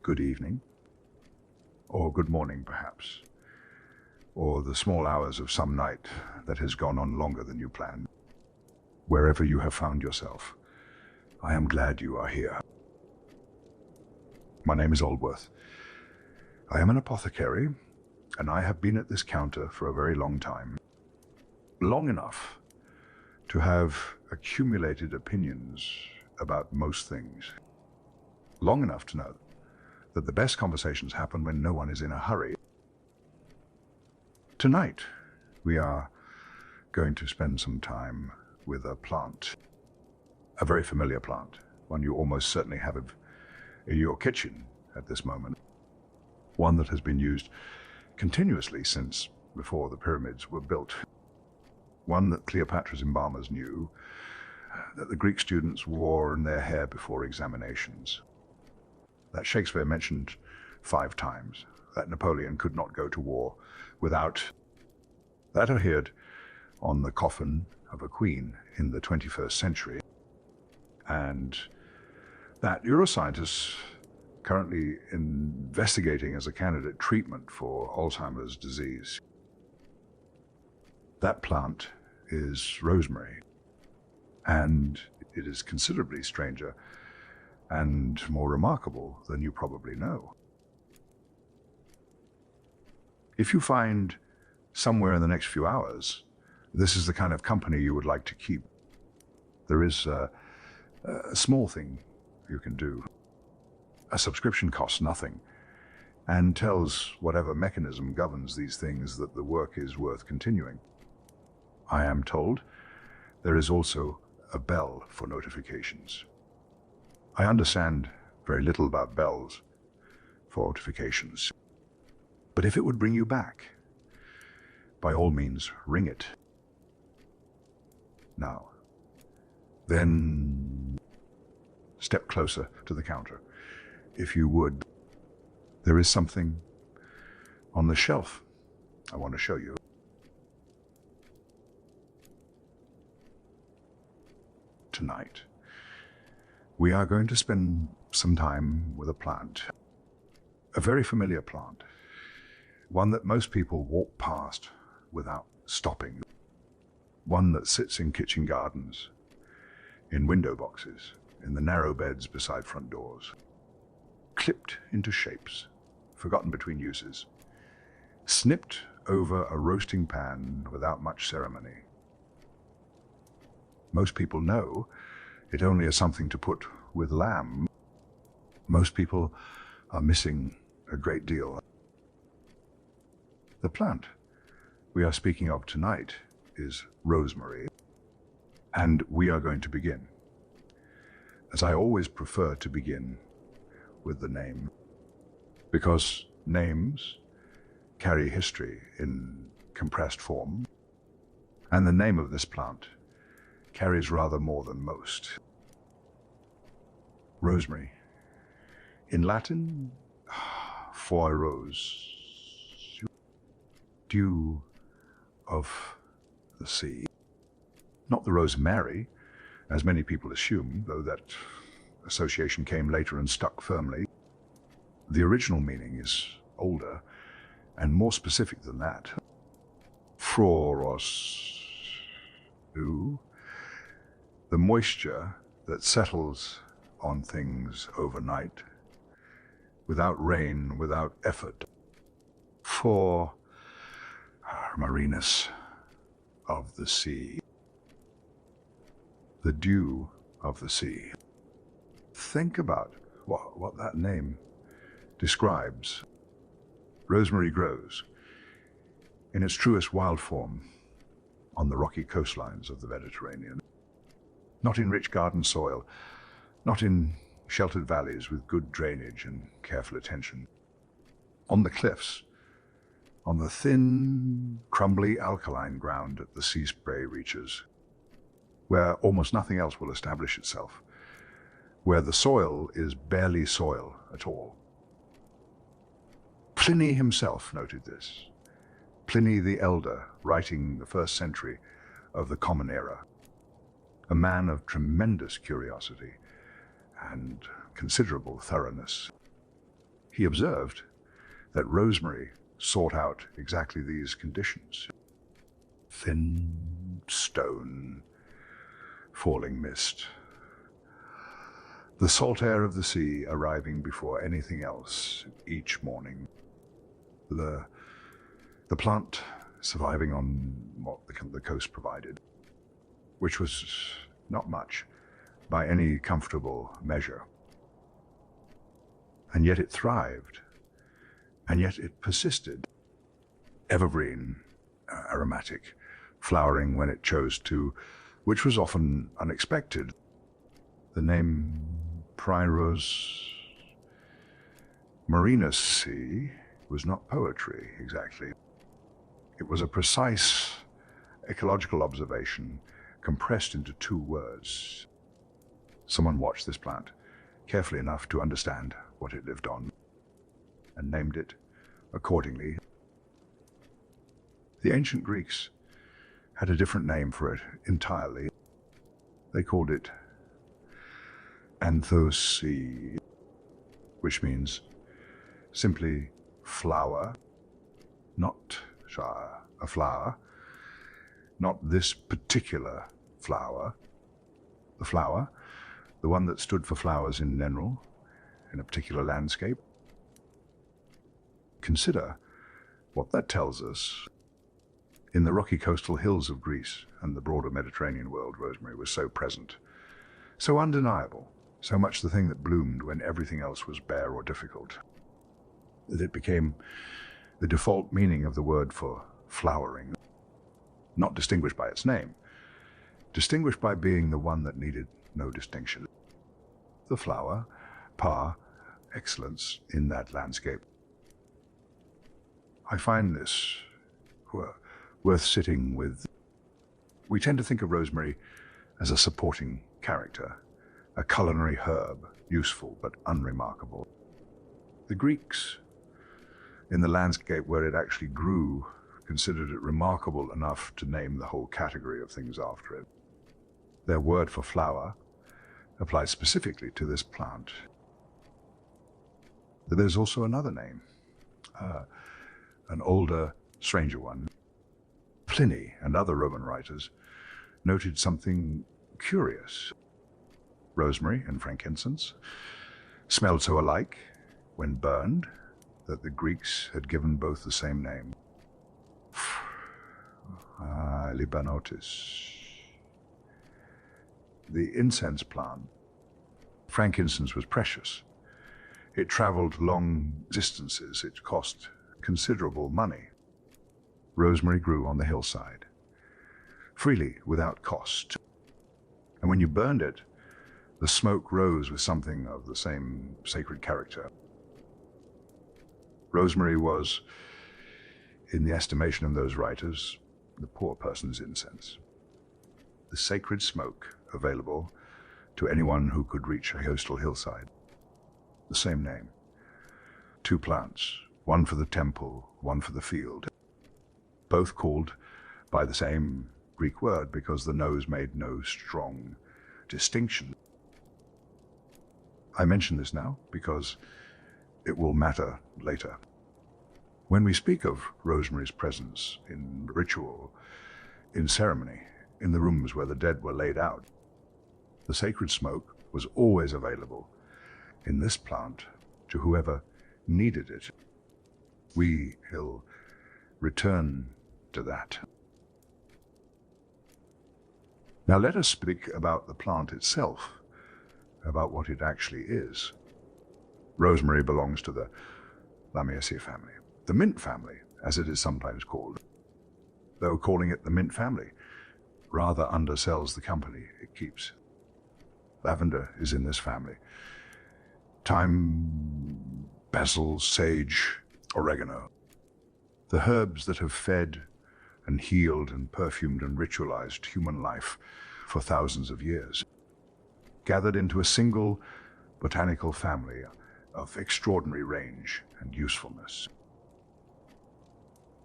good evening, or good morning perhaps, or the small hours of some night that has gone on longer than you planned. Wherever you have found yourself, I am glad you are here. My name is Aldworth. I am an apothecary, and I have been at this counter for a very long time. Long enough to have accumulated opinions about most things. Long enough to know that the best conversations happen when no one is in a hurry. Tonight, we are going to spend some time with a plant, a very familiar plant, one you almost certainly have in your kitchen at this moment, one that has been used continuously since before the pyramids were built, one that Cleopatra's embalmers knew, that the Greek students wore in their hair before examinations, that Shakespeare mentioned 5 times, that Napoleon could not go to war without, that adhered on the coffin of a queen in the 21st century, and that neuroscientists currently investigating as a candidate treatment for Alzheimer's disease. That plant is rosemary, and it is considerably stranger and more remarkable than you probably know. If you find somewhere in the next few hours, this is the kind of company you would like to keep, there is a small thing you can do. A subscription costs nothing and tells whatever mechanism governs these things that the work is worth continuing. I am told there is also a bell for notifications. I understand very little about bells for notifications, but if it would bring you back, by all means ring it. Now, then step closer to the counter. If you would, there is something on the shelf I want to show you. Tonight, we are going to spend some time with a plant, a very familiar plant, one that most people walk past without stopping, one that sits in kitchen gardens, in window boxes, in the narrow beds beside front doors, clipped into shapes, forgotten between uses, snipped over a roasting pan without much ceremony. Most people know it only is something to put with lamb. Most people are missing a great deal. The plant we are speaking of tonight is rosemary, and we are going to begin, as I always prefer to begin, with the name, because names carry history in compressed form, and the name of this plant carries rather more than most. Rosemary. In Latin, foie rose, dew of the sea. Not the rosemary, as many people assume, though that association came later and stuck firmly. The original meaning is older and more specific than that. Froros, dew, the moisture that settles on things overnight, without rain, without effort. For marinus of the sea, the dew of the sea. Think about what that name describes. Rosemary grows in its truest wild form on the rocky coastlines of the Mediterranean, not in rich garden soil, not in sheltered valleys with good drainage and careful attention. On the cliffs, on the thin, crumbly alkaline ground at the sea spray reaches, where almost nothing else will establish itself, where the soil is barely soil at all. Pliny himself noted this. Pliny the Elder, writing the 1st century of the Common Era, a man of tremendous curiosity and considerable thoroughness. He observed that rosemary sought out exactly these conditions. Thin stone, falling mist, the salt air of the sea arriving before anything else each morning. The plant surviving on what the coast provided, which was not much by any comfortable measure. And yet it thrived, and yet it persisted. Evergreen, aromatic, flowering when it chose to, which was often unexpected. The name Primrose Marinaceae was not poetry, exactly. It was a precise ecological observation compressed into 2 words. Someone watched this plant carefully enough to understand what it lived on and named it accordingly. The ancient Greeks had a different name for it entirely. They called it anthocea, which means simply flower, not a flower, not this particular flower. The flower, the one that stood for flowers in general, in a particular landscape. Consider what that tells us. In the rocky coastal hills of Greece and the broader Mediterranean world, rosemary was so present, so undeniable, so much the thing that bloomed when everything else was bare or difficult, that it became the default meaning of the word for flowering, not distinguished by its name, distinguished by being the one that needed no distinction. The flower, par excellence in that landscape. I find this worth sitting with. We tend to think of rosemary as a supporting character, a culinary herb, useful but unremarkable. The Greeks, in the landscape where it actually grew, considered it remarkable enough to name the whole category of things after it. Their word for flower applies specifically to this plant. There's also another name, an older, stranger one. Pliny and other Roman writers noted something curious. Rosemary and frankincense smelled so alike when burned that the Greeks had given both the same name. Libanotis. The incense plant. Frankincense was precious. It traveled long distances. It cost considerable money. Rosemary grew on the hillside, freely, without cost. And when you burned it, the smoke rose with something of the same sacred character. Rosemary was, in the estimation of those writers, the poor person's incense. The sacred smoke available to anyone who could reach a coastal hillside. The same name. 2 plants, one for the temple, one for the field. Both called by the same Greek word because the nose made no strong distinction. I mention this now because it will matter later. When we speak of rosemary's presence in ritual, in ceremony, in the rooms where the dead were laid out, the sacred smoke was always available in this plant to whoever needed it. We'll return to that. Now let us speak about the plant itself, about what it actually is. Rosemary belongs to the Lamiaceae family, the mint family, as it is sometimes called. Though calling it the mint family rather undersells the company it keeps. Lavender is in this family. Thyme, basil, sage, oregano. The herbs that have fed and healed and perfumed and ritualized human life for thousands of years, gathered into a single botanical family of extraordinary range and usefulness.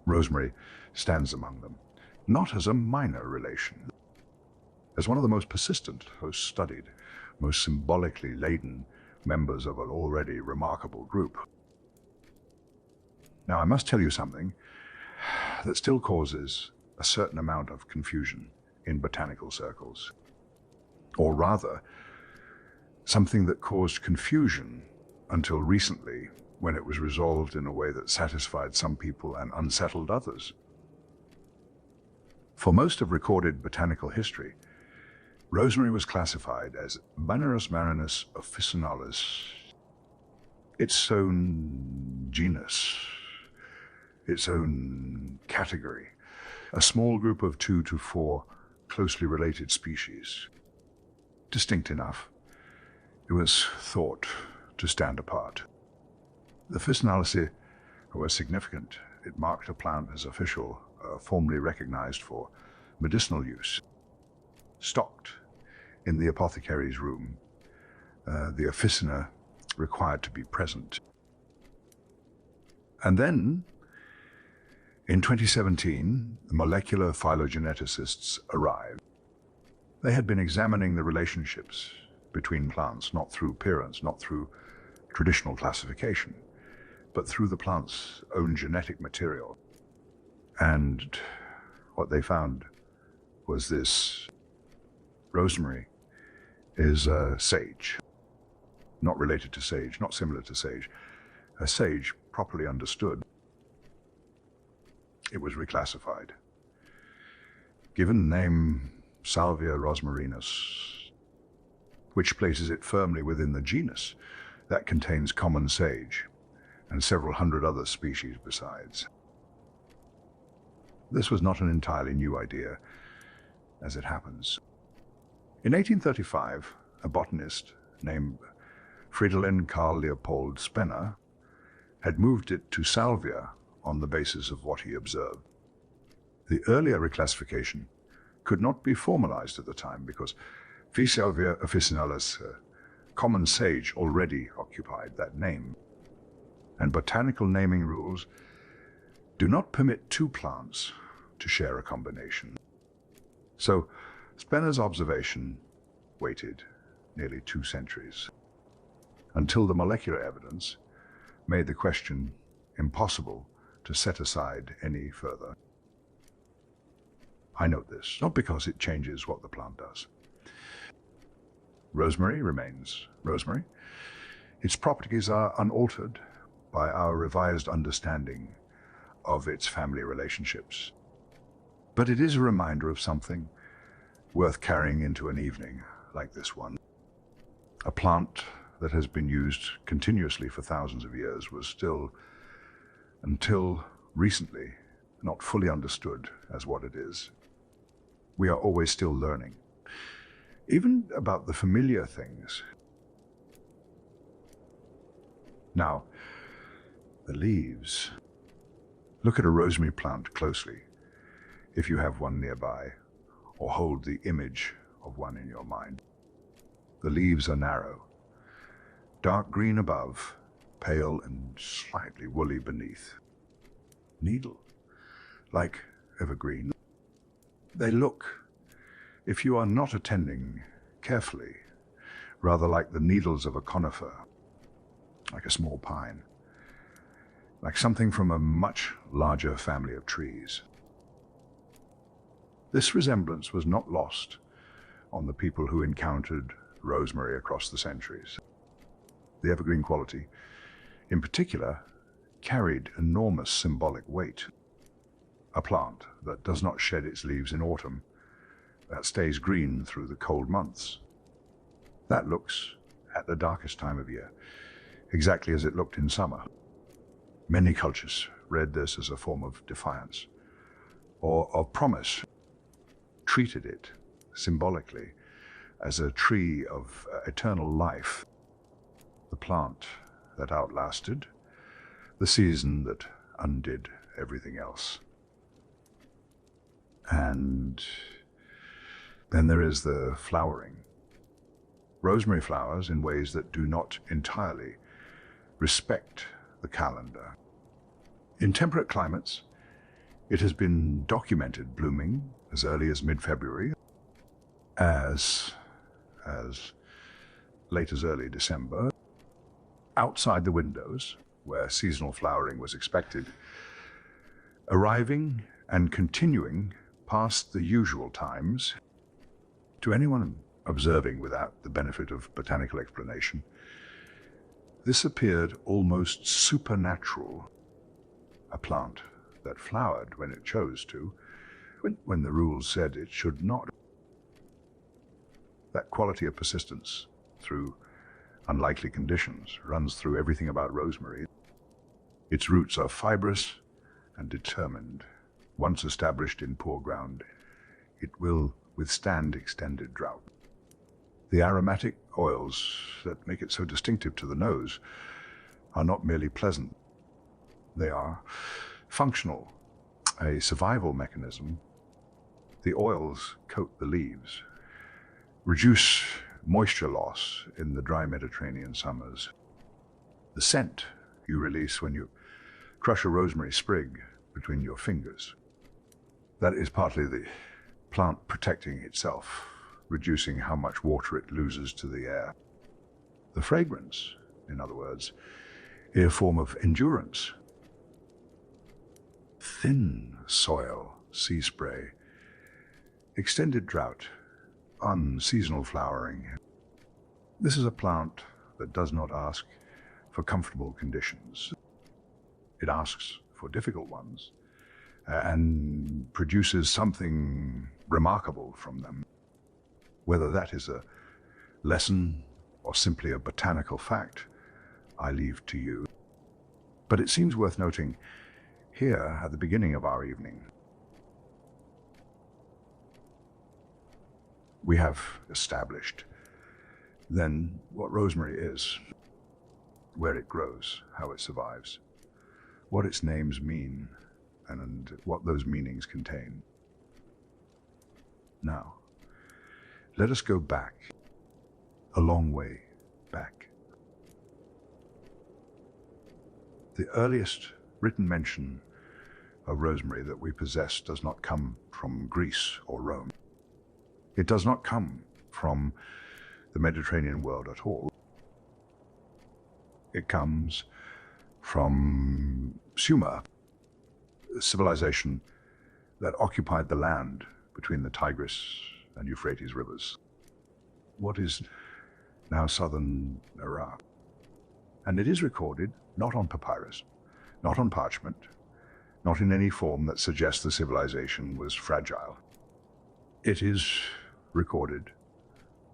Rosemary stands among them, not as a minor relation, as one of the most persistent, most studied, most symbolically laden members of an already remarkable group. Now, I must tell you something that still causes a certain amount of confusion in botanical circles. Or rather, something that caused confusion until recently, when it was resolved in a way that satisfied some people and unsettled others. For most of recorded botanical history, rosemary was classified as Bannerus marinus officinalis, its own genus, its own category, a small group of 2 to 4 closely related species. Distinct enough, it was thought to stand apart. The officinalis was significant. It marked a plant as official, formally recognized for medicinal use. Stocked in the apothecary's room, the officina required to be present. And then, in 2017, the molecular phylogeneticists arrived. They had been examining the relationships between plants, not through appearance, not through traditional classification, but through the plant's own genetic material. And what they found was this: rosemary is sage, not related to sage, not similar to sage. A sage, properly understood, it was reclassified, given the name Salvia rosmarinus, which places it firmly within the genus that contains common sage and several hundred other species besides. This was not an entirely new idea, as it happens. In 1835, a botanist named Fridolin Carl Leopold Spener had moved it to salvia on the basis of what he observed. The earlier reclassification could not be formalized at the time because V. salvia officinalis, common sage, already occupied that name. And botanical naming rules do not permit two plants to share a combination. So Spener's observation waited nearly 2 centuries until the molecular evidence made the question impossible to set aside any further. I note this, not because it changes what the plant does. Rosemary remains rosemary. Its properties are unaltered by our revised understanding of its family relationships. But it is a reminder of something worth carrying into an evening like this one. A plant that has been used continuously for thousands of years was still, until recently, not fully understood as what it is. We are always still learning, even about the familiar things. Now, the leaves. Look at a rosemary plant closely, if you have one nearby, or hold the image of one in your mind. The leaves are narrow, dark green above, pale and slightly woolly beneath. Needle, like evergreen. They look, if you are not attending carefully, rather like the needles of a conifer, like a small pine, like something from a much larger family of trees. This resemblance was not lost on the people who encountered rosemary across the centuries. The evergreen quality, in particular, carried enormous symbolic weight. A plant that does not shed its leaves in autumn, that stays green through the cold months. That looks, at the darkest time of year, exactly as it looked in summer. Many cultures read this as a form of defiance, or of promise, treated it symbolically as a tree of eternal life, the plant that outlasted the season that undid everything else. And then there is the flowering. Rosemary flowers in ways that do not entirely respect the calendar. In temperate climates, it has been documented blooming as early as mid-February, as late as early December. Outside the windows, where seasonal flowering was expected, arriving and continuing past the usual times. To anyone observing without the benefit of botanical explanation, this appeared almost supernatural. A plant that flowered when it chose to, when the rules said it should not. That quality of persistence through unlikely conditions runs through everything about rosemary. Its roots are fibrous and determined. Once established in poor ground, it will withstand extended drought. The aromatic oils that make it so distinctive to the nose are not merely pleasant. They are functional, a survival mechanism. The oils coat the leaves, reduce moisture loss in the dry Mediterranean summers. The scent you release when you crush a rosemary sprig between your fingers, that is partly the plant protecting itself, reducing how much water it loses to the air. The fragrance, in other words, is a form of endurance. Thin soil, sea spray, extended drought, unseasonal flowering. This is a plant that does not ask for comfortable conditions. It asks for difficult ones and produces something remarkable from them. Whether that is a lesson or simply a botanical fact, I leave to you. But it seems worth noting here at the beginning of our evening, we have established then what rosemary is, where it grows, how it survives, what its names mean, and what those meanings contain. Now, let us go back, a long way back. The earliest written mention of rosemary that we possess does not come from Greece or Rome. It does not come from the Mediterranean world at all. It comes from Sumer, a civilization that occupied the land between the Tigris and Euphrates rivers, what is now southern Iraq. And it is recorded not on papyrus, not on parchment, not in any form that suggests the civilization was fragile. It is recorded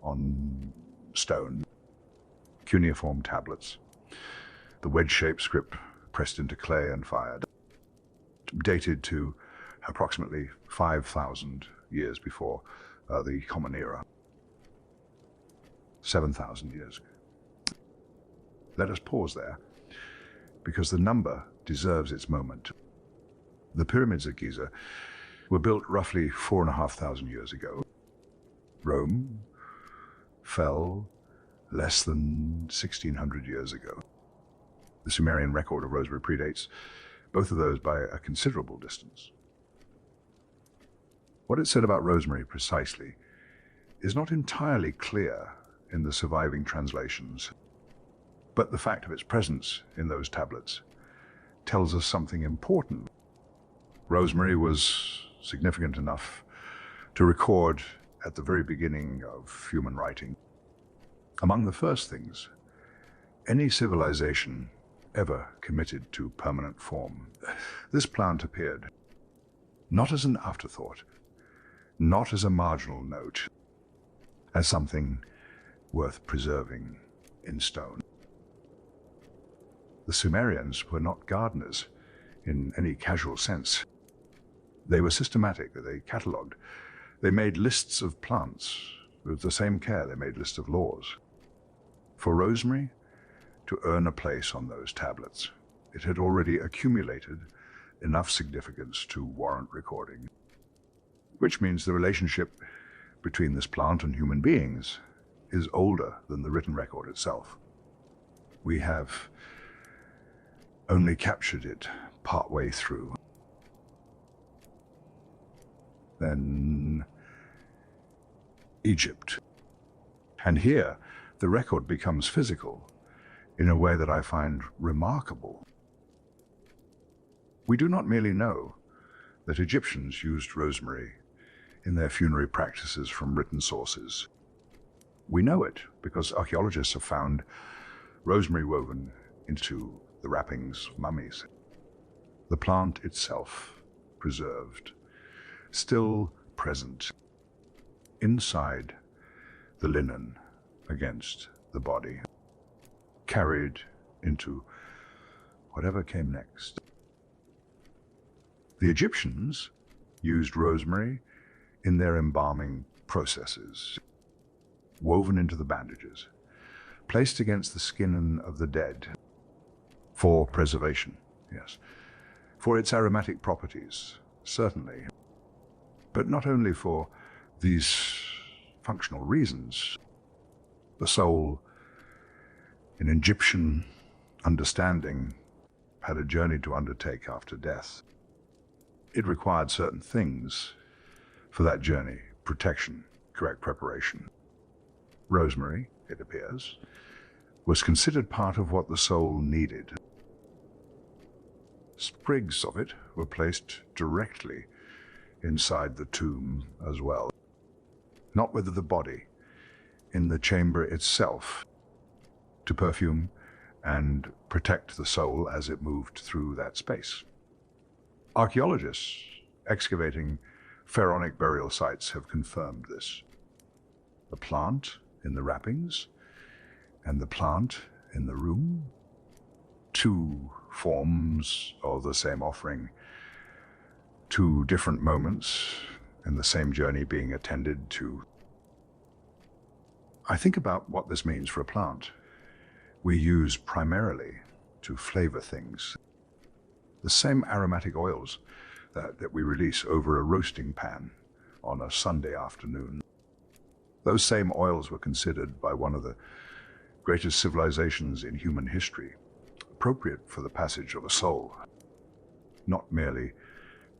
on stone, cuneiform tablets, the wedge-shaped script pressed into clay and fired, dated to approximately 5,000 years before the Common Era, 7,000 years. Let us pause there, because the number deserves its moment. The pyramids at Giza were built roughly 4,500 years ago. Rome fell less than 1,600 years ago. The Sumerian record of rosemary predates both of those by a considerable distance. What it said about rosemary precisely is not entirely clear in the surviving translations, but the fact of its presence in those tablets tells us something important. Rosemary was significant enough to record at the very beginning of human writing. Among the first things any civilization ever committed to permanent form, this plant appeared not as an afterthought, not as a marginal note, as something worth preserving in stone. The Sumerians were not gardeners in any casual sense. They were systematic, they catalogued. They made lists of plants with the same care they made lists of laws. For rosemary to earn a place on those tablets, it had already accumulated enough significance to warrant recording, which means the relationship between this plant and human beings is older than the written record itself. We have only captured it partway through. Then Egypt. And here the record becomes physical. in a way that I find remarkable. We do not merely know that Egyptians used rosemary in their funerary practices from written sources. We know it because archaeologists have found rosemary woven into the wrappings of mummies. The plant itself preserved, still present inside the linen against the body, carried into whatever came next. The Egyptians used rosemary in their embalming processes, woven into the bandages, placed against the skin of the dead for preservation, yes, for its aromatic properties, certainly, but not only for these functional reasons. The soul, in Egyptian understanding, had a journey to undertake after death. It required certain things for that journey: protection, correct preparation. Rosemary, it appears, was considered part of what the soul needed. Sprigs of it were placed directly inside the tomb as well, not with the body, in the chamber itself, to perfume and protect the soul as it moved through that space. Archaeologists excavating pharaonic burial sites have confirmed this. The plant in the wrappings and the plant in the room, two forms of the same offering, two different moments in the same journey being attended to. I think about what this means for a plant we use primarily to flavor things. The same aromatic oils that we release over a roasting pan on a Sunday afternoon. Those same oils were considered by one of the greatest civilizations in human history appropriate for the passage of a soul, not merely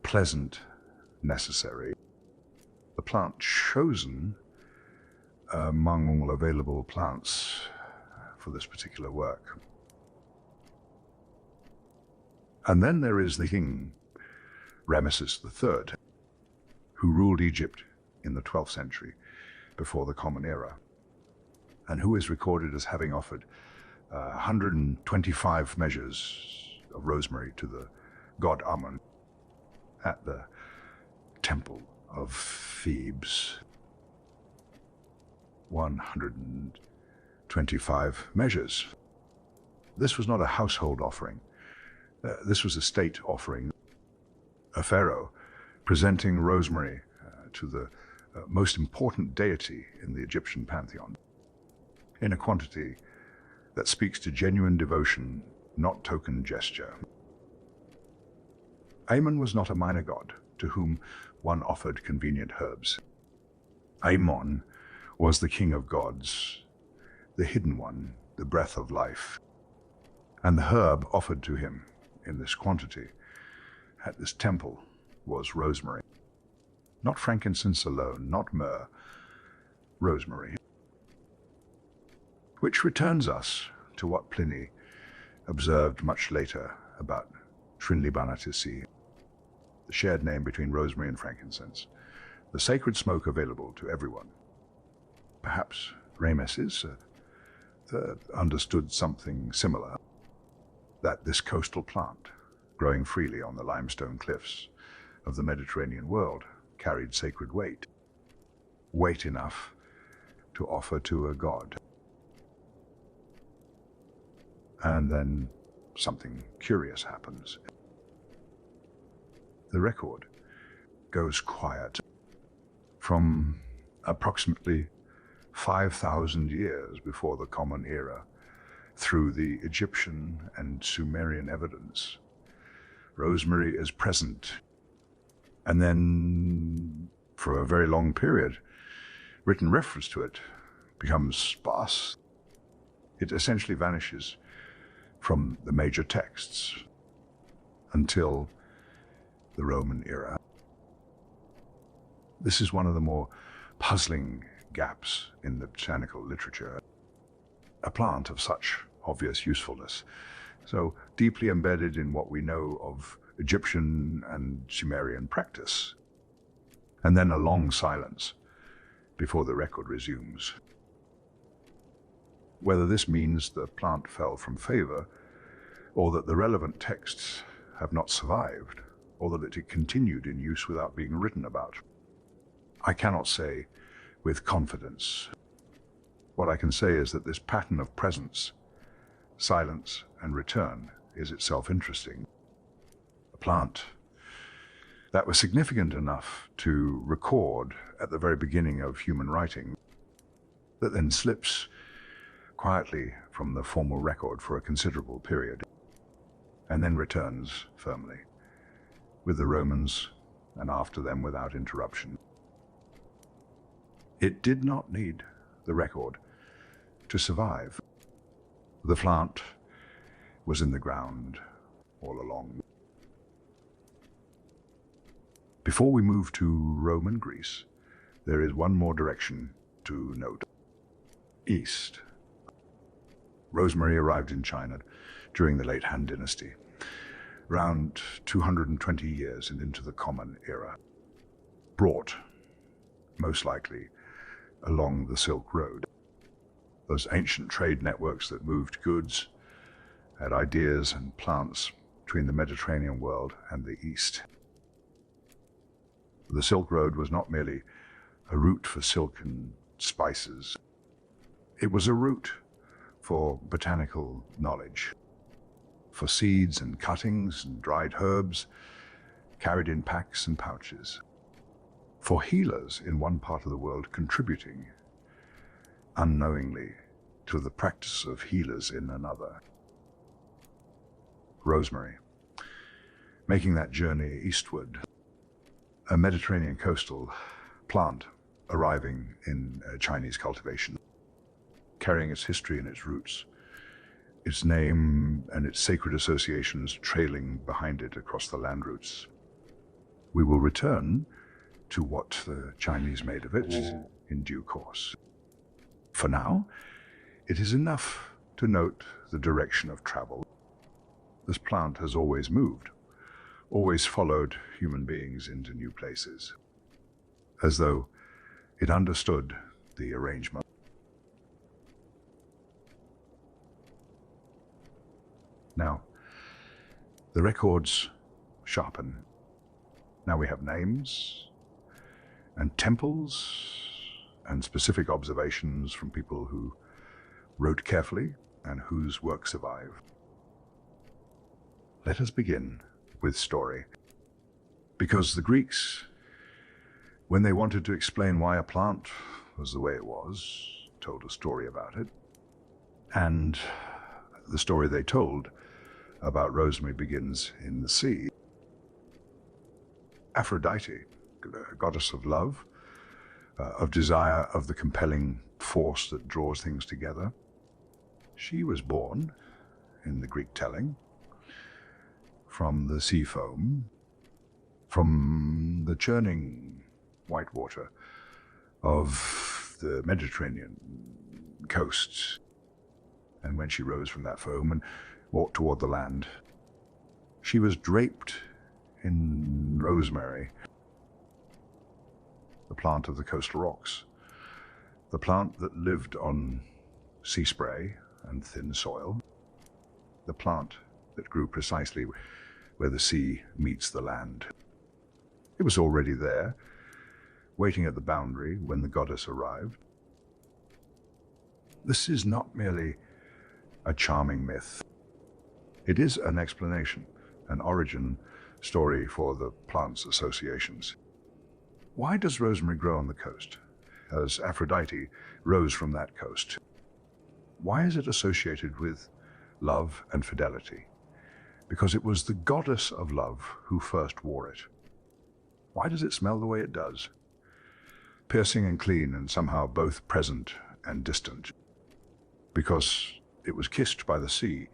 pleasant, necessary. The plant chosen among all available plants for this particular work. And then there is the king, Ramesses III, who ruled Egypt in the 12th century before the Common Era, and who is recorded as having offered 125 measures of rosemary to the god Amun at the temple of Thebes. 125 measures. This was not a household offering. This was a state offering. A pharaoh presenting rosemary to the most important deity in the Egyptian pantheon, in a quantity that speaks to genuine devotion, not token gesture. Amun was not a minor god to whom one offered convenient herbs. Amon was the king of gods, the hidden one, the breath of life. And the herb offered to him in this quantity at this temple was rosemary. Not frankincense alone, not myrrh, rosemary. Which returns us to what Pliny observed much later about Trinlibanatisi, the shared name between rosemary and frankincense, the sacred smoke available to everyone. Perhaps Ramesses understood something similar, that this coastal plant, growing freely on the limestone cliffs of the Mediterranean world, carried sacred weight enough to offer to a god. And then something curious happens. The record goes quiet from approximately 5,000 years before the Common Era through the Egyptian and Sumerian evidence. Rosemary is present, and then for a very long period, written reference to it becomes sparse. It essentially vanishes from the major texts until the Roman era. This is one of the more puzzling gaps in the botanical literature. A plant of such obvious usefulness. So deeply embedded in what we know of Egyptian and Sumerian practice. And then a long silence before the record resumes. Whether this means the plant fell from favor, or that the relevant texts have not survived, or that it continued in use without being written about, I cannot say with confidence. What I can say is that this pattern of presence, silence, and return is itself interesting. A plant that was significant enough to record at the very beginning of human writing, that then slips quietly from the formal record for a considerable period, and then returns firmly, with the Romans and after them without interruption. It did not need the record to survive. The plant was in the ground all along. Before we move to Rome and Greece, there is one more direction to note. East. Rosemary arrived in China during the late Han Dynasty, around 220 years and into the Common Era. Brought, most likely, along the Silk Road. Those ancient trade networks that moved goods, had ideas and plants between the Mediterranean world and the East. The Silk Road was not merely a route for silk and spices. It was a route for botanical knowledge, for seeds and cuttings and dried herbs carried in packs and pouches, for healers in one part of the world contributing unknowingly to the practice of healers in another. Rosemary, making that journey eastward, a Mediterranean coastal plant arriving in Chinese cultivation, carrying its history and its roots, its name and its sacred associations trailing behind it across the land routes. We will return to what the Chinese made of it in due course. For now, it is enough to note the direction of travel. This plant has always moved, always followed human beings into new places, as though it understood the arrangement. Now, the records sharpen. Now we have names and temples and specific observations from people who wrote carefully and whose work survive. Let us begin with story, because the Greeks, when they wanted to explain why a plant was the way it was, told a story about it, and the story they told about rosemary begins in the sea. Aphrodite, goddess of love, of desire, of the compelling force that draws things together, she was born, in the Greek telling, from the sea foam, from the churning white water of the Mediterranean coasts. And when she rose from that foam and walked toward the land, she was draped in rosemary, the plant of the coastal rocks, the plant that lived on sea spray and thin soil, the plant that grew precisely where the sea meets the land. It was already there, waiting at the boundary when the goddess arrived. This is not merely a charming myth. It is an explanation, an origin story for the plant's associations. Why does rosemary grow on the coast, as Aphrodite rose from that coast? Why is it associated with love and fidelity? Because it was the goddess of love who first wore it. Why does it smell the way it does? Piercing and clean, and somehow both present and distant. Because it was kissed by the sea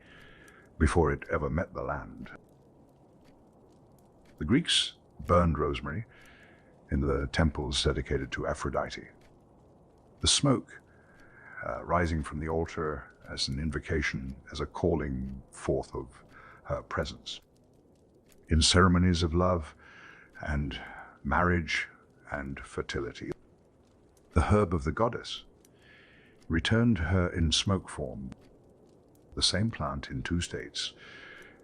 before it ever met the land. The Greeks burned rosemary in the temples dedicated to Aphrodite. The smoke rising from the altar as an invocation, as a calling forth of her presence. In ceremonies of love and marriage and fertility, the herb of the goddess returned to her in smoke form, the same plant in two states,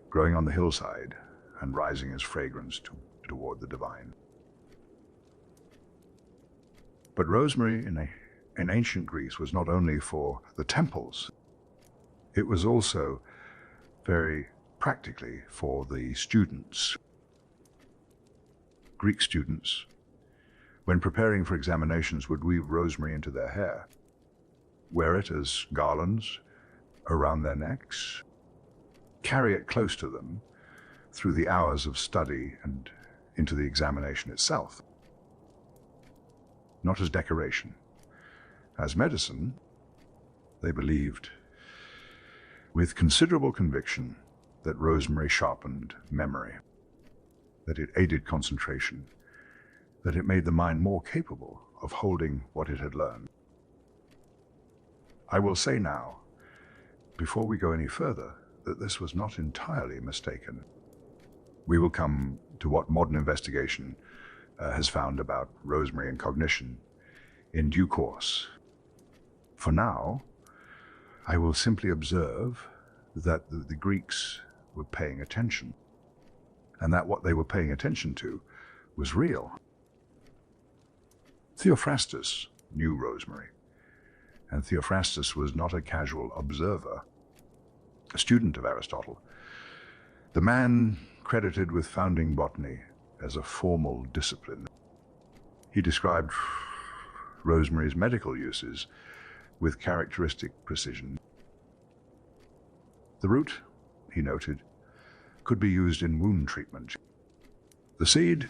growing on the hillside and rising as fragrance toward the divine. But rosemary in ancient Greece was not only for the temples, it was also very practically for the students. Greek students, when preparing for examinations, would weave rosemary into their hair, wear it as garlands around their necks, carry it close to them through the hours of study and into the examination itself. Not as decoration. As medicine, they believed with considerable conviction that rosemary sharpened memory, that it aided concentration, that it made the mind more capable of holding what it had learned. I will say now, before we go any further, that this was not entirely mistaken. We will come to what modern investigation has found about rosemary and cognition in due course. For now, I will simply observe that the Greeks were paying attention, and that what they were paying attention to was real. Theophrastus knew rosemary, and Theophrastus was not a casual observer, a student of Aristotle. The man credited with founding botany as a formal discipline. He described rosemary's medical uses with characteristic precision. The root, he noted, could be used in wound treatment. The seed,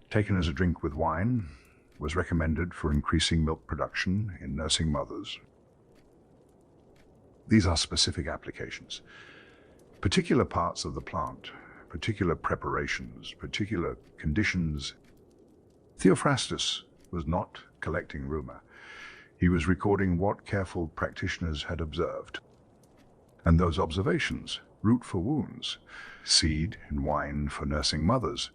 taken as a drink with wine, was recommended for increasing milk production in nursing mothers. These are specific applications. Particular parts of the plant, particular preparations, particular conditions. Theophrastus was not collecting rumor. He was recording what careful practitioners had observed. And those observations, root for wounds, seed and wine for nursing mothers,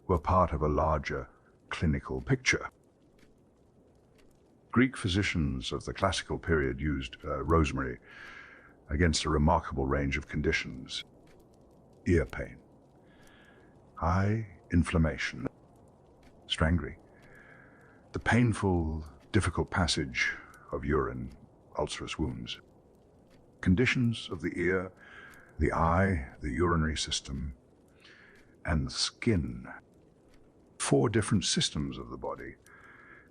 were part of a larger clinical picture. Greek physicians of the classical period used rosemary against a remarkable range of conditions. Ear pain, eye inflammation, strangry, the painful, difficult passage of urine, ulcerous wounds, conditions of the ear, the eye, the urinary system, and the skin. 4 different systems of the body,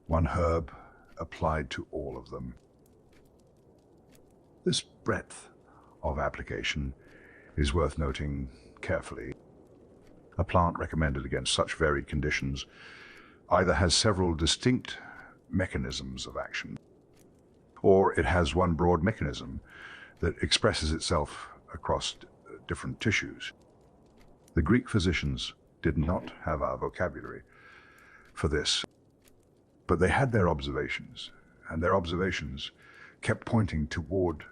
one herb applied to all of them. This breadth of application is worth noting carefully. A plant recommended against such varied conditions either has several distinct mechanisms of action, or it has one broad mechanism that expresses itself across different tissues. The Greek physicians did not have our vocabulary for this, but they had their observations, and their observations kept pointing toward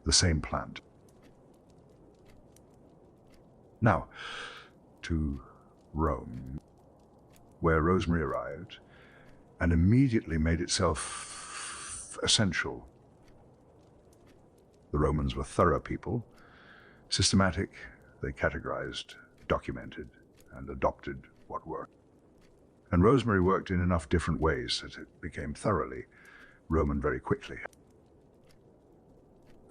the same plant. Now, to Rome, where rosemary arrived and immediately made itself essential. The Romans were thorough people, systematic. They categorized, documented, and adopted what worked. And rosemary worked in enough different ways that it became thoroughly Roman very quickly.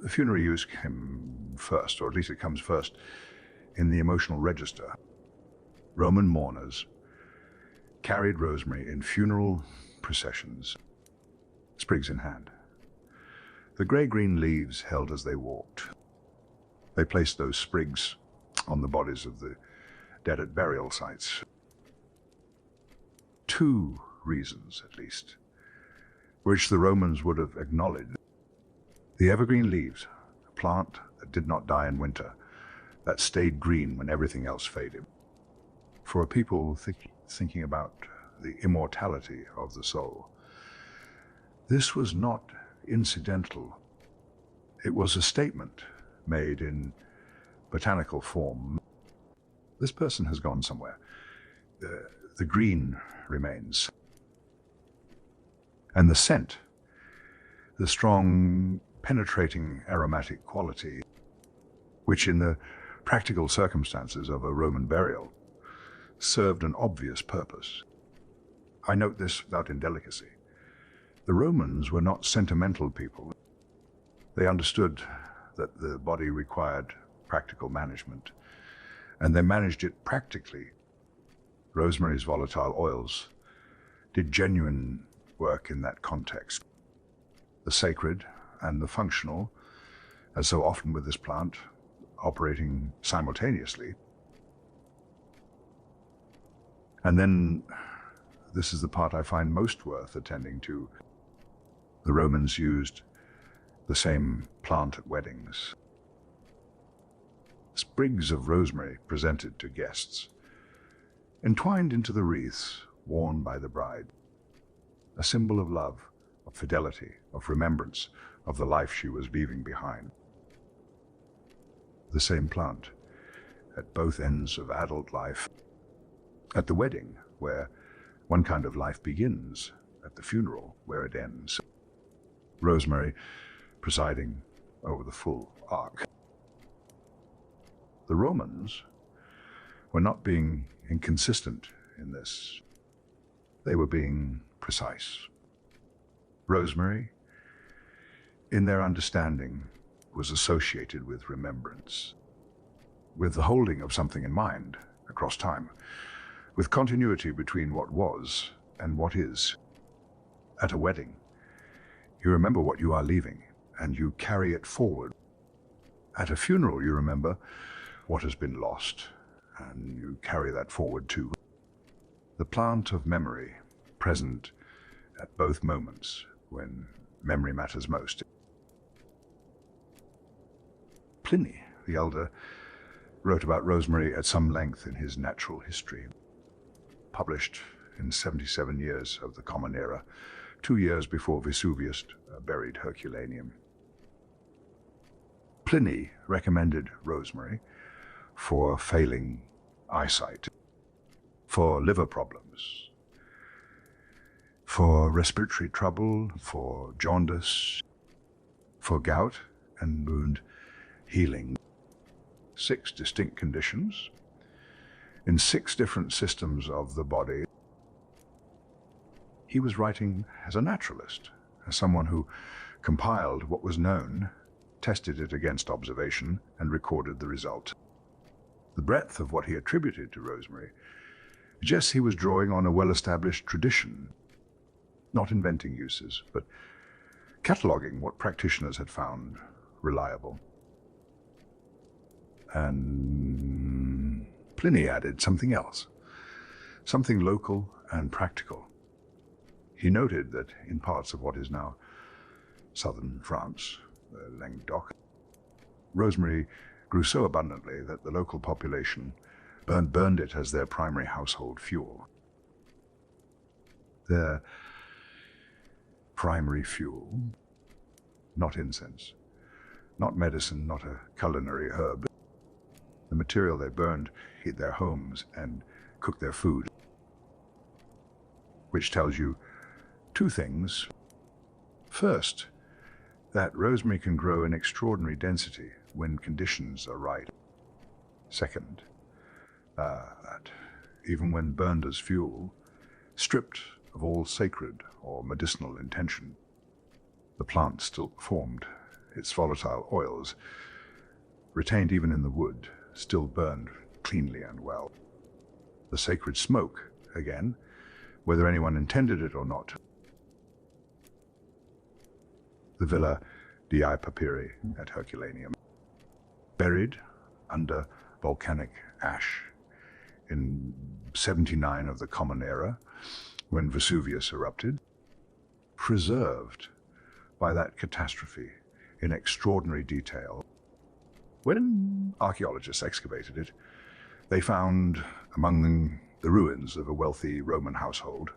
The funerary use came first, or at least it comes first, in the emotional register. Roman mourners carried rosemary in funeral processions, sprigs in hand. The grey-green leaves held as they walked. They placed those sprigs on the bodies of the dead at burial sites. 2 reasons, at least, which the Romans would have acknowledged. The evergreen leaves, a plant that did not die in winter, that stayed green when everything else faded. For a people thinking about the immortality of the soul, this was not incidental. It was a statement made in botanical form. This person has gone somewhere. The green remains. And the scent, the strong, penetrating aromatic quality, which in the practical circumstances of a Roman burial served an obvious purpose. I note this without indelicacy. The Romans were not sentimental people. They understood that the body required practical management, and they managed it practically. Rosemary's volatile oils did genuine work in that context. The sacred and the functional, as so often with this plant, operating simultaneously. And then, this is the part I find most worth attending to. The Romans used the same plant at weddings. Sprigs of rosemary presented to guests, entwined into the wreaths worn by the bride, a symbol of love, of fidelity, of remembrance, of the life she was leaving behind. The same plant at both ends of adult life, at the wedding, where one kind of life begins, at the funeral, where it ends. Rosemary presiding over the full arc. The Romans were not being inconsistent in this. They were being precise. Rosemary, in their understanding, was associated with remembrance, with the holding of something in mind across time, with continuity between what was and what is. At a wedding, you remember what you are leaving, and you carry it forward. At a funeral, you remember what has been lost, and you carry that forward too. The plant of memory, present at both moments when memory matters most. Pliny, the elder, wrote about rosemary at some length in his Natural History, published in 77 years of the Common Era, 2 years before Vesuvius buried Herculaneum. Pliny recommended rosemary for failing eyesight, for liver problems, for respiratory trouble, for jaundice, for gout and wound healing. 6 distinct conditions in 6 different systems of the body. He was writing as a naturalist, as someone who compiled what was known, tested it against observation, and recorded the result. The breadth of what he attributed to rosemary suggests he was drawing on a well-established tradition, not inventing uses, but cataloging what practitioners had found reliable. And Pliny added something else, something local and practical. He noted that in parts of what is now southern France, Languedoc, rosemary grew so abundantly that the local population burned it as their primary household fuel. Their primary fuel, not incense, not medicine, not a culinary herb. The material they burned heat their homes and cook their food, which tells you 2 things. First, that rosemary can grow in extraordinary density when conditions are right. Second, that even when burned as fuel, stripped of all sacred or medicinal intention, the plant still performed. Its volatile oils, retained even in the wood, still burned cleanly and well. The sacred smoke, again, whether anyone intended it or not. The Villa Dii Papyri at Herculaneum, buried under volcanic ash in 79 of the Common Era, when Vesuvius erupted, preserved by that catastrophe in extraordinary detail. When archaeologists excavated it, they found among the ruins of a wealthy Roman household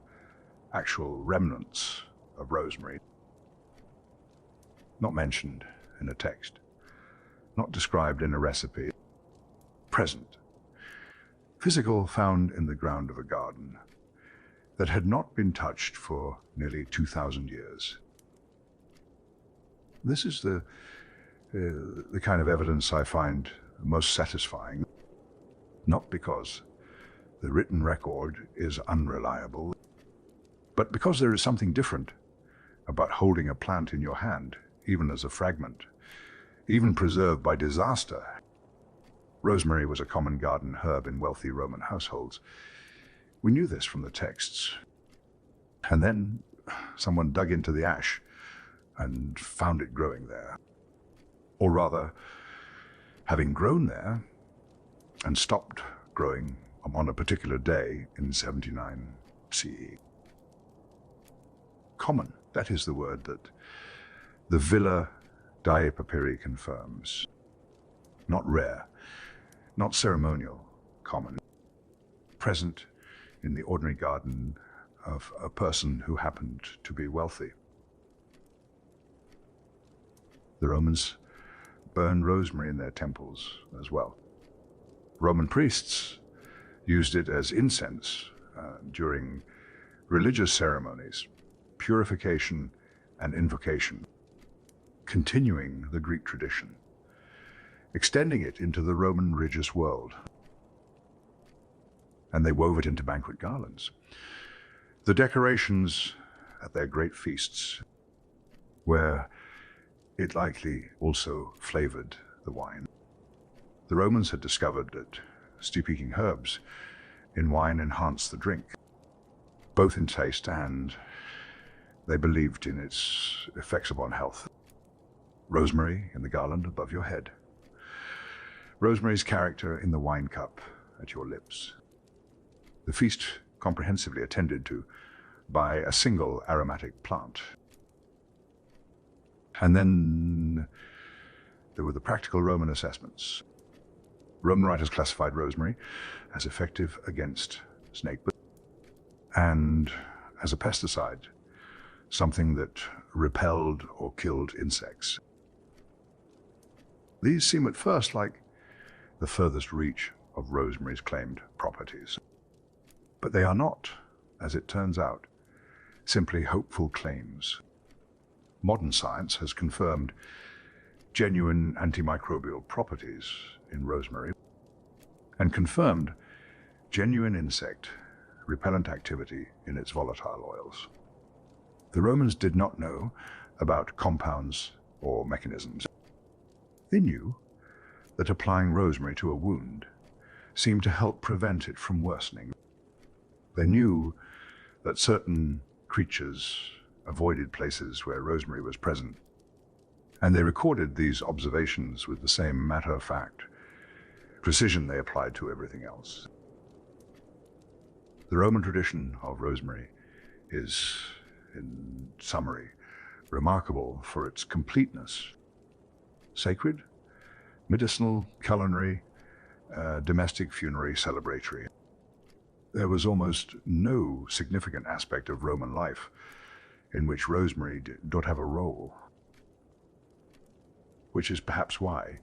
actual remnants of rosemary, not mentioned in a text, not described in a recipe. Present, physical, found in the ground of a garden that had not been touched for nearly 2,000 years. This is the kind of evidence I find most satisfying, not because the written record is unreliable, but because there is something different about holding a plant in your hand, even as a fragment, even preserved by disaster. Rosemary was a common garden herb in wealthy Roman households. We knew this from the texts. And then someone dug into the ash and found it growing there. Or rather, having grown there and stopped growing on a particular day in 79 CE. Common, that is the word that the Villa Dioscorides confirms. Not rare, not ceremonial, common. Present in the ordinary garden of a person who happened to be wealthy. The Romans burned rosemary in their temples as well. Roman priests used it as incense during religious ceremonies, purification and invocation, continuing the Greek tradition, extending it into the Roman religious world. And they wove it into banquet garlands. The decorations at their great feasts, where it likely also flavored the wine. The Romans had discovered that steeping herbs in wine enhanced the drink, both in taste and they believed in its effects upon health. Rosemary in the garland above your head. Rosemary's character in the wine cup at your lips. The feast comprehensively attended to by a single aromatic plant. And then there were the practical Roman assessments. Roman writers classified rosemary as effective against snakebite and as a pesticide, something that repelled or killed insects. These seem at first like the furthest reach of rosemary's claimed properties. But they are not, as it turns out, simply hopeful claims. Modern science has confirmed genuine antimicrobial properties in rosemary and confirmed genuine insect repellent activity in its volatile oils. The Romans did not know about compounds or mechanisms. They knew that applying rosemary to a wound seemed to help prevent it from worsening. They knew that certain creatures avoided places where rosemary was present, and they recorded these observations with the same matter-of-fact precision they applied to everything else. The Roman tradition of rosemary is, in summary, remarkable for its completeness. Sacred, medicinal, culinary, domestic, funerary, celebratory. There was almost no significant aspect of Roman life in which rosemary did not have a role. Which is perhaps why,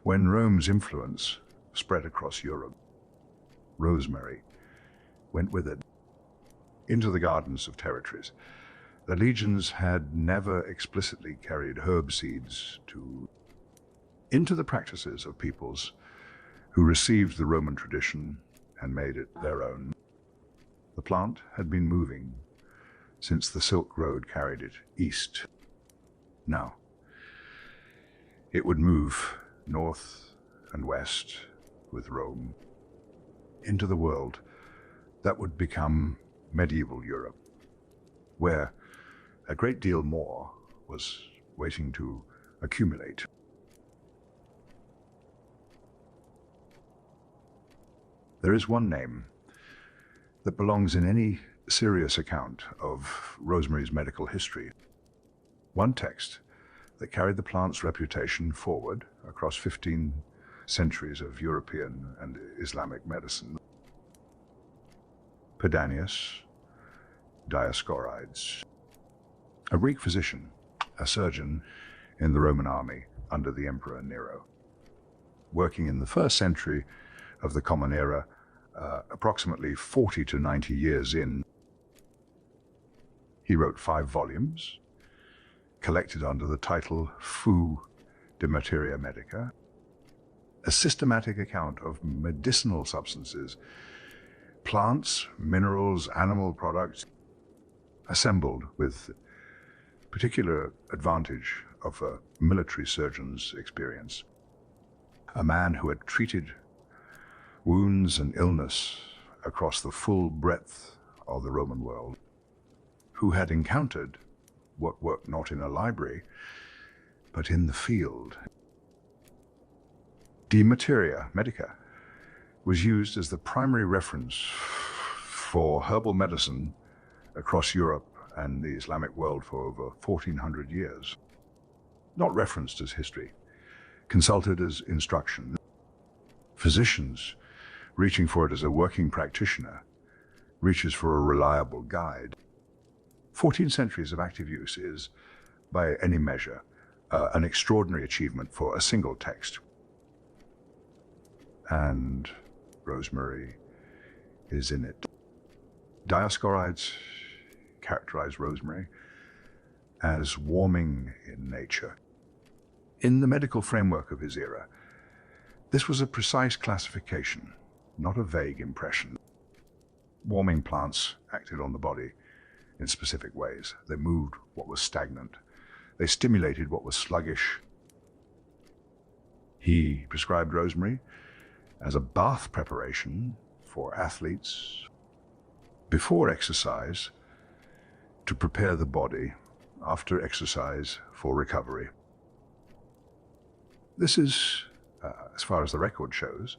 when Rome's influence spread across Europe, rosemary went with it into the gardens of territories. The legions had never explicitly carried herb seeds into the practices of peoples who received the Roman tradition and made it their own. The plant had been moving since the Silk Road carried it east. Now, it would move north and west with Rome into the world that would become medieval Europe, where a great deal more was waiting to accumulate. There is one name that belongs in any serious account of rosemary's medical history. One text that carried the plant's reputation forward across 15 centuries of European and Islamic medicine. Dioscorides, a Greek physician, a surgeon in the Roman army under the Emperor Nero. Working in the 1st century of the Common Era, approximately 40 to 90 years in, he wrote 5 volumes, collected under the title Fu de Materia Medica, a systematic account of medicinal substances, plants, minerals, animal products, assembled with particular advantage of a military surgeon's experience. A man who had treated wounds and illness across the full breadth of the Roman world, who had encountered what worked not in a library, but in the field. De Materia Medica was used as the primary reference for herbal medicine across Europe and the Islamic world for over 1400 years. Not referenced as history, consulted as instruction. Physicians, reaching for it as a working practitioner, reaches for a reliable guide. 14 centuries of active use is, by any measure, an extraordinary achievement for a single text. And rosemary is in it. Dioscorides characterized rosemary as warming in nature. In the medical framework of his era, this was a precise classification, not a vague impression. Warming plants acted on the body in specific ways. They moved what was stagnant. They stimulated what was sluggish. He prescribed rosemary as a bath preparation for athletes before exercise, to prepare the body after exercise for recovery. This is, as far as the record shows,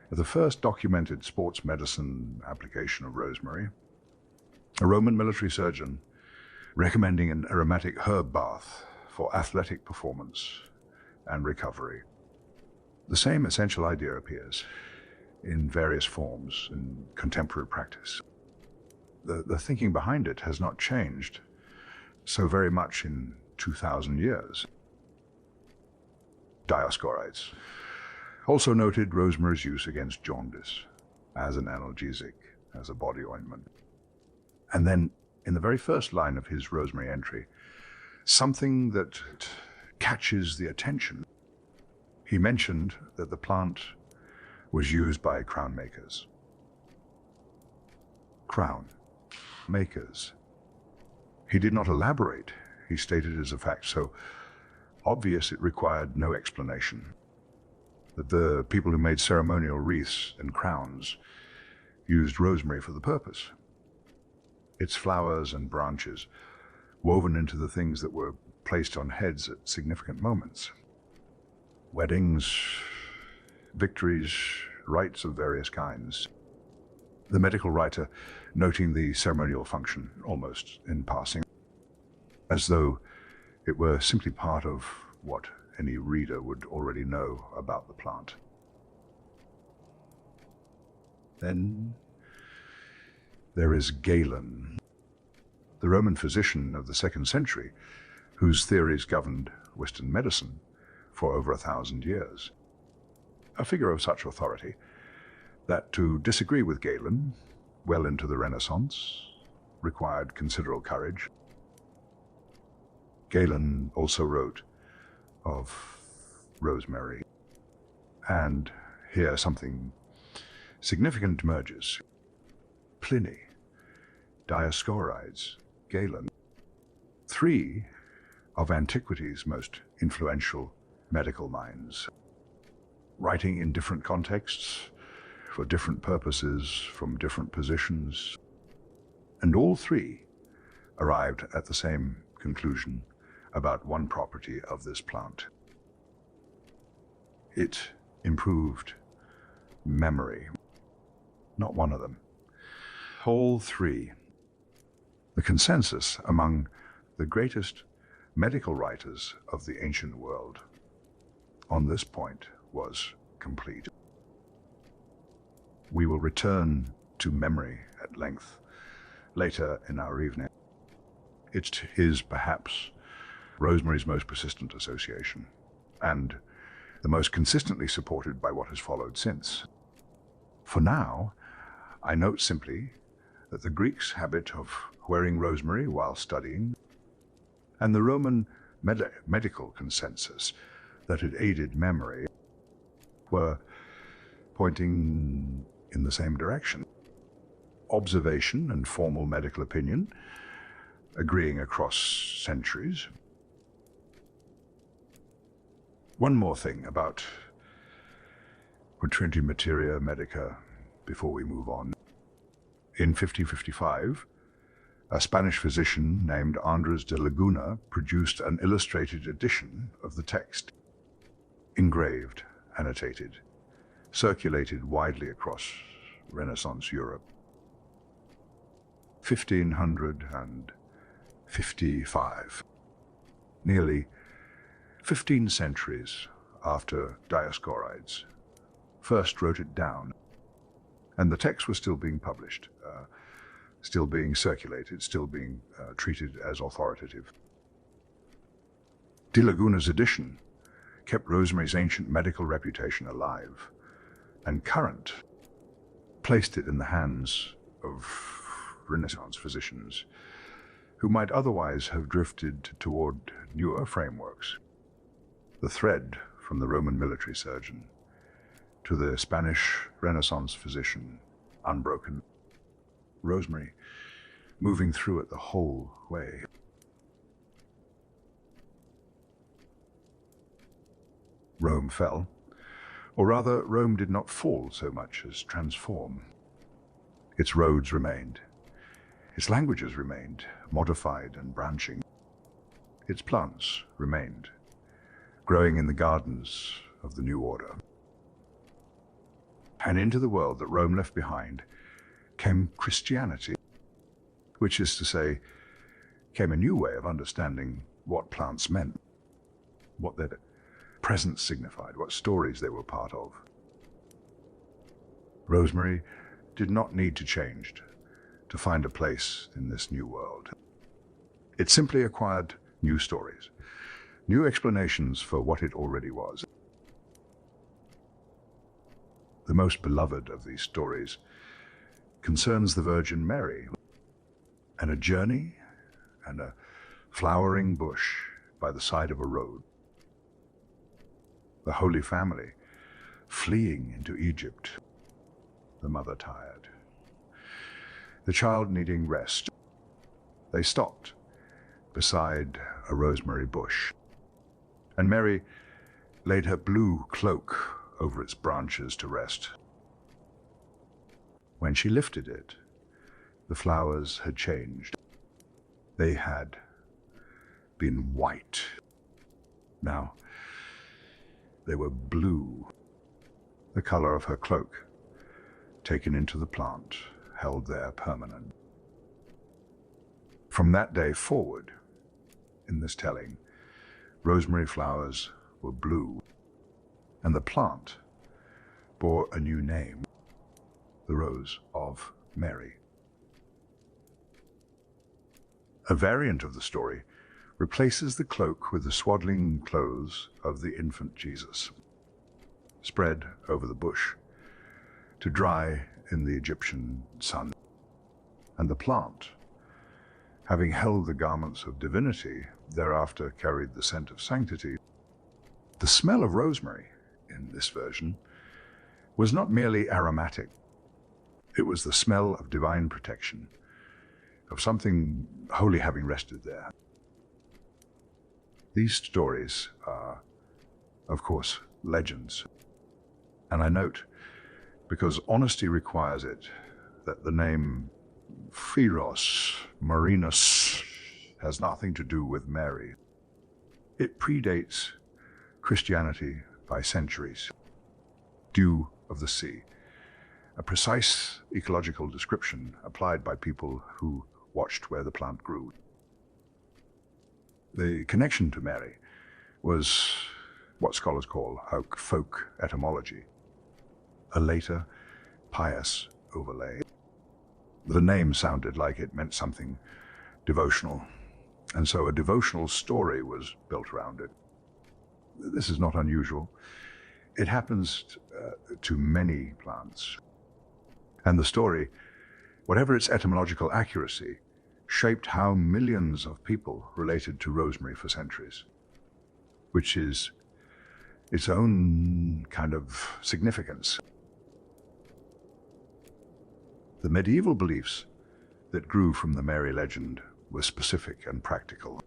the first documented sports medicine application of rosemary. A Roman military surgeon recommending an aromatic herb bath for athletic performance and recovery. The same essential idea appears in various forms in contemporary practice. The thinking behind it has not changed so very much in 2,000 years. Dioscorides also noted rosemary's use against jaundice as an analgesic, as a body ointment. And then, in the very first line of his rosemary entry, something that catches the attention. He mentioned that the plant was used by crown makers. Crown makers. He did not elaborate. He stated it as a fact so obvious it required no explanation. That the people who made ceremonial wreaths and crowns used rosemary for the purpose. Its flowers and branches woven into the things that were placed on heads at significant moments. Weddings, victories, rites of various kinds. The medical writer noting the ceremonial function almost in passing, as though it were simply part of what any reader would already know about the plant. Then there is Galen, the Roman physician of the 2nd century, whose theories governed Western medicine for over 1,000 years. A figure of such authority that to disagree with Galen, well into the Renaissance, required considerable courage. Galen also wrote of rosemary, and here something significant emerges. Pliny, Dioscorides, Galen, 3 of antiquity's most influential medical minds, writing in different contexts, for different purposes, from different positions, and all 3 arrived at the same conclusion about one property of this plant. It improved memory. Not one of them. All 3. The consensus among the greatest medical writers of the ancient world on this point was complete. We will return to memory at length later in our evening. It is perhaps Rosemary's most persistent association, and the most consistently supported by what has followed since. For now, I note simply that the Greeks' habit of wearing rosemary while studying, and the Roman medical consensus that it aided memory, were pointing in the same direction. Observation and formal medical opinion agreeing across centuries. One more thing about Quatrinti Materia Medica before we move on. In 1555, a Spanish physician named Andres de Laguna produced an illustrated edition of the text, engraved, annotated, circulated widely across Renaissance Europe. 1555, nearly 15 centuries after Dioscorides first wrote it down, and the text was still being published, still being circulated, still being treated as authoritative. De Laguna's edition kept Rosemary's ancient medical reputation alive and current, placed it in the hands of Renaissance physicians who might otherwise have drifted toward newer frameworks. The thread from the Roman military surgeon to the Spanish Renaissance physician, unbroken. Rosemary moving through it the whole way. Rome fell, or rather, Rome did not fall so much as transform. Its roads remained. Its languages remained, modified and branching. Its plants remained, growing in the gardens of the new order. And into the world that Rome left behind came Christianity, which is to say, came a new way of understanding what plants meant, what their presence signified, what stories they were part of. Rosemary did not need to change to find a place in this new world. It simply acquired new stories, new explanations for what it already was. The most beloved of these stories concerns the Virgin Mary and a journey and a flowering bush by the side of a road. The Holy Family fleeing into Egypt, the mother tired, the child needing rest. They stopped beside a rosemary bush, and Mary laid her blue cloak over its branches to rest. When she lifted it, the flowers had changed. They had been white. Now, they were blue, the color of her cloak, taken into the plant, held there permanent. From that day forward, in this telling, rosemary flowers were blue, and the plant bore a new name, the Rose of Mary. A variant of the story replaces the cloak with the swaddling clothes of the infant Jesus, spread over the bush to dry in the Egyptian sun. And the plant, having held the garments of divinity, thereafter carried the scent of sanctity. The smell of rosemary, in this version, was not merely aromatic. It was the smell of divine protection, of something holy having rested there. These stories are, of course, legends. And I note, because honesty requires it, that the name Pharos Marinus has nothing to do with Mary. It predates Christianity by centuries. Dew of the sea, a precise ecological description applied by people who watched where the plant grew. The connection to Mary was what scholars call a folk etymology, a later pious overlay. The name sounded like it meant something devotional, And so a devotional story was built around it. This is not unusual. It happens to many plants. And the story, whatever its etymological accuracy, shaped how millions of people related to rosemary for centuries, which is its own kind of significance. The medieval beliefs that grew from the Mary legend were specific and practical.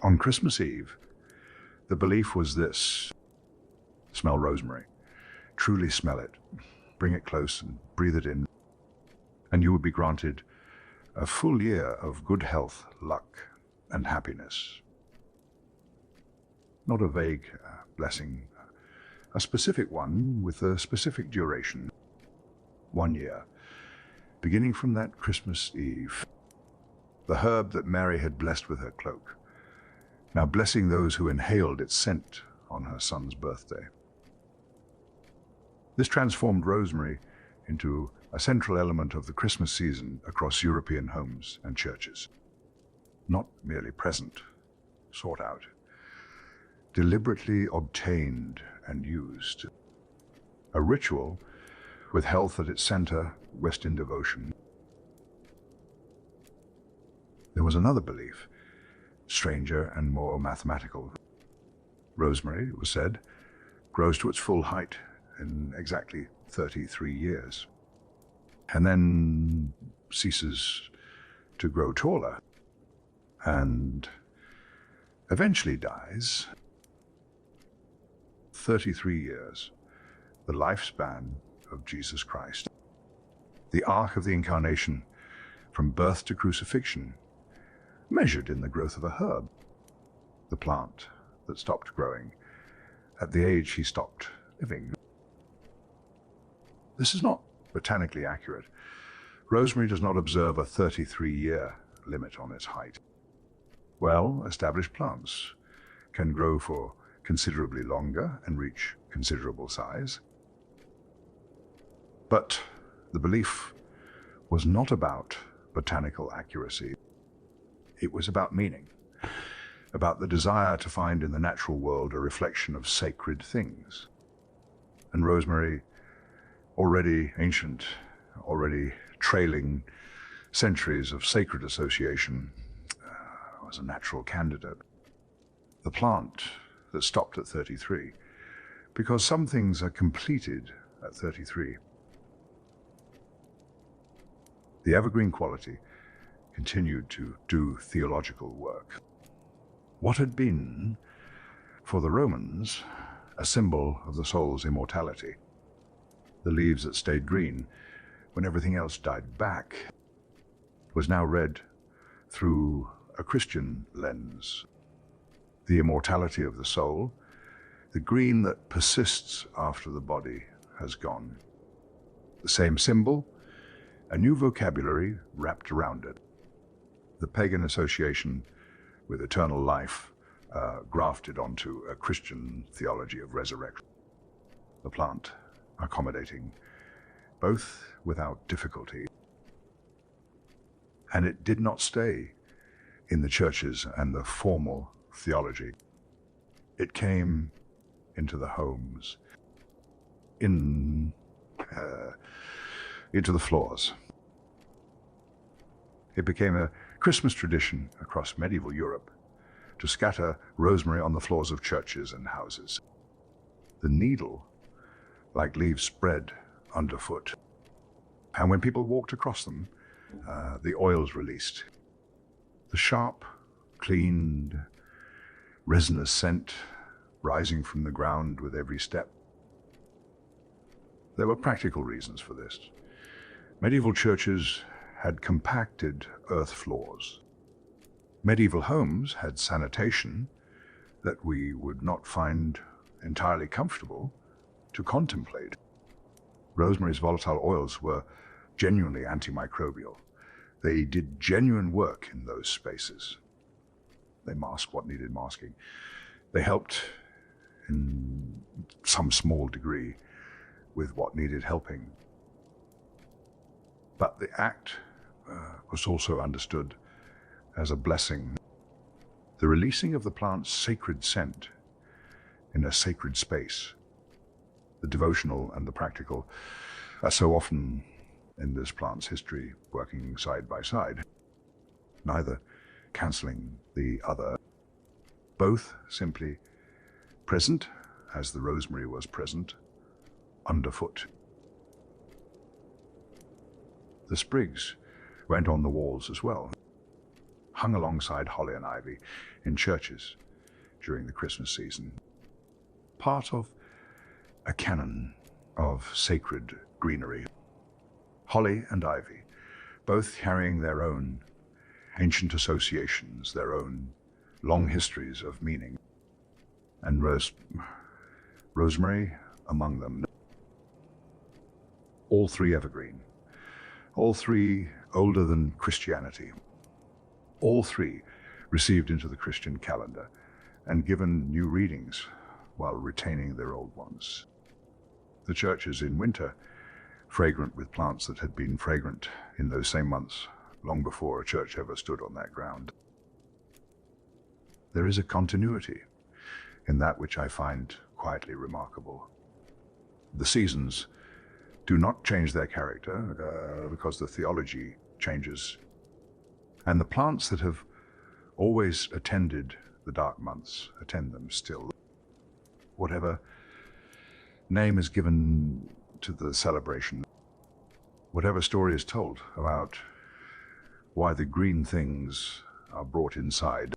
On Christmas Eve, the belief was this: smell rosemary, truly smell it, bring it close and breathe it in, and you would be granted a full year of good health, luck, and happiness. Not a vague blessing, a specific one with a specific duration. 1 year, beginning from that Christmas Eve. The herb that Mary had blessed with her cloak, now blessing those who inhaled its scent on her son's birthday. This transformed rosemary into a central element of the Christmas season across European homes and churches. Not merely present, sought out, deliberately obtained and used. A ritual with health at its center, Western devotion. There was another belief, stranger and more mathematical. Rosemary, it was said, grows to its full height in exactly 33 years, and then ceases to grow taller, and eventually dies. 33 years, the lifespan of Jesus Christ. The arc of the incarnation, from birth to crucifixion, measured in the growth of a herb, the plant that stopped growing at the age he stopped living. This is not botanically accurate. Rosemary does not observe a 33-year limit on its height. Well-established plants can grow for considerably longer and reach considerable size. But the belief was not about botanical accuracy. It was about meaning, about the desire to find in the natural world a reflection of sacred things. And rosemary, already ancient, already trailing centuries of sacred association, was a natural candidate. The plant that stopped at 33, because some things are completed at 33. The evergreen quality continued to do theological work. What had been, for the Romans, a symbol of the soul's immortality, the leaves that stayed green when everything else died back, was now read through a Christian lens. The immortality of the soul, the green that persists after the body has gone. The same symbol, a new vocabulary wrapped around it. The pagan association with eternal life grafted onto a Christian theology of resurrection. The plant accommodating both without difficulty. And it did not stay in the churches and the formal theology. It came into the homes, into the floors. It became a Christmas tradition across medieval Europe to scatter rosemary on the floors of churches and houses. The needle, like leaves, spread underfoot. And when people walked across them, the oils released. The sharp, clean, resinous scent rising from the ground with every step. There were practical reasons for this. Medieval churches had compacted earth floors. Medieval homes had sanitation that we would not find entirely comfortable to contemplate. Rosemary's volatile oils were genuinely antimicrobial. They did genuine work in those spaces. They masked what needed masking. They helped in some small degree with what needed helping. But the act was also understood as a blessing The releasing of the plant's sacred scent in a sacred space, the devotional and the practical, are so often in this plant's history working side by side, neither cancelling the other, both simply present as the rosemary was present, underfoot. The sprigs went on the walls as well, hung alongside holly and ivy in churches during the Christmas season, part of a canon of sacred greenery. Holly and ivy, both carrying their own ancient associations, their own long histories of meaning, and rosemary among them. All three evergreen, all three older than Christianity, all three received into the Christian calendar and given new readings while retaining their old ones. The churches in winter, fragrant with plants that had been fragrant in those same months long before a church ever stood on that ground. There is a continuity in that which I find quietly remarkable. The seasons do not change their character because the theology changes. And the plants that have always attended the dark months attend them still. Whatever name is given to the celebration, whatever story is told about why the green things are brought inside,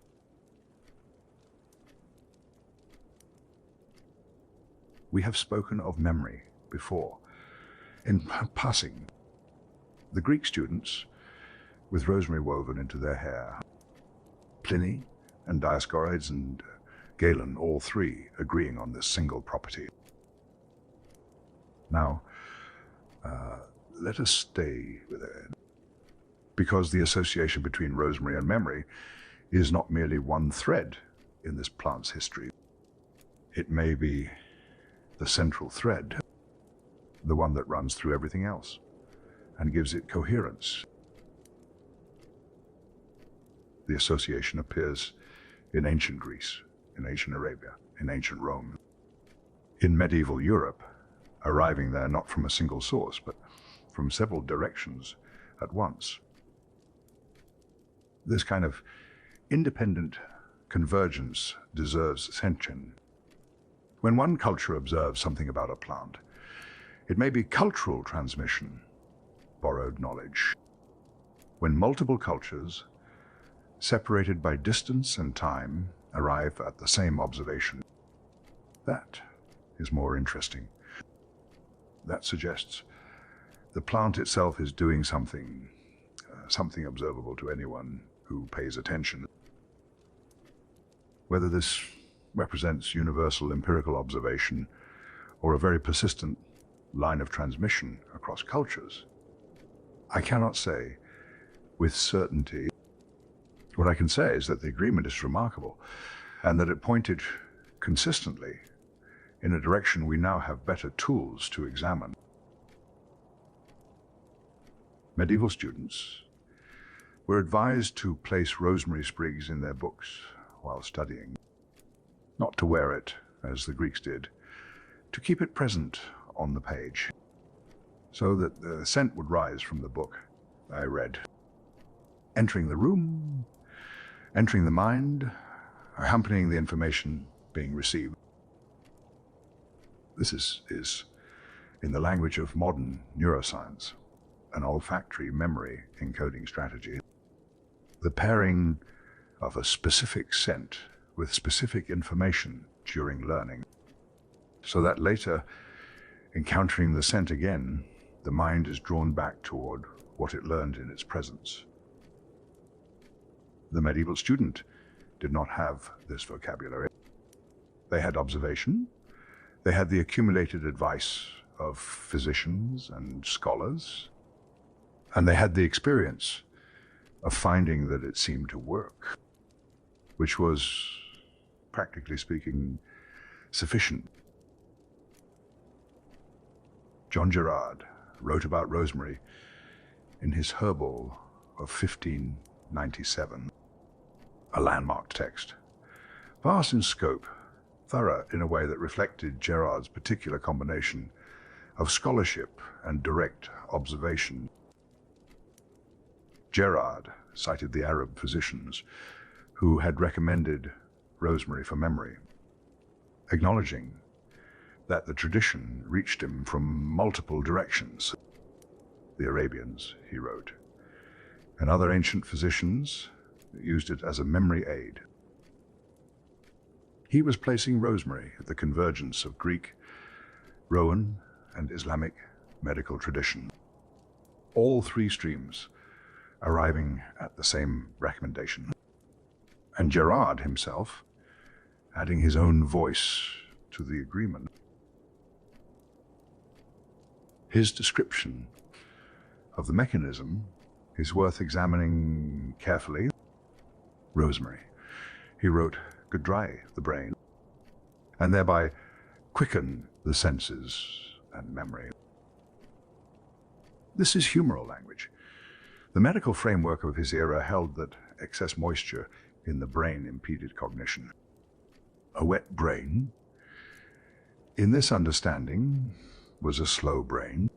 we have spoken of memory before. In passing, the Greek students, with rosemary woven into their hair, Pliny and Dioscorides and Galen, all three agreeing on this single property. Now, let us stay with it, because the association between rosemary and memory is not merely one thread in this plant's history. It may be the central thread, the one that runs through everything else and gives it coherence. The association appears in ancient Greece, in ancient Arabia, in ancient Rome, in medieval Europe, arriving there not from a single source, but from several directions at once. This kind of independent convergence deserves attention. When one culture observes something about a plant, it may be cultural transmission, borrowed knowledge. When multiple cultures, separated by distance and time, arrive at the same observation, that is more interesting. That suggests the plant itself is doing something observable to anyone who pays attention. Whether this represents universal empirical observation or a very persistent line of transmission across cultures, I cannot say with certainty. What I can say is that the agreement is remarkable and that it pointed consistently in a direction we now have better tools to examine. Medieval students were advised to place rosemary sprigs in their books while studying, not to wear it, as the Greeks did, to keep it present on the page, so that the scent would rise from the book I read, entering the room, entering the mind, accompanying the information being received. This is, in the language of modern neuroscience, an olfactory memory encoding strategy. The pairing of a specific scent with specific information during learning, so that later, encountering the scent again, the mind is drawn back toward what it learned in its presence. The medieval student did not have this vocabulary. They had observation, they had the accumulated advice of physicians and scholars, and they had the experience of finding that it seemed to work, which was, practically speaking, sufficient. John Gerard wrote about rosemary in his Herbal of 1597. a landmark text. Vast in scope, thorough in a way that reflected Gerard's particular combination of scholarship and direct observation. Gerard cited the Arab physicians who had recommended rosemary for memory, acknowledging that the tradition reached him from multiple directions. The Arabians, he wrote, and other ancient physicians used it as a memory aid. He was placing rosemary at the convergence of Greek, Roman, and Islamic medical tradition, all three streams arriving at the same recommendation. And Gerard himself adding his own voice to the agreement. His description of the mechanism is worth examining carefully. Rosemary, he wrote, could dry the brain and thereby quicken the senses and memory. This is humoral language. The medical framework of his era held that excess moisture in the brain impeded cognition. A wet brain, in this understanding, was a slow brain.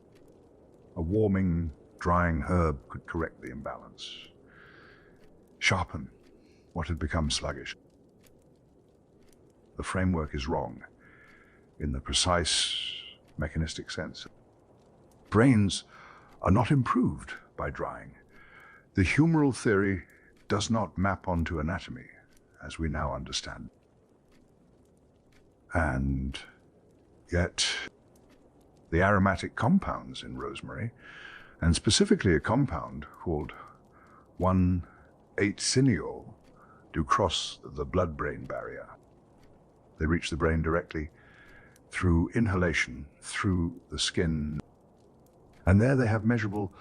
A warming, drying herb could correct the imbalance, sharpen what had become sluggish. The framework is wrong in the precise mechanistic sense. Brains are not improved by drying. The humoral theory does not map onto anatomy as we now understand. And yet, the aromatic compounds in rosemary, and specifically a compound called 1,8-cineol, do cross the blood-brain barrier. They reach the brain directly through inhalation, through the skin, and there they have measurable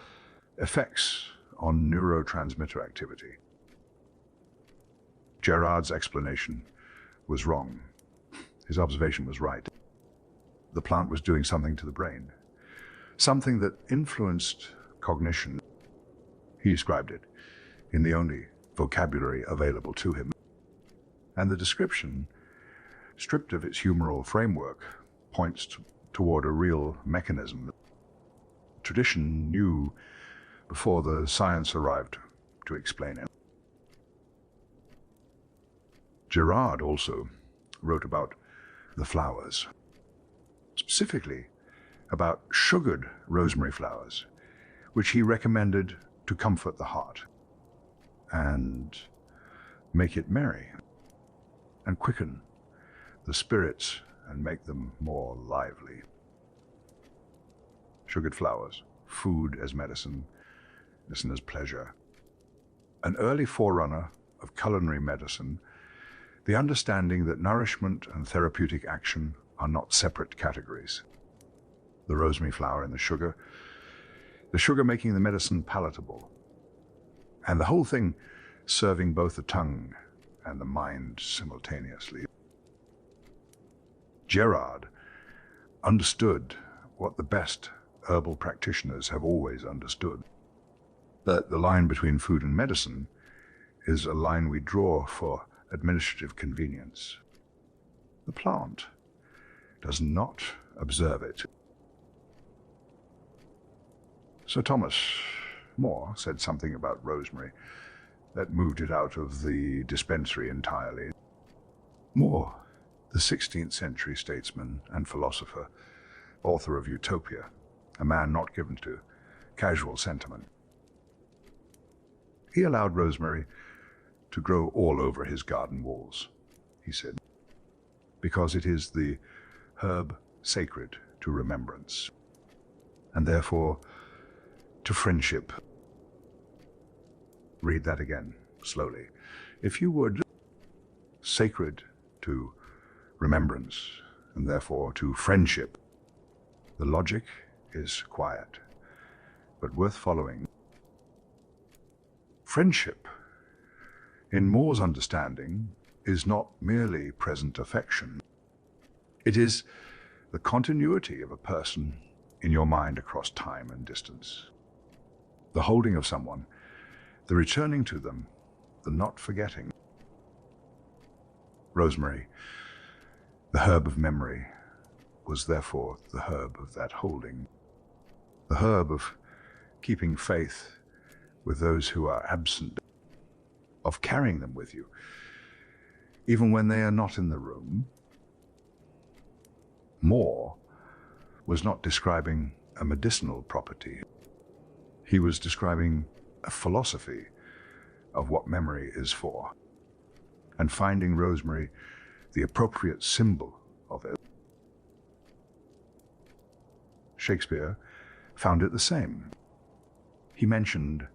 effects on neurotransmitter activity. Gerard's explanation was wrong. His observation was right. The plant was doing something to the brain, something that influenced cognition. He described it in the only vocabulary available to him. And the description, stripped of its humoral framework, points toward a real mechanism. Tradition knew before the science arrived to explain it. Gerard also wrote about the flowers, specifically about sugared rosemary flowers, which he recommended to comfort the heart and make it merry and quicken the spirits and make them more lively. Sugared flowers, food as medicine, medicine as pleasure. An early forerunner of culinary medicine, the understanding that nourishment and therapeutic action are not separate categories. The rosemary flower and the sugar making the medicine palatable, and the whole thing serving both the tongue and the mind simultaneously. Gerard understood what the best herbal practitioners have always understood, that the line between food and medicine is a line we draw for administrative convenience. The plant does not observe it. Sir Thomas More said something about rosemary that moved it out of the dispensary entirely. More, the 16th century statesman and philosopher, author of Utopia, a man not given to casual sentiment. He allowed rosemary to grow all over his garden walls, he said, because it is the herb sacred to remembrance, and therefore to friendship. Read that again, slowly. If you would, sacred to remembrance, and therefore to friendship. The logic is quiet, but worth following. Friendship, in More's understanding, is not merely present affection. It is the continuity of a person in your mind across time and distance. The holding of someone, the returning to them, the not forgetting. Rosemary, the herb of memory, was therefore the herb of that holding, the herb of keeping faith with those who are absent, of carrying them with you, even when they are not in the room. Moore was not describing a medicinal property. He was describing a philosophy of what memory is for, and finding rosemary the appropriate symbol of it. Shakespeare found it the same. He mentioned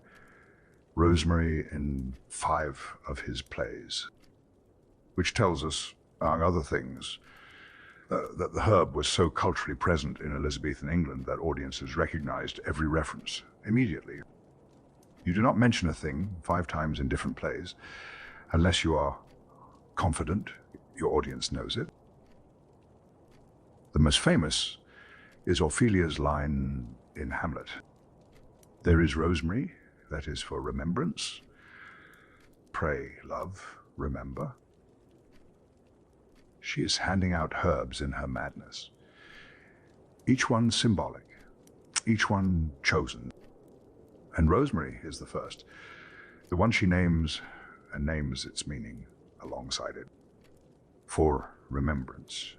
rosemary in 5 of his plays, which tells us, among other things, that the herb was so culturally present in Elizabethan England that audiences recognized every reference immediately. You do not mention a thing 5 times in different plays unless you are confident your audience knows it. The most famous is Ophelia's line in Hamlet. There is rosemary, that is for remembrance. Pray, love, remember. She is handing out herbs in her madness, each one symbolic, each one chosen. And rosemary is the first, the one she names and names its meaning alongside it. For remembrance.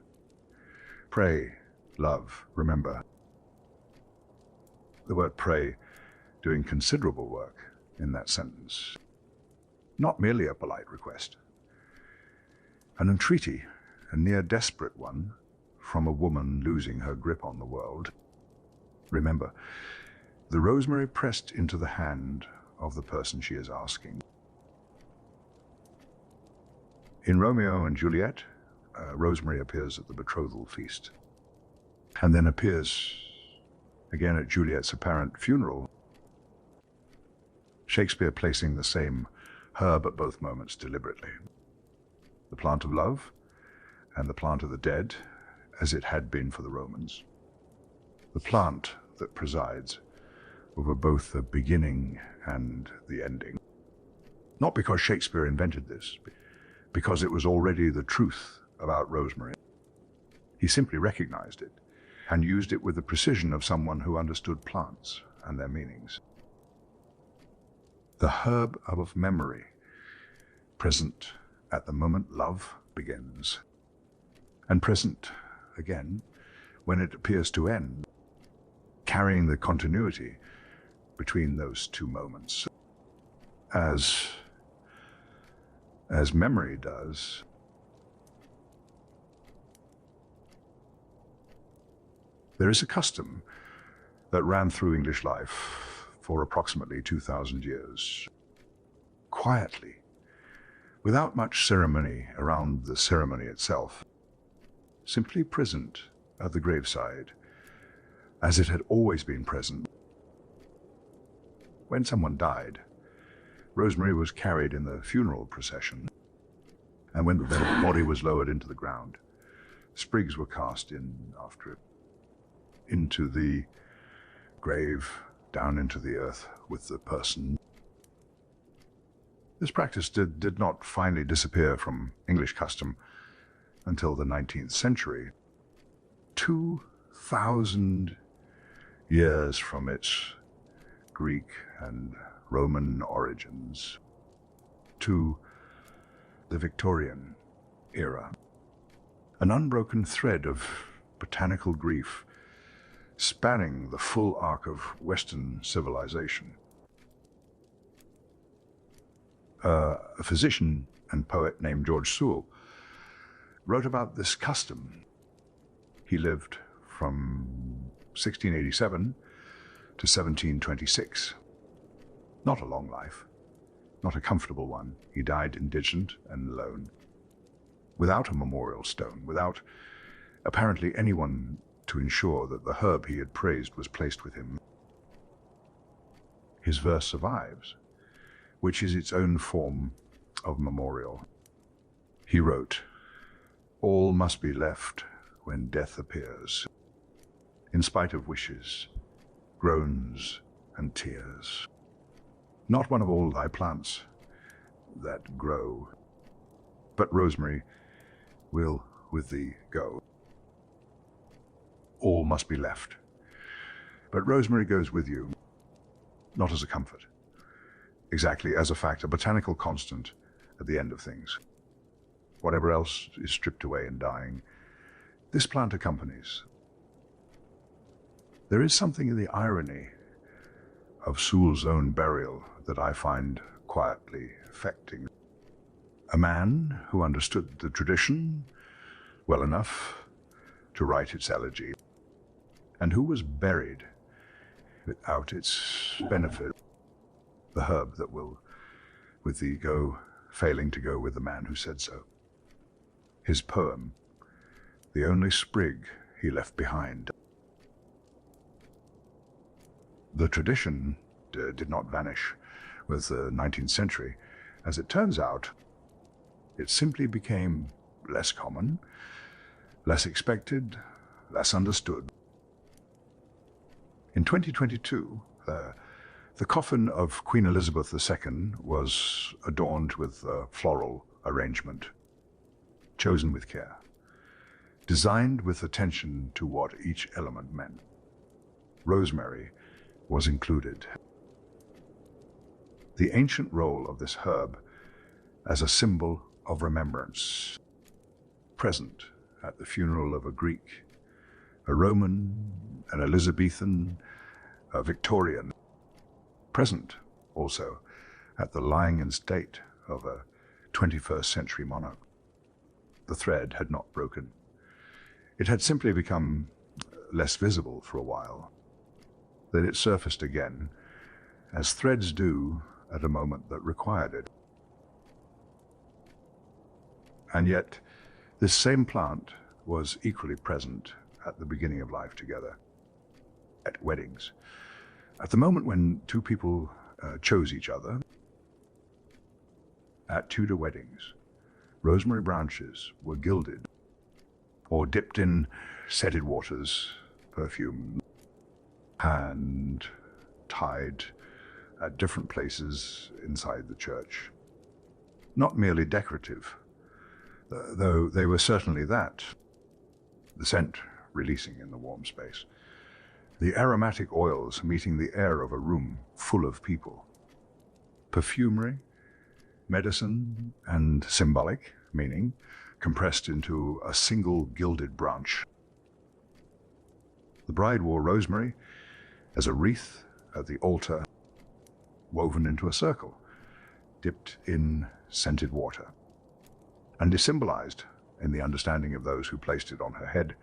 Pray, love, remember. The word pray doing considerable work in that sentence. Not merely a polite request. An entreaty, a near desperate one, from a woman losing her grip on the world. Remember, the rosemary pressed into the hand of the person she is asking. In Romeo and Juliet, rosemary appears at the betrothal feast, and then appears again at Juliet's apparent funeral, Shakespeare placing the same herb at both moments deliberately. The plant of love and the plant of the dead, as it had been for the Romans. The plant that presides over both the beginning and the ending. Not because Shakespeare invented this, because it was already the truth about rosemary. He simply recognized it and used it with the precision of someone who understood plants and their meanings. The herb of memory, present at the moment love begins, and present again when it appears to end, carrying the continuity between those two moments, as memory does. There is a custom that ran through English life for approximately 2,000 years, quietly, without much ceremony around the ceremony itself, simply present at the graveside, as it had always been present. When someone died, rosemary was carried in the funeral procession, and when the body was lowered into the ground, sprigs were cast in after it, into the grave, down into the earth with the person. This practice did not finally disappear from English custom until the 19th century, 2,000 years from its Greek and Roman origins to the Victorian era. An unbroken thread of botanical grief spanning the full arc of Western civilization. A physician and poet named George Sewell wrote about this custom. He lived from 1687 to 1726. Not a long life, not a comfortable one. He died indigent and alone, without a memorial stone, without apparently anyone to ensure that the herb he had praised was placed with him. His verse survives, which is its own form of memorial. He wrote, "All must be left when death appears, in spite of wishes, groans, and tears. Not one of all thy plants that grow, but rosemary will with thee go. All must be left. But rosemary goes with you, not as a comfort, exactly as a fact, a botanical constant at the end of things. Whatever else is stripped away in dying, this plant accompanies. There is something in the irony of Sule's own burial that I find quietly affecting. A man who understood the tradition well enough to write its elegy, and who was buried without its benefit, the herb that will with thee go, failing to go with the man who said so. His poem, the only sprig he left behind. The tradition did not vanish with the 19th century. As it turns out, it simply became less common, less expected, less understood. In 2022, the coffin of Queen Elizabeth II was adorned with a floral arrangement, chosen with care, designed with attention to what each element meant. Rosemary was included. The ancient role of this herb as a symbol of remembrance, present at the funeral of a Greek, a Roman, an Elizabethan, a Victorian, present also at the lying in state of a 21st century monarch. The thread had not broken. It had simply become less visible for a while. Then it surfaced again, as threads do at a moment that required it. And yet, this same plant was equally present at the beginning of life together, at weddings. At the moment when two people chose each other, at Tudor weddings, rosemary branches were gilded or dipped in scented waters, perfume, and tied at different places inside the church. Not merely decorative, though they were certainly that, the scent releasing in the warm space, the aromatic oils meeting the air of a room full of people. Perfumery, medicine, and symbolic meaning compressed into a single gilded branch. The bride wore rosemary as a wreath at the altar, woven into a circle, dipped in scented water, and is symbolized, in the understanding of those who placed it on her head,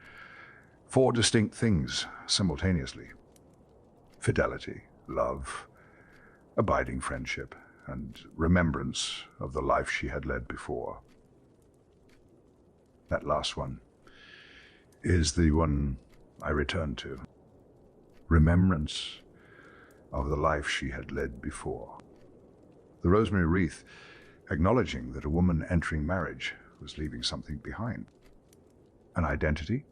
four distinct things simultaneously: fidelity, love, abiding friendship, and remembrance of the life she had led before. That last one is the one I return to. Remembrance of the life she had led before. The rosemary wreath acknowledging that a woman entering marriage was leaving something behind. An identity,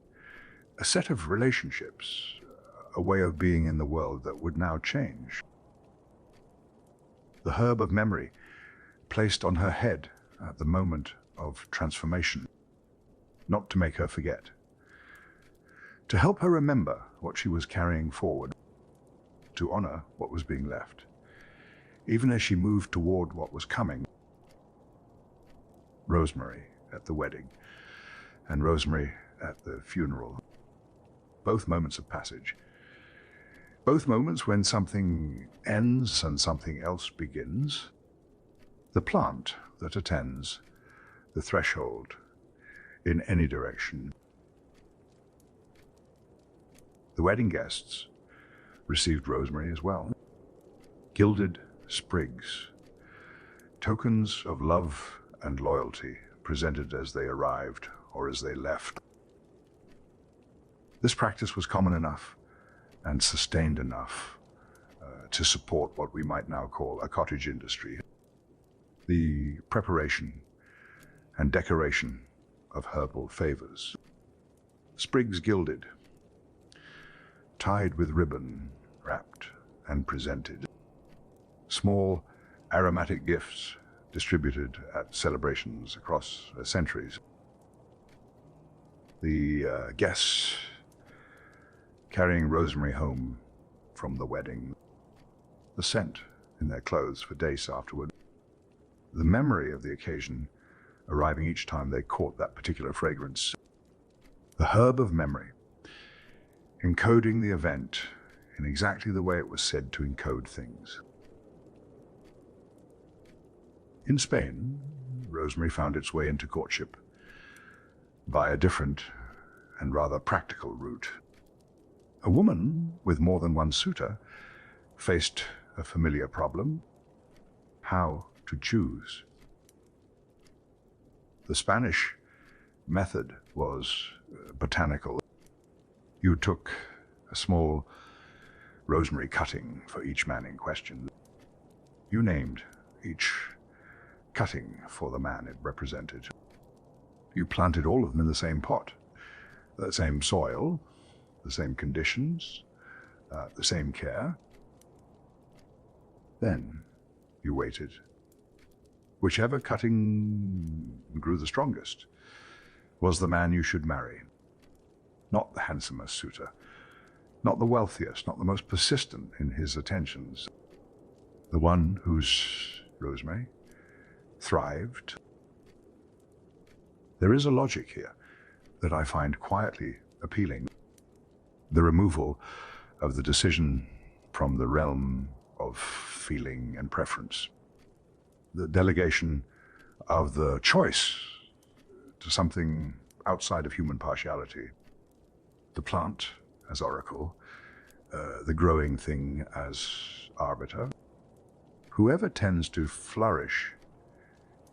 a set of relationships, a way of being in the world that would now change. The herb of memory placed on her head at the moment of transformation, not to make her forget, to help her remember what she was carrying forward, to honor what was being left, even as she moved toward what was coming. Rosemary at the wedding and rosemary at the funeral. Both moments of passage. Both moments when something ends and something else begins. The plant that attends the threshold in any direction. The wedding guests received rosemary as well. Gilded sprigs, tokens of love and loyalty presented as they arrived or as they left. This practice was common enough and sustained enough to support what we might now call a cottage industry. The preparation and decoration of herbal favors. Sprigs gilded, tied with ribbon, wrapped and presented. Small aromatic gifts distributed at celebrations across centuries. The guests carrying rosemary home from the wedding, the scent in their clothes for days afterward, the memory of the occasion arriving each time they caught that particular fragrance, the herb of memory, encoding the event in exactly the way it was said to encode things. In Spain, rosemary found its way into courtship by a different and rather practical route. A woman with more than one suitor faced a familiar problem: how to choose. The Spanish method was botanical. You took a small rosemary cutting for each man in question. You named each cutting for the man it represented. You planted all of them in the same pot, the same soil, the same conditions, the same care. Then you waited. Whichever cutting grew the strongest was the man you should marry. Not the handsomest suitor, not the wealthiest, not the most persistent in his attentions. The one whose rosemary thrived. There is a logic here that I find quietly appealing. The removal of the decision from the realm of feeling and preference. The delegation of the choice to something outside of human partiality. The plant as oracle, the growing thing as arbiter. Whoever tends to flourish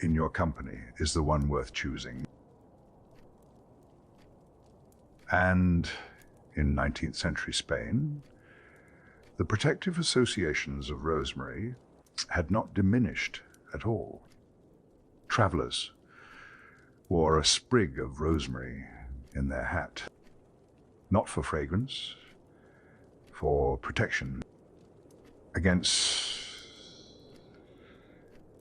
in your company is the one worth choosing. And in 19th century Spain, the protective associations of rosemary had not diminished at all. Travelers wore a sprig of rosemary in their hat, not for fragrance, for protection against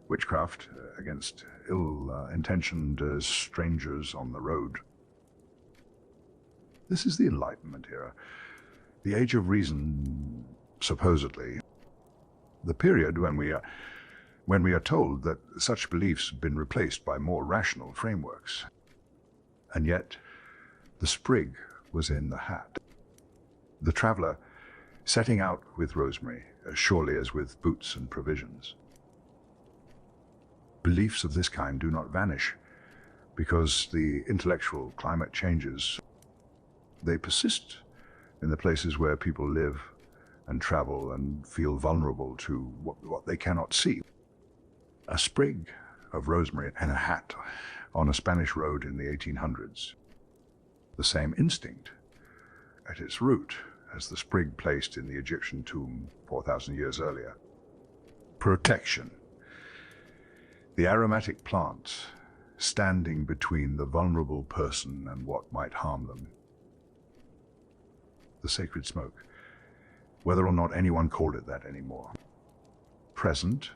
witchcraft, against ill-intentioned strangers on the road. This is the Enlightenment era, the age of reason, supposedly, the period when we are told that such beliefs have been replaced by more rational frameworks. And yet, the sprig was in the hat. The traveler setting out with rosemary as surely as with boots and provisions. Beliefs of this kind do not vanish because the intellectual climate changes. They persist in the places where people live and travel and feel vulnerable to what they cannot see. A sprig of rosemary and a hat on a Spanish road in the 1800s. The same instinct at its root as the sprig placed in the Egyptian tomb 4,000 years earlier. Protection. The aromatic plant standing between the vulnerable person and what might harm them. The sacred smoke, whether or not anyone called it that anymore. Present,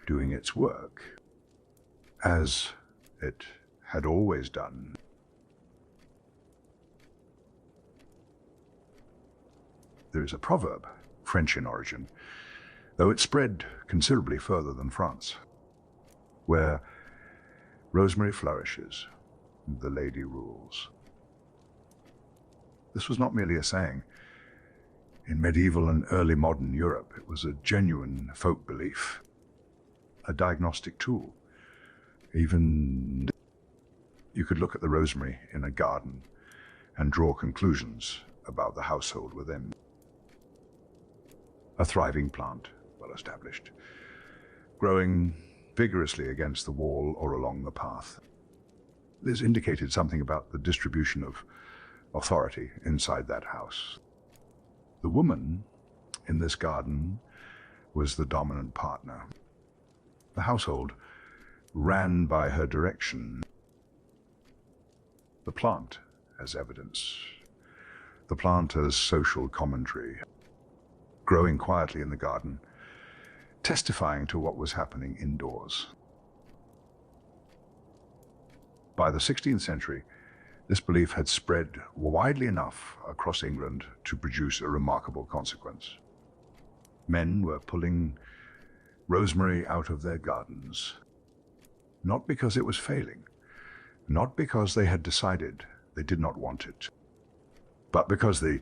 doing its work, as it had always done. There is a proverb, French in origin, though it spread considerably further than France, where rosemary flourishes, the lady rules. This was not merely a saying. In medieval and early modern Europe, it was a genuine folk belief, a diagnostic tool. Even you could look at the rosemary in a garden and draw conclusions about the household within. A thriving plant, well established, growing vigorously against the wall or along the path. This indicated something about the distribution of authority inside that house. The woman in this garden was the dominant partner. The household ran by her direction. The plant as evidence. The plant as social commentary. Growing quietly in the garden, testifying to what was happening indoors. By the 16th century, This belief had spread widely enough across England to produce a remarkable consequence. Men were pulling rosemary out of their gardens, not because it was failing, not because they had decided they did not want it, but because they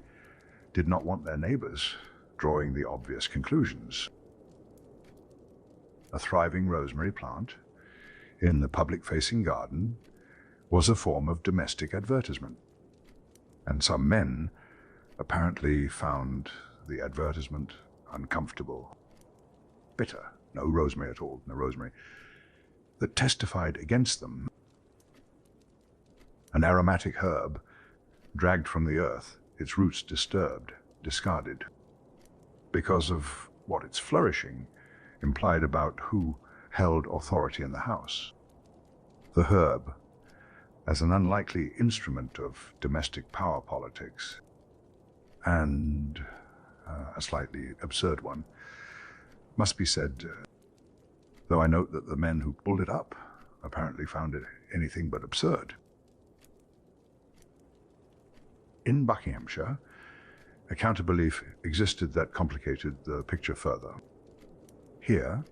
did not want their neighbors drawing the obvious conclusions. A thriving rosemary plant in the public-facing garden was a form of domestic advertisement, and some men apparently found the advertisement uncomfortable, bitter, no rosemary at all, no rosemary, that testified against them. An aromatic herb dragged from the earth, its roots disturbed, discarded, because of what its flourishing implied about who held authority in the house. The herb, as an unlikely instrument of domestic power politics, and a slightly absurd one, must be said, though I note that the men who pulled it up apparently found it anything but absurd. In Buckinghamshire, a counter-belief existed that complicated the picture further. Here,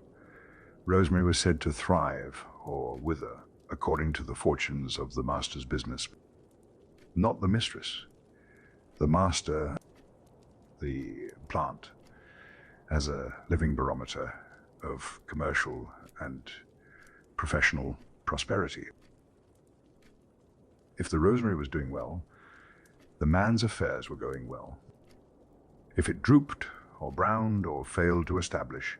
rosemary was said to thrive or wither according to the fortunes of the master's business. Not the mistress. The master, the plant, as a living barometer of commercial and professional prosperity. If the rosemary was doing well, the man's affairs were going well. If it drooped or browned or failed to establish,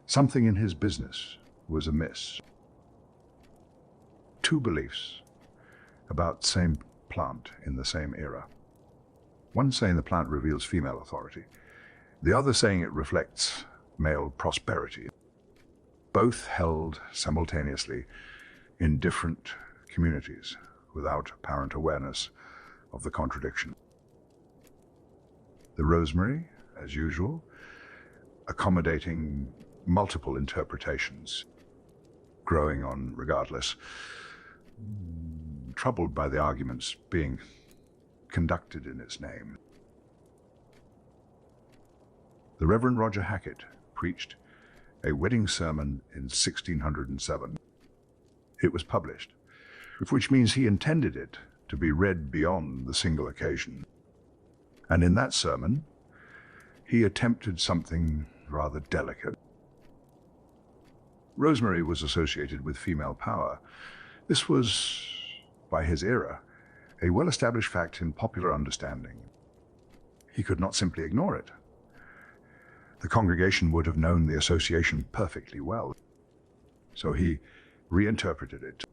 something in his business was amiss. Two beliefs about the same plant in the same era. One saying the plant reveals female authority, the other saying it reflects male prosperity. Both held simultaneously in different communities without apparent awareness of the contradiction. The rosemary, as usual, accommodating multiple interpretations, growing on regardless, troubled by the arguments being conducted in its name. The Reverend Roger Hackett preached a wedding sermon in 1607. It was published, which means he intended it to be read beyond the single occasion. And in that sermon, he attempted something rather delicate. Rosemary was associated with female power. This was, by his era, a well-established fact in popular understanding. He could not simply ignore it. The congregation would have known the association perfectly well, so he reinterpreted it.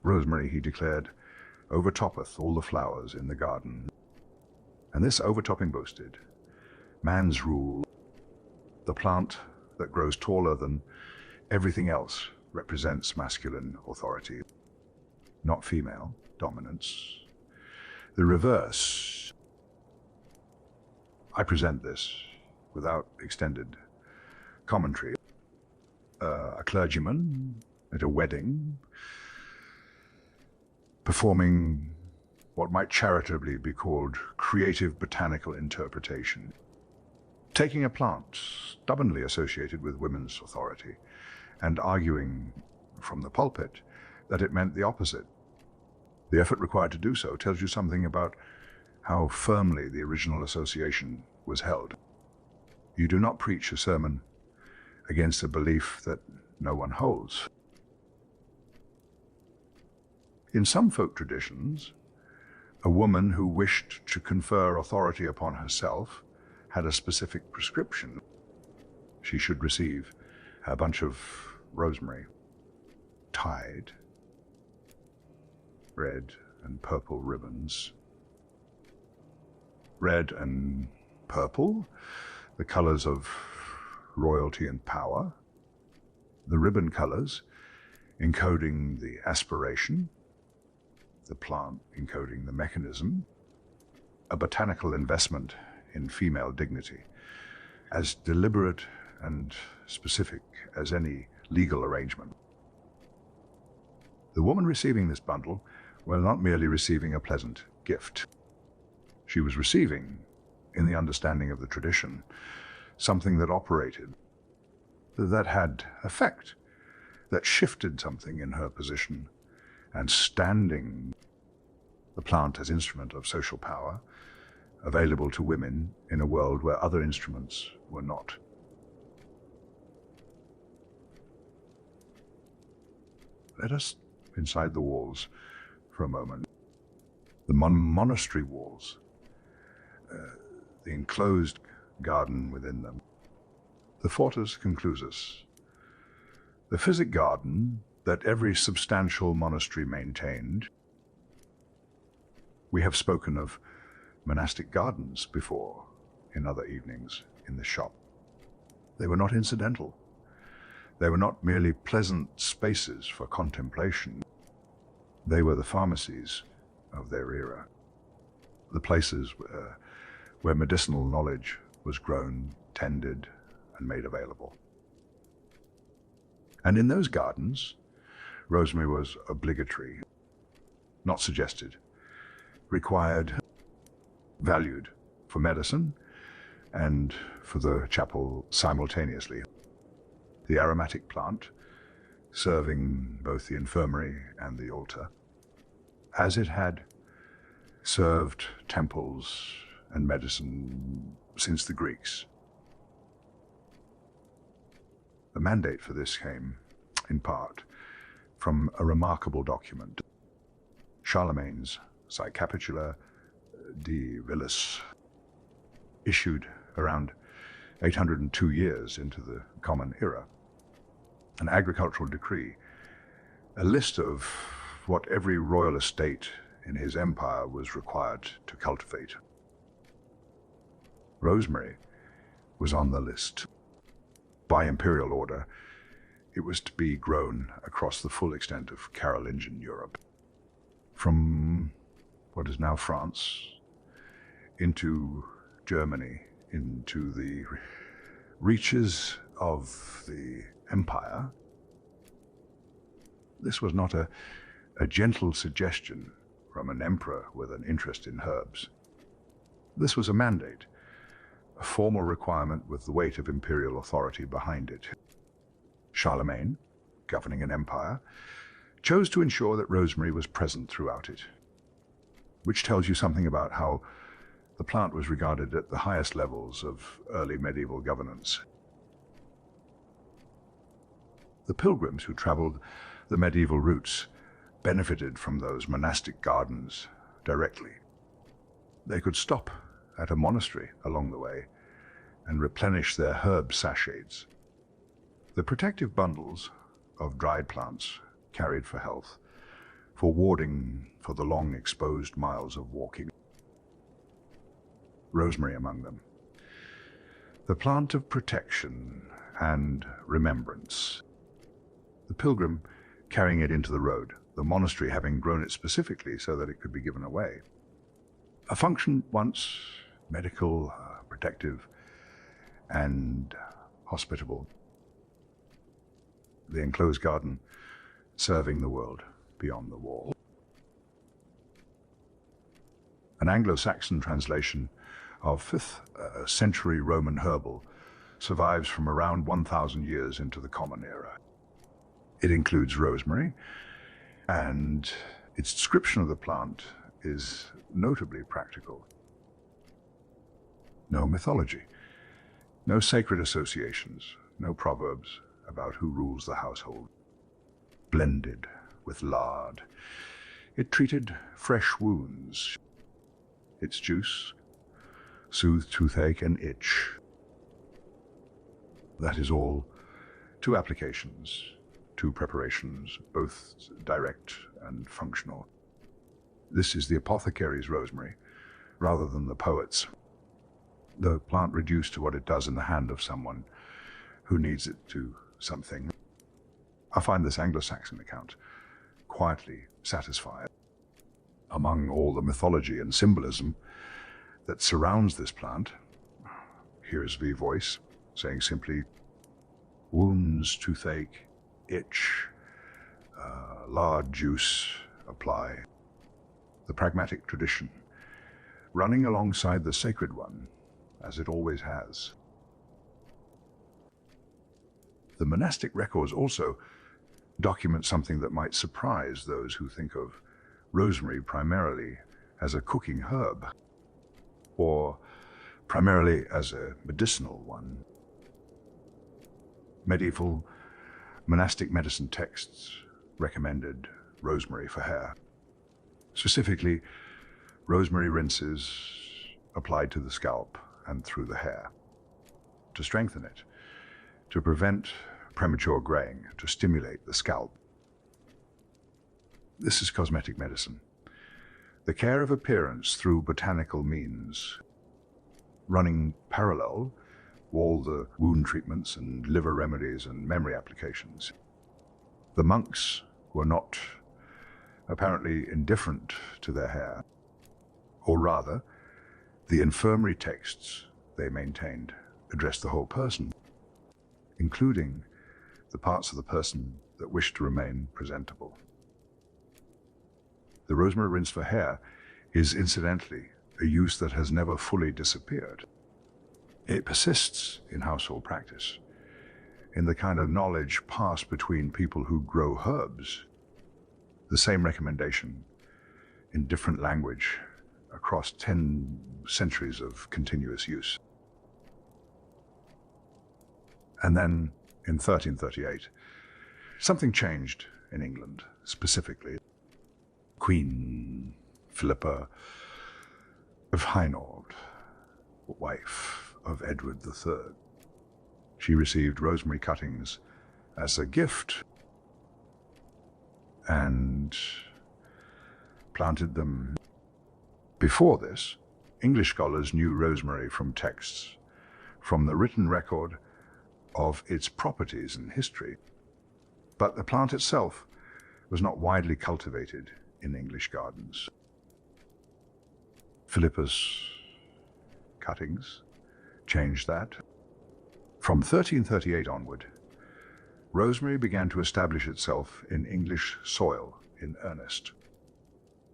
Rosemary, he declared, overtoppeth all the flowers in the garden. And this overtopping boasted man's rule, the plant that grows taller than everything else represents masculine authority, not female dominance. The reverse. I present this without extended commentary. A clergyman at a wedding performing what might charitably be called creative botanical interpretation, taking a plant stubbornly associated with women's authority and arguing from the pulpit that it meant the opposite. The effort required to do so tells you something about how firmly the original association was held. You do not preach a sermon against a belief that no one holds. In some folk traditions, a woman who wished to confer authority upon herself had a specific prescription. She should receive a bunch of rosemary, tied, red and purple ribbons. Red and purple, the colors of royalty and power. The ribbon colors encoding the aspiration, the plant encoding the mechanism, a botanical investment in female dignity, as deliberate and specific as any legal arrangement. The woman receiving this bundle well, not merely receiving a pleasant gift. She was receiving, in the understanding of the tradition, something that operated, that had effect, that shifted something in her position, and standing the plant as instrument of social power, available to women in a world where other instruments were not. Let us inside the walls for a moment. The monastery walls, the enclosed garden within them. The fortus conclusus, the physic garden that every substantial monastery maintained. We have spoken of monastic gardens before in other evenings in the shop. They were not incidental. They were not merely pleasant spaces for contemplation. They were the pharmacies of their era, the places where medicinal knowledge was grown, tended, and made available. And in those gardens, rosemary was obligatory, not suggested, required, valued for medicine and for the chapel simultaneously. The aromatic plant serving both the infirmary and the altar, as it had served temples and medicine since the Greeks. The mandate for this came, in part, from a remarkable document, Charlemagne's Psychapitula de Villis, issued around 802 years into the Common Era, an agricultural decree, a list of what every royal estate in his empire was required to cultivate. Rosemary was on the list. By imperial order, it was to be grown across the full extent of Carolingian Europe, from what is now France into Germany, into the reaches of the empire. This was not a gentle suggestion from an emperor with an interest in herbs. This was a mandate, a formal requirement with the weight of imperial authority behind it. Charlemagne, governing an empire, chose to ensure that rosemary was present throughout it, which tells you something about how the plant was regarded at the highest levels of early medieval governance. The pilgrims who traveled the medieval routes benefited from those monastic gardens directly. They could stop at a monastery along the way and replenish their herb sachets. The protective bundles of dried plants carried for health, for warding for the long exposed miles of walking. Rosemary among them. The plant of protection and remembrance. The pilgrim carrying it into the road, the monastery having grown it specifically so that it could be given away. A function once medical, protective, and hospitable. The enclosed garden serving the world beyond the wall. An Anglo-Saxon translation of 5th century Roman herbal survives from around 1,000 years into the Common Era. It includes rosemary, and its description of the plant is notably practical. No mythology, no sacred associations, no proverbs about who rules the household. Blended with lard, it treated fresh wounds. Its juice soothed toothache and itch. That is all. 2 applications, 2 preparations, both direct and functional. This is the apothecary's rosemary, rather than the poet's. The plant reduced to what it does in the hand of someone who needs it to something. I find this Anglo-Saxon account quietly satisfying. Among all the mythology and symbolism that surrounds this plant, here's the voice saying simply, wounds, toothache, itch, lard juice, apply. the pragmatic tradition, running alongside the sacred one, as it always has. The monastic records also document something that might surprise those who think of rosemary primarily as a cooking herb, or primarily as a medicinal one. Medieval monastic medicine texts recommended rosemary for hair. Specifically, rosemary rinses applied to the scalp and through the hair to strengthen it, to prevent premature graying, to stimulate the scalp. This is cosmetic medicine. The care of appearance through botanical means, running parallel with all the wound treatments and liver remedies and memory applications. The monks were not apparently indifferent to their hair, or rather, the infirmary texts they maintained addressed the whole person, including the parts of the person that wished to remain presentable. The rosemary rinse for hair is incidentally a use that has never fully disappeared. It persists in household practice, in the kind of knowledge passed between people who grow herbs. The same recommendation in different language across 10 centuries of continuous use. And then in 1338, something changed in England specifically. Queen Philippa of Hainault, wife of Edward III. She received rosemary cuttings as a gift and planted them. Before this, English scholars knew rosemary from texts, from the written record of its properties and history. But the plant itself was not widely cultivated in English gardens. Philippa's cuttings changed that. From 1338 onward, rosemary began to establish itself in English soil in earnest.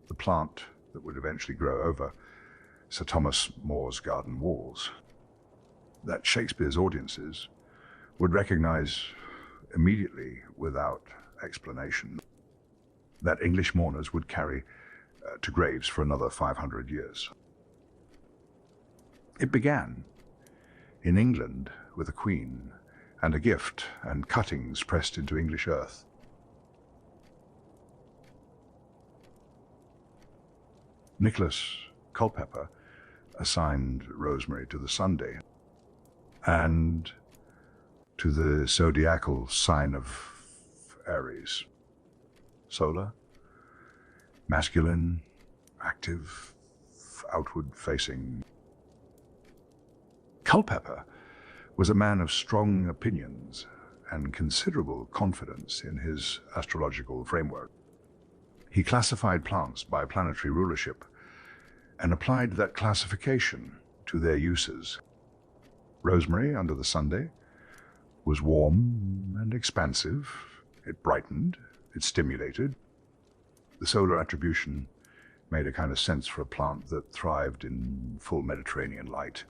The plant that would eventually grow over Sir Thomas More's garden walls, that Shakespeare's audiences would recognize immediately without explanation, that English mourners would carry to graves for another 500 years. It began in England with a queen and a gift and cuttings pressed into English earth. Nicholas Culpeper assigned rosemary to the Sunday and to the zodiacal sign of Aries. Solar, masculine, active, outward-facing. Culpeper was a man of strong opinions and considerable confidence in his astrological framework. He classified plants by planetary rulership and applied that classification to their uses. Rosemary, under the Sunday, was warm and expansive. It brightened, it stimulated. The solar attribution made a kind of sense for a plant that thrived in full Mediterranean light.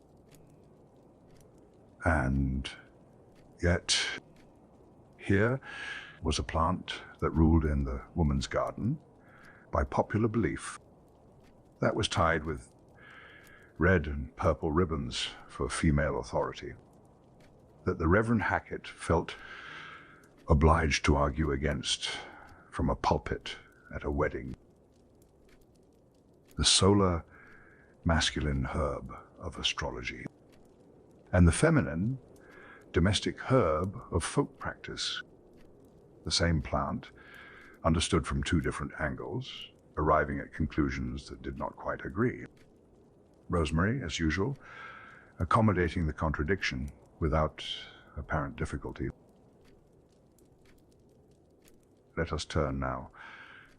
And yet, here was a plant that ruled in the woman's garden by popular belief, that was tied with red and purple ribbons for female authority, that the Reverend Hackett felt obliged to argue against from a pulpit at a wedding. The solar masculine herb of astrology, and the feminine domestic herb of folk practice. The same plant, understood from two different angles, arriving at conclusions that did not quite agree. Rosemary, as usual, accommodating the contradiction without apparent difficulty. Let us turn now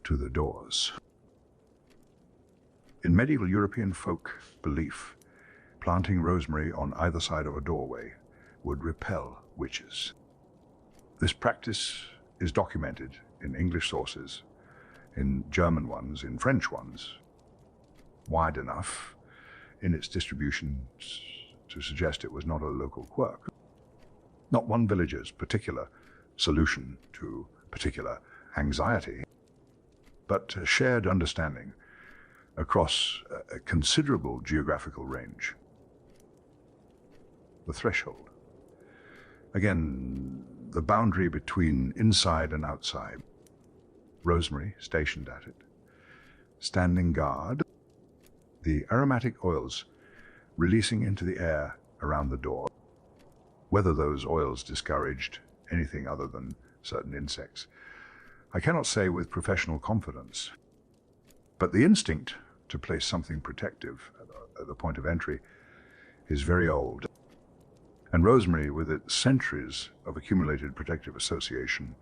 to the doors. In medieval European folk belief, planting rosemary on either side of a doorway would repel witches. This practice is documented in English sources, in German ones, in French ones, wide enough in its distribution to suggest it was not a local quirk. Not one villager's particular solution to particular anxiety, but a shared understanding across a considerable geographical range. The threshold. Again, the boundary between inside and outside. Rosemary stationed at it, standing guard, the aromatic oils releasing into the air around the door. Whether those oils discouraged anything other than certain insects, I cannot say with professional confidence. But the instinct to place something protective at the point of entry is very old. And rosemary, with its centuries of accumulated protective association,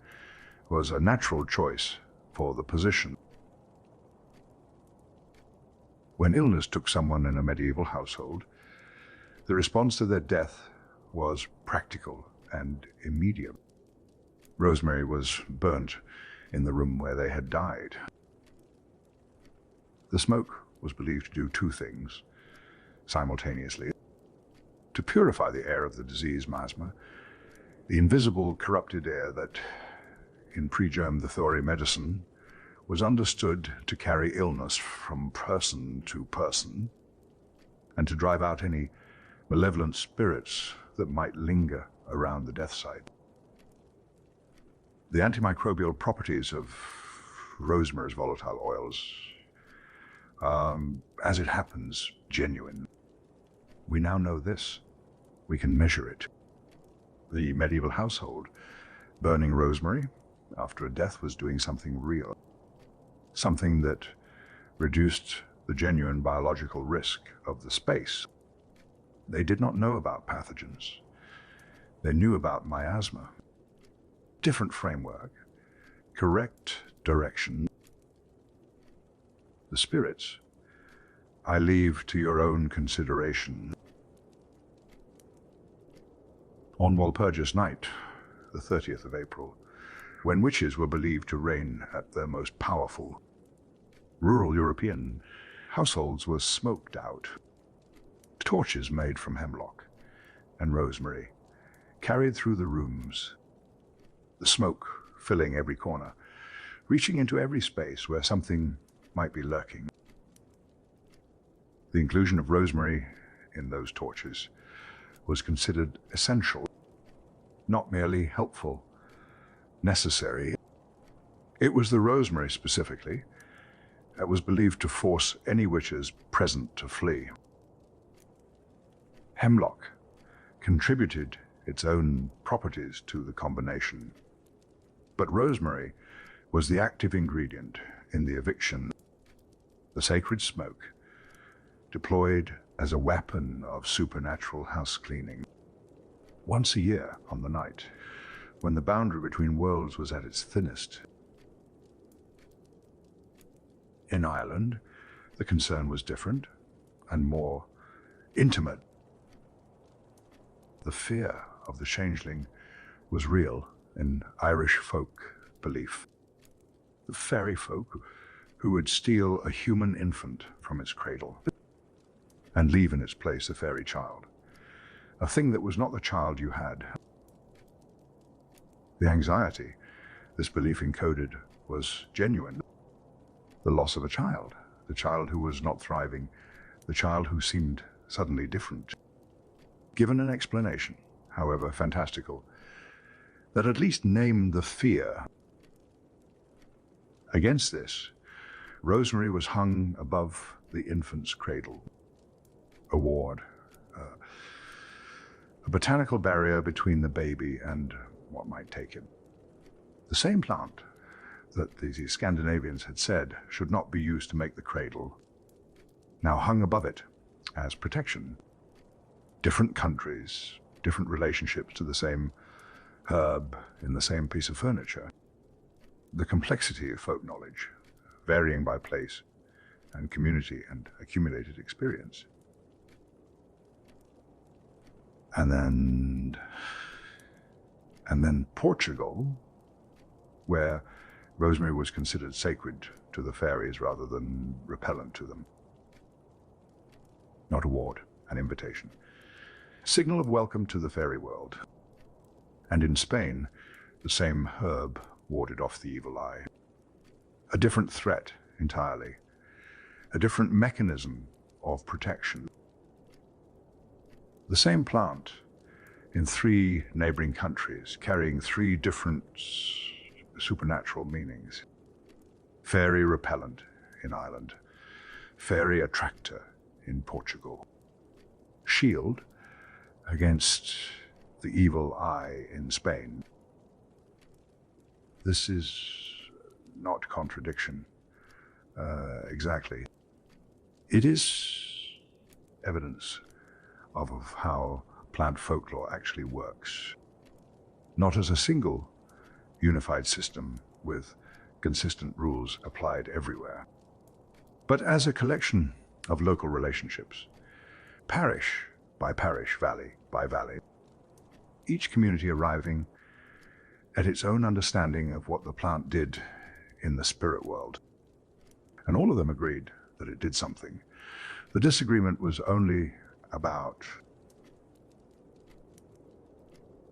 was a natural choice for the position. When illness took someone in a medieval household, the response to their death was practical and immediate. Rosemary was burnt in the room where they had died. The smoke was believed to do two things simultaneously: to purify the air of the disease miasma, the invisible corrupted air that, in pre-germ Thori medicine, was understood to carry illness from person to person, and to drive out any malevolent spirits that might linger around the death site. The antimicrobial properties of rosemary's volatile oils, as it happens, genuine. We now know this. We can measure it. The medieval household burning rosemary after a death was doing something real, something that reduced the genuine biological risk of the space. They did not know about pathogens. They knew about miasma. Different framework, correct direction. The spirits, I leave to your own consideration. On Walpurgis night, the 30th of April, when witches were believed to reign at their most powerful, rural European households were smoked out. Torches made from hemlock and rosemary carried through the rooms, the smoke filling every corner, reaching into every space where something might be lurking. The inclusion of rosemary in those torches was considered essential, not merely helpful, necessary. It was the rosemary specifically that was believed to force any witches present to flee. Hemlock contributed its own properties to the combination, but rosemary was the active ingredient in the eviction, the sacred smoke, deployed as a weapon of supernatural house cleaning. Once a year on the night, when the boundary between worlds was at its thinnest. In Ireland, the concern was different and more intimate. The fear of the changeling was real in Irish folk belief. The fairy folk who would steal a human infant from its cradle and leave in its place a fairy child, a thing that was not the child you had. The anxiety this belief encoded was genuine. The loss of a child, the child who was not thriving, the child who seemed suddenly different. Given an explanation, however fantastical, that at least named the fear. Against this, rosemary was hung above the infant's cradle, a ward, a botanical barrier between the baby and what might take him. The same plant that the Scandinavians had said should not be used to make the cradle, now hung above it as protection. Different countries, different relationships to the same herb in the same piece of furniture. The complexity of folk knowledge, varying by place and community and accumulated experience. And then Portugal, where rosemary was considered sacred to the fairies rather than repellent to them. not a ward, an invitation. Signal of welcome to the fairy world. And in Spain, the same herb warded off the evil eye. A different threat entirely. A different mechanism of protection. The same plant in 3 neighboring countries, carrying 3 different supernatural meanings. Fairy repellent in Ireland, fairy attractor in Portugal, shield against the evil eye in Spain. This is not contradiction, exactly. It is evidence of how plant folklore actually works, not as a single unified system with consistent rules applied everywhere, but as a collection of local relationships, parish by parish, valley by valley, each community arriving at its own understanding of what the plant did in the spirit world. And all of them agreed that it did something. The disagreement was only about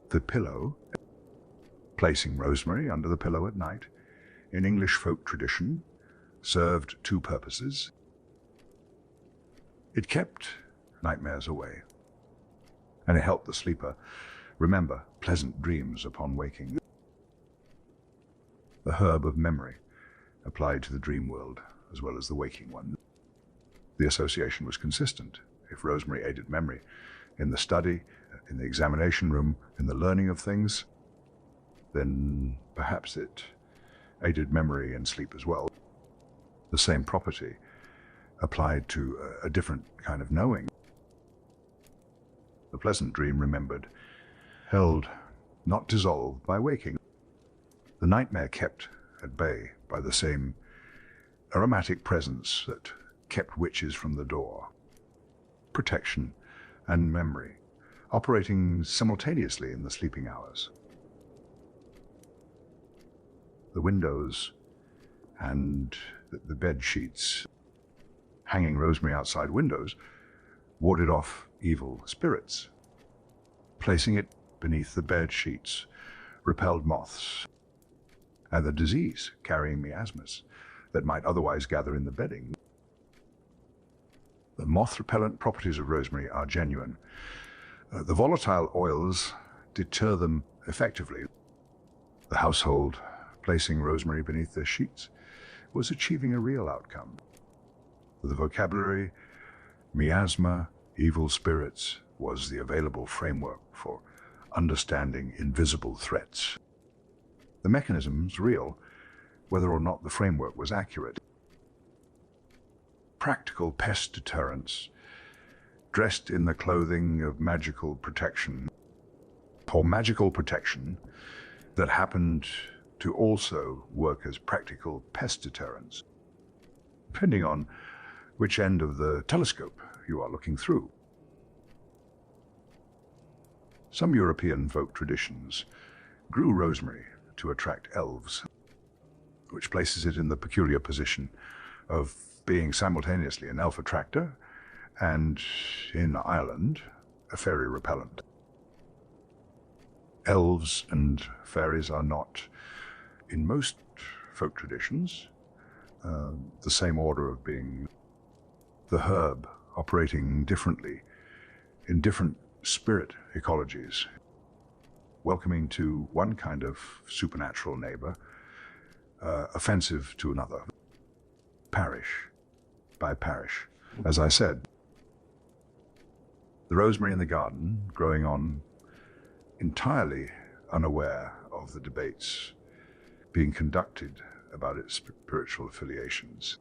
the pillow, placing rosemary under the pillow at night. In English folk tradition, served 2 purposes. It kept nightmares away, and it helped the sleeper remember pleasant dreams upon waking. The herb of memory applied to the dream world as well as the waking one. The association was consistent. If rosemary aided memory in the study, in the examination room, in the learning of things, then perhaps it aided memory and sleep as well. The same property applied to a different kind of knowing. The pleasant dream remembered, held, not dissolved by waking. The nightmare kept at bay by the same aromatic presence that kept witches from the door. Protection and memory, operating simultaneously in the sleeping hours. The windows and the bed sheets, hanging rosemary outside windows, warded off evil spirits. Placing it beneath the bed sheets repelled moths and the disease carrying miasmas that might otherwise gather in the bedding. The moth-repellent properties of rosemary are genuine. The volatile oils deter them effectively. The household, placing rosemary beneath their sheets, was achieving a real outcome. The vocabulary, miasma, evil spirits, was the available framework for understanding invisible threats. The mechanism's real, whether or not the framework was accurate. Practical pest deterrence, dressed in the clothing of magical protection, or magical protection that happened to also work as practical pest deterrence, depending on which end of the telescope you are looking through. Some European folk traditions grew rosemary to attract elves, which places it in the peculiar position of being simultaneously an elf attractor and, in Ireland, a fairy repellent. Elves and fairies are not, in most folk traditions, the same order of being. The herb operating differently in different spirit ecologies, welcoming to one kind of supernatural neighbor, offensive to another, parish by parish. As I said, the rosemary in the garden, growing on entirely unaware of the debates being conducted about its spiritual affiliations.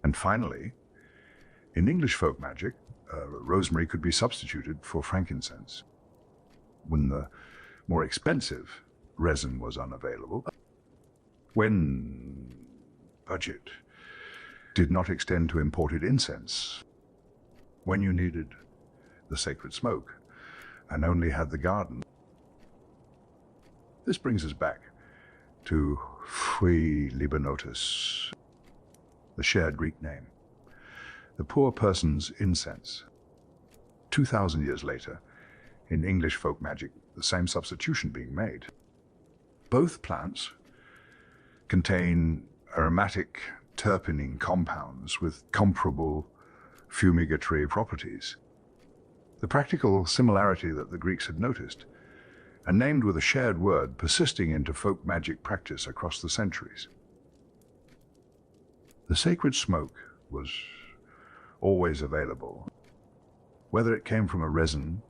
And finally, in English folk magic, rosemary could be substituted for frankincense when the more expensive resin was unavailable, when budget did not extend to imported incense, when you needed the sacred smoke and only had the garden. This brings us back to Fui Libanotus, the shared Greek name, the poor person's incense. 2,000 years later, in English folk magic, the same substitution being made. Both plants contain aromatic terpening compounds with comparable fumigatory properties. The practical similarity that the Greeks had noticed, and named with a shared word, persisting into folk magic practice across the centuries. The sacred smoke was always available, whether it came from a resin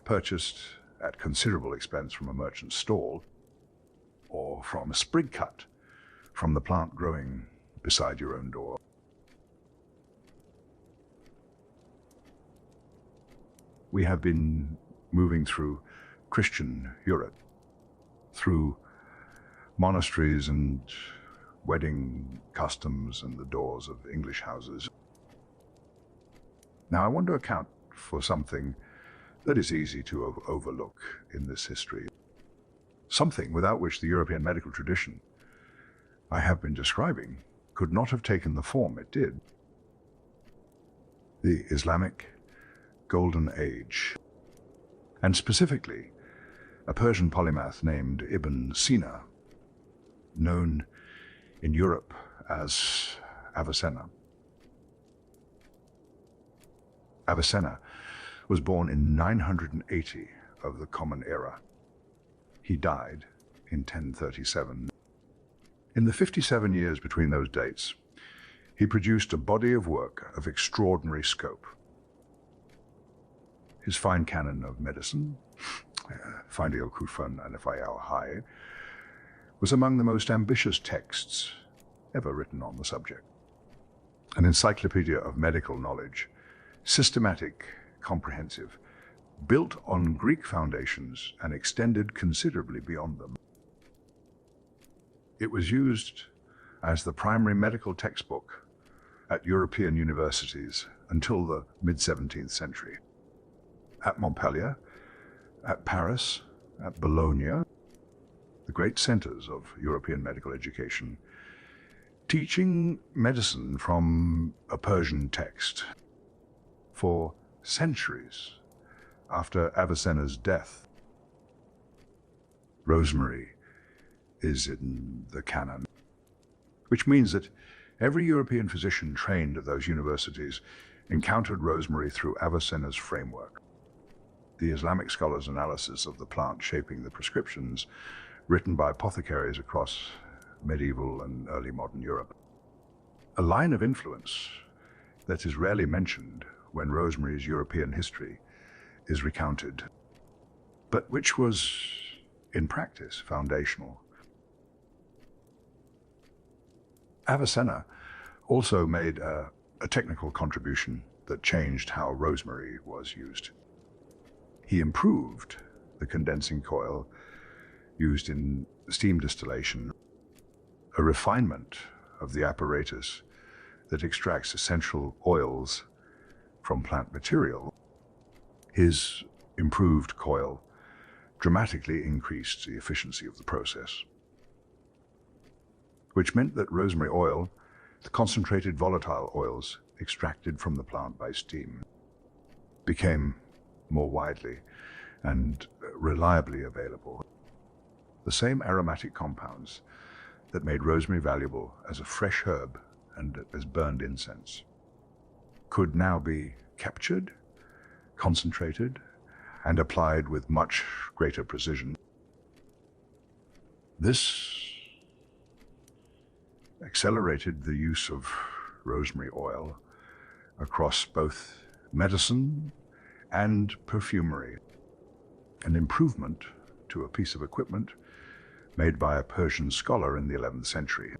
purchased at considerable expense from a merchant's stall, or from a sprig cut from the plant growing beside your own door. We have been moving through Christian Europe, through monasteries and wedding customs and the doors of English houses. Now I want to account for something that is easy to overlook in this history, something without which the European medical tradition I have been describing could not have taken the form it did. The Islamic Golden Age, and specifically a Persian polymath named Ibn Sina, known in Europe as Avicenna. Avicenna was born in 980 of the Common Era. He died in 1037. In the 57 years between those dates, he produced a body of work of extraordinary scope. His fine canon of medicine, Findil Kufan and Fayal Hai, was among the most ambitious texts ever written on the subject. An encyclopedia of medical knowledge, systematic, comprehensive, built on Greek foundations and extended considerably beyond them. It was used as the primary medical textbook at European universities until the mid-17th century. At Montpellier, at Paris, at Bologna, the great centers of European medical education, teaching medicine from a Persian text. For centuries after Avicenna's death, rosemary is in the canon, which means that every European physician trained at those universities encountered rosemary through Avicenna's framework. The Islamic scholars' analysis of the plant shaping the prescriptions written by apothecaries across medieval and early modern Europe. A line of influence that is rarely mentioned when rosemary's European history is recounted, but which was, in practice, foundational. Avicenna also made a technical contribution that changed how rosemary was used. He improved the condensing coil used in steam distillation, a refinement of the apparatus that extracts essential oils from plant material. His improved coil dramatically increased the efficiency of the process, which meant that rosemary oil, the concentrated volatile oils extracted from the plant by steam, became more widely and reliably available. The same aromatic compounds that made rosemary valuable as a fresh herb and as burned incense could now be captured, concentrated, and applied with much greater precision. This accelerated the use of rosemary oil across both medicine and perfumery, an improvement to a piece of equipment made by a Persian scholar in the 11th century,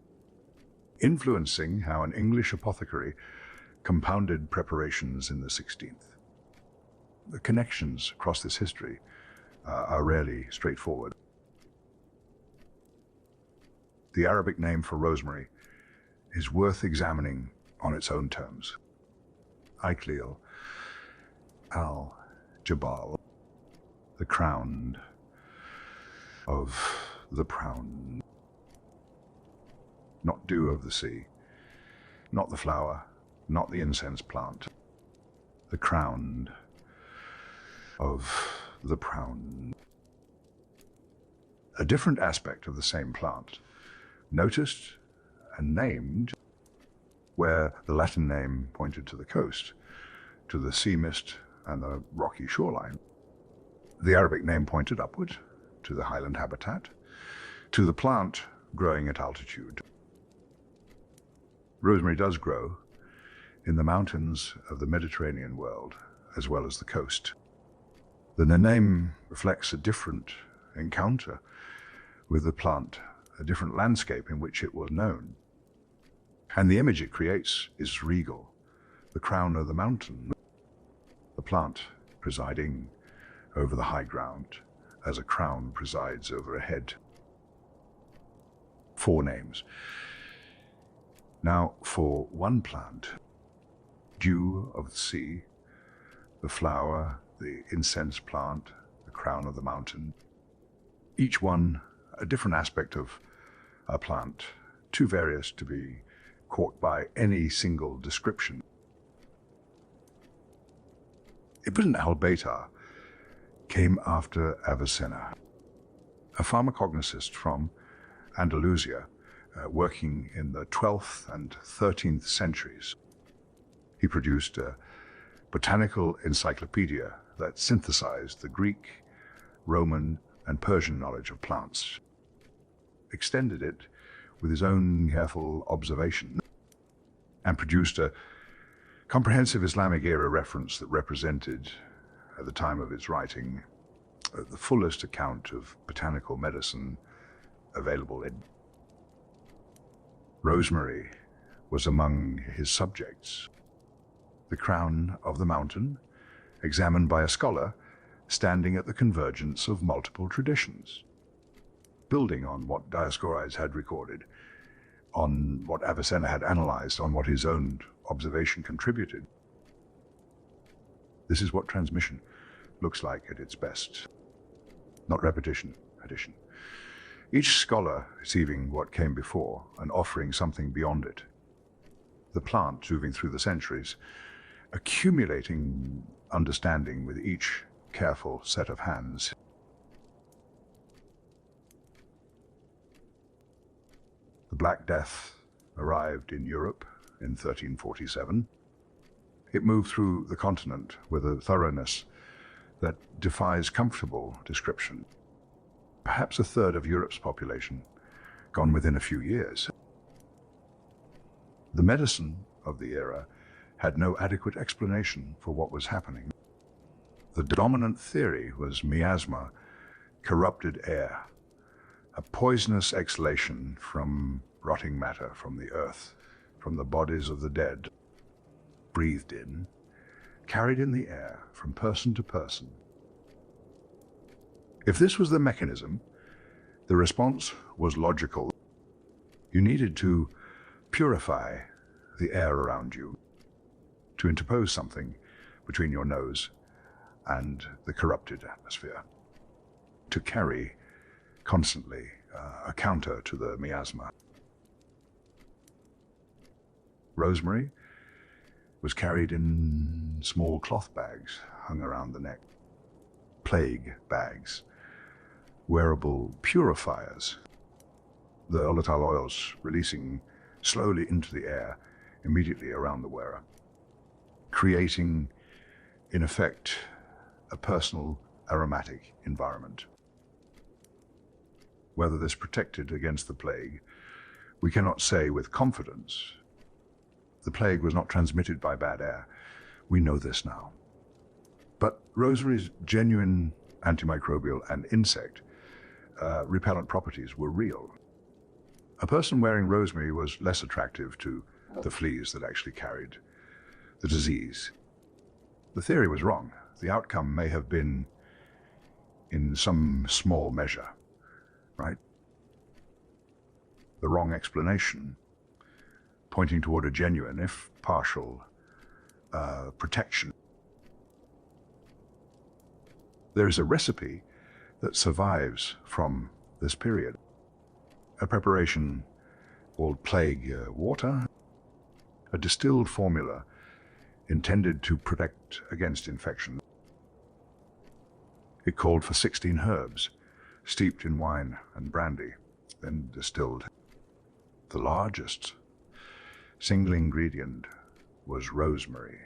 influencing how an English apothecary compounded preparations in the 16th. The connections across this history are rarely straightforward. The Arabic name for rosemary is worth examining on its own terms. Iklil al-Jabal, the crown of the proud, not dew of the sea, not the flower, not the incense plant. The crown of the crown. A different aspect of the same plant, noticed and named where the Latin name pointed to the coast, to the sea mist and the rocky shoreline. The Arabic name pointed upward, to the highland habitat, to the plant growing at altitude. Rosemary does grow in the mountains of the Mediterranean world, as well as the coast. The name reflects a different encounter with the plant, a different landscape in which it was known. And the image it creates is regal, the crown of the mountain, the plant presiding over the high ground as a crown presides over a head. 4 names. Now, for one plant, dew of the sea, the flower, the incense plant, the crown of the mountain, each one a different aspect of a plant, too various to be caught by any single description. Ibn al-Baytar came after Avicenna, a pharmacognosist from Andalusia, working in the 12th and 13th centuries. He produced a botanical encyclopedia that synthesized the Greek, Roman, and Persian knowledge of plants, extended it with his own careful observation, and produced a comprehensive Islamic era reference that represented, at the time of its writing, the fullest account of botanical medicine available. Rosemary was among his subjects. The crown of the mountain, examined by a scholar standing at the convergence of multiple traditions, building on what Dioscorides had recorded, on what Avicenna had analyzed, on what his own observation contributed. This is what transmission looks like at its best. Not repetition, addition. Each scholar receiving what came before and offering something beyond it. The plant moving through the centuries, accumulating understanding with each careful set of hands. The Black Death arrived in Europe in 1347. It moved through the continent with a thoroughness that defies comfortable description. Perhaps a third of Europe's population gone within a few years. The medicine of the era had no adequate explanation for what was happening. The dominant theory was miasma, corrupted air, a poisonous exhalation from rotting matter from the earth, from the bodies of the dead, breathed in, carried in the air from person to person. If this was the mechanism, the response was logical. You needed to purify the air around you, to interpose something between your nose and the corrupted atmosphere, to carry constantly a counter to the miasma. Rosemary was carried in small cloth bags hung around the neck, plague bags, wearable purifiers, the volatile oils releasing slowly into the air immediately around the wearer, creating, in effect, a personal aromatic environment. Whether this protected against the plague, we cannot say with confidence. The plague was not transmitted by bad air. We know this now. But rosemary's genuine antimicrobial and insect repellent properties were real. A person wearing rosemary was less attractive to the fleas that actually carried the disease. The theory was wrong. The outcome may have been in some small measure, right? The wrong explanation, pointing toward a genuine, if partial, protection. There is a recipe that survives from this period. A preparation called plague water, a distilled formula intended to protect against infection. It called for 16 herbs, steeped in wine and brandy, then distilled. The largest single ingredient was rosemary.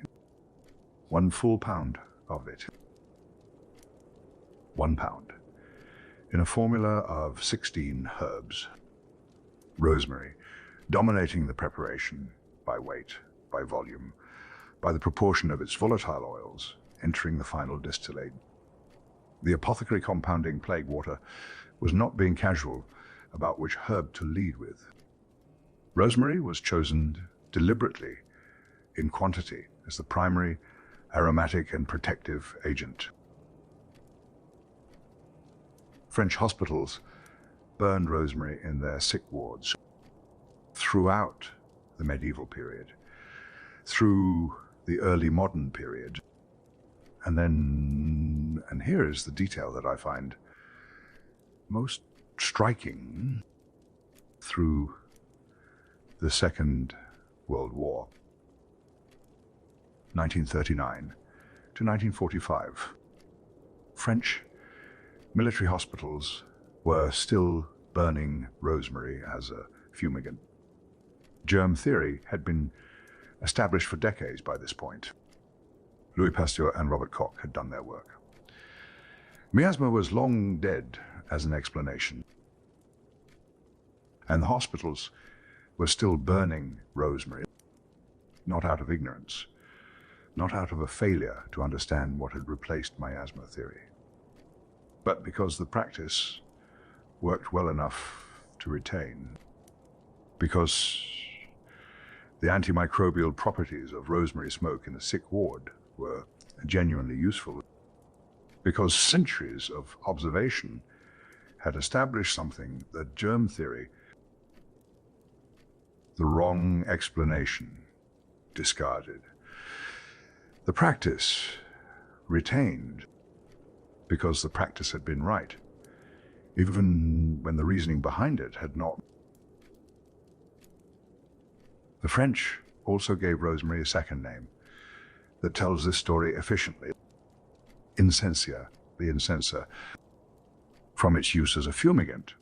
1 full pound of it. 1 pound. In a formula of 16 herbs. Rosemary, dominating the preparation by weight, by volume, by the proportion of its volatile oils entering the final distillate. The apothecary compounding plague water was not being casual about which herb to lead with. Rosemary was chosen deliberately in quantity as the primary aromatic and protective agent. French hospitals burned rosemary in their sick wards throughout the medieval period, through the early modern period, and here is the detail that I find most striking, through the Second World War, 1939 to 1945. French military hospitals were still burning rosemary as a fumigant. Germ theory had been established for decades by this point. Louis Pasteur and Robert Koch had done their work. Miasma was long dead as an explanation, and the hospitals were still burning rosemary, not out of ignorance, not out of a failure to understand what had replaced miasma theory, but because the practice worked well enough to retain, because the antimicrobial properties of rosemary smoke in a sick ward were genuinely useful, because centuries of observation had established something that germ theory, the wrong explanation, discarded. The practice retained because the practice had been right, even when the reasoning behind it had not. The French also gave rosemary a second name that tells this story efficiently. Incensia, the incenser, from its use as a fumigant,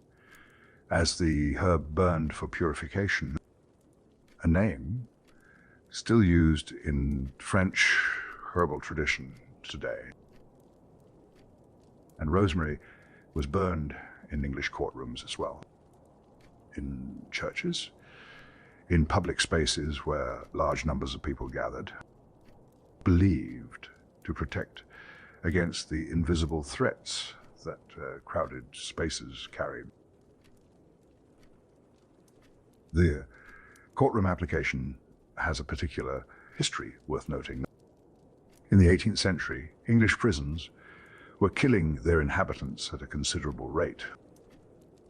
as the herb burned for purification, a name still used in French herbal tradition today. And rosemary was burned in English courtrooms as well, in churches, in public spaces where large numbers of people gathered, believed to protect against the invisible threats that crowded spaces carried. The courtroom application has a particular history worth noting. In the 18th century, English prisons were killing their inhabitants at a considerable rate,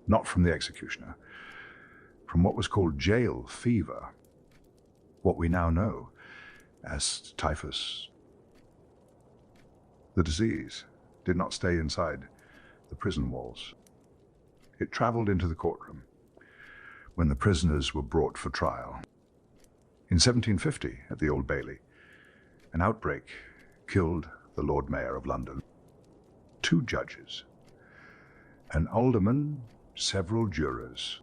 not from the executioner, from what was called jail fever, what we now know as typhus. The disease did not stay inside the prison walls. It traveled into the courtroom when the prisoners were brought for trial. In 1750, at the Old Bailey, an outbreak killed the Lord Mayor of London, 2 judges, an alderman, several jurors,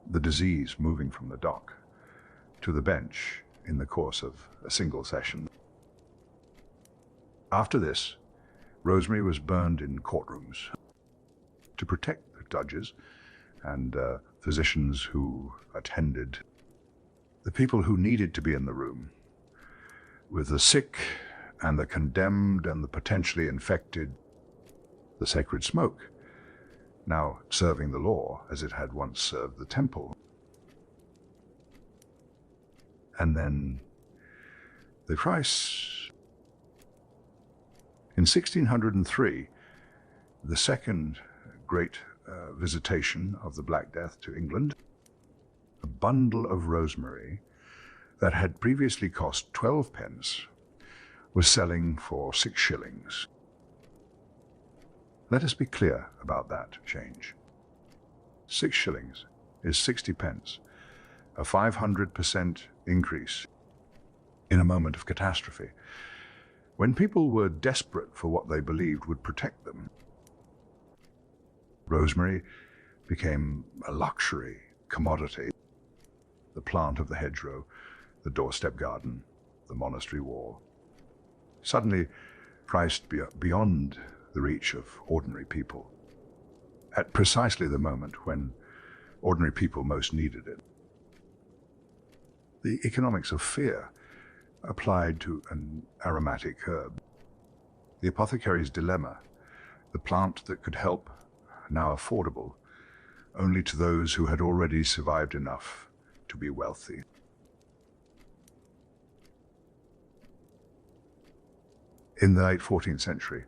the disease moving from the dock to the bench in the course of a single session. After this, rosemary was burned in courtrooms to protect the judges and physicians who attended, the people who needed to be in the room with the sick and the condemned and the potentially infected. The sacred smoke, now serving the law as it had once served the temple. And then the price. In 1603, the second great visitation of the Black Death to England, a bundle of rosemary that had previously cost 12 pence was selling for 6 shillings. Let us be clear about that change. 6 shillings is 60 pence, a 500% increase in a moment of catastrophe, when people were desperate for what they believed would protect them. Rosemary became a luxury commodity, the plant of the hedgerow, the doorstep garden, the monastery wall, suddenly priced beyond the reach of ordinary people, at precisely the moment when ordinary people most needed it. The economics of fear applied to an aromatic herb. The apothecary's dilemma, the plant that could help, now affordable only to those who had already survived enough to be wealthy. In the late 14th century,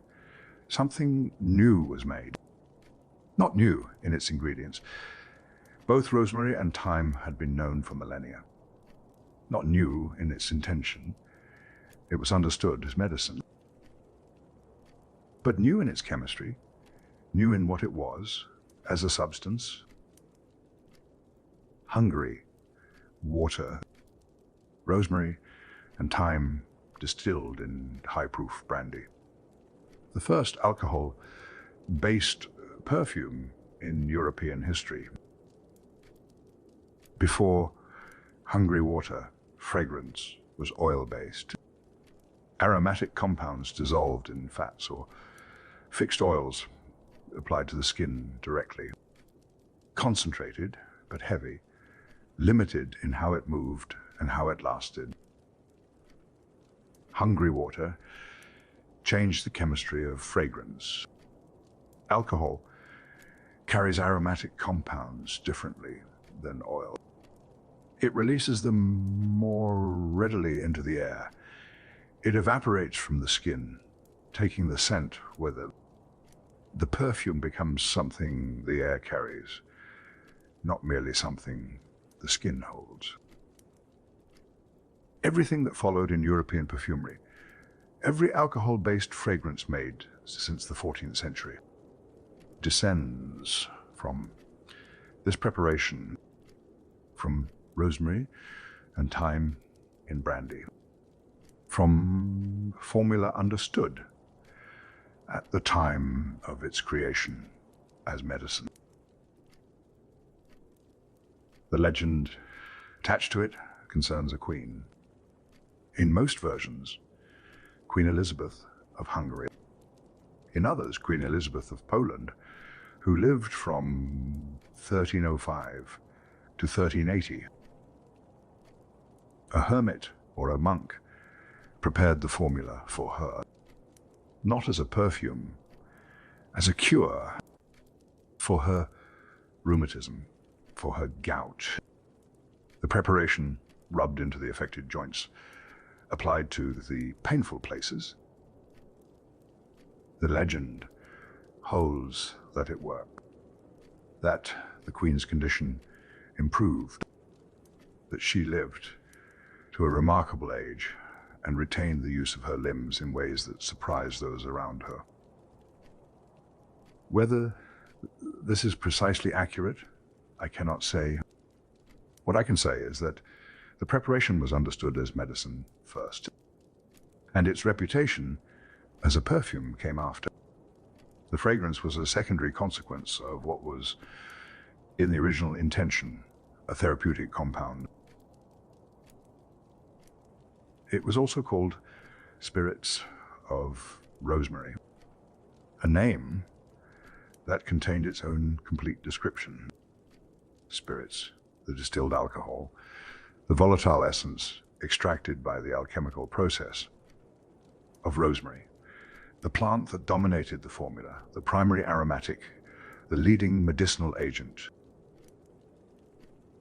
something new was made. Not new in its ingredients. Both rosemary and thyme had been known for millennia. Not new in its intention. It was understood as medicine. But new in its chemistry, new in what it was as a substance. Hungary, water, rosemary, and thyme distilled in high-proof brandy. The first alcohol-based perfume in European history. Before Hungary water, fragrance was oil-based. Aromatic compounds dissolved in fats or fixed oils applied to the skin directly. Concentrated, but heavy, limited in how it moved and how it lasted. Hungary water changed the chemistry of fragrance. Alcohol carries aromatic compounds differently than oil. It releases them more readily into the air. It evaporates from the skin, taking the scent with it. The perfume becomes something the air carries, not merely something the skin holds. Everything that followed in European perfumery, every alcohol-based fragrance made since the 14th century, descends from this preparation, from rosemary and thyme in brandy, from formula understood at the time of its creation as medicine. The legend attached to it concerns a queen. In most versions, Queen Elizabeth of Hungary. In others, Queen Elizabeth of Poland, who lived from 1305 to 1380. A hermit or a monk prepared the formula for her, not as a perfume, as a cure for her rheumatism, for her gout. The preparation rubbed into the affected joints, applied to the painful places. The legend holds that it worked, that the Queen's condition improved, that she lived to a remarkable age and retained the use of her limbs in ways that surprised those around her. Whether this is precisely accurate, I cannot say. What I can say is that the preparation was understood as medicine first, and its reputation as a perfume came after. The fragrance was a secondary consequence of what was, in the original intention, a therapeutic compound. It was also called spirits of rosemary, a name that contained its own complete description. Spirits, the distilled alcohol, the volatile essence extracted by the alchemical process of rosemary, the plant that dominated the formula, the primary aromatic, the leading medicinal agent.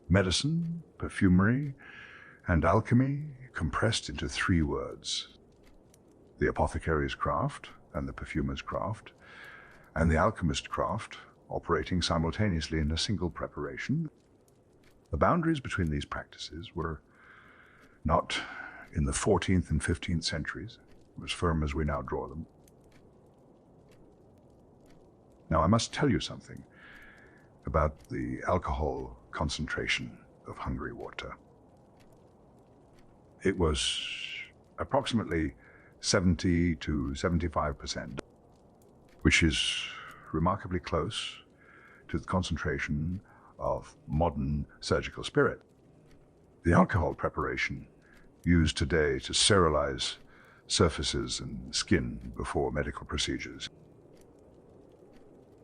Medicine, perfumery, and alchemy compressed into 3 words: the apothecary's craft and the perfumer's craft, and the alchemist's craft, operating simultaneously in a single preparation. The boundaries between these practices were not, in the 14th and 15th centuries, as firm as we now draw them. Now, I must tell you something about the alcohol concentration of Hungary water. It was approximately 70 to 75%, which is remarkably close to the concentration of modern surgical spirit. The alcohol preparation used today to sterilize surfaces and skin before medical procedures.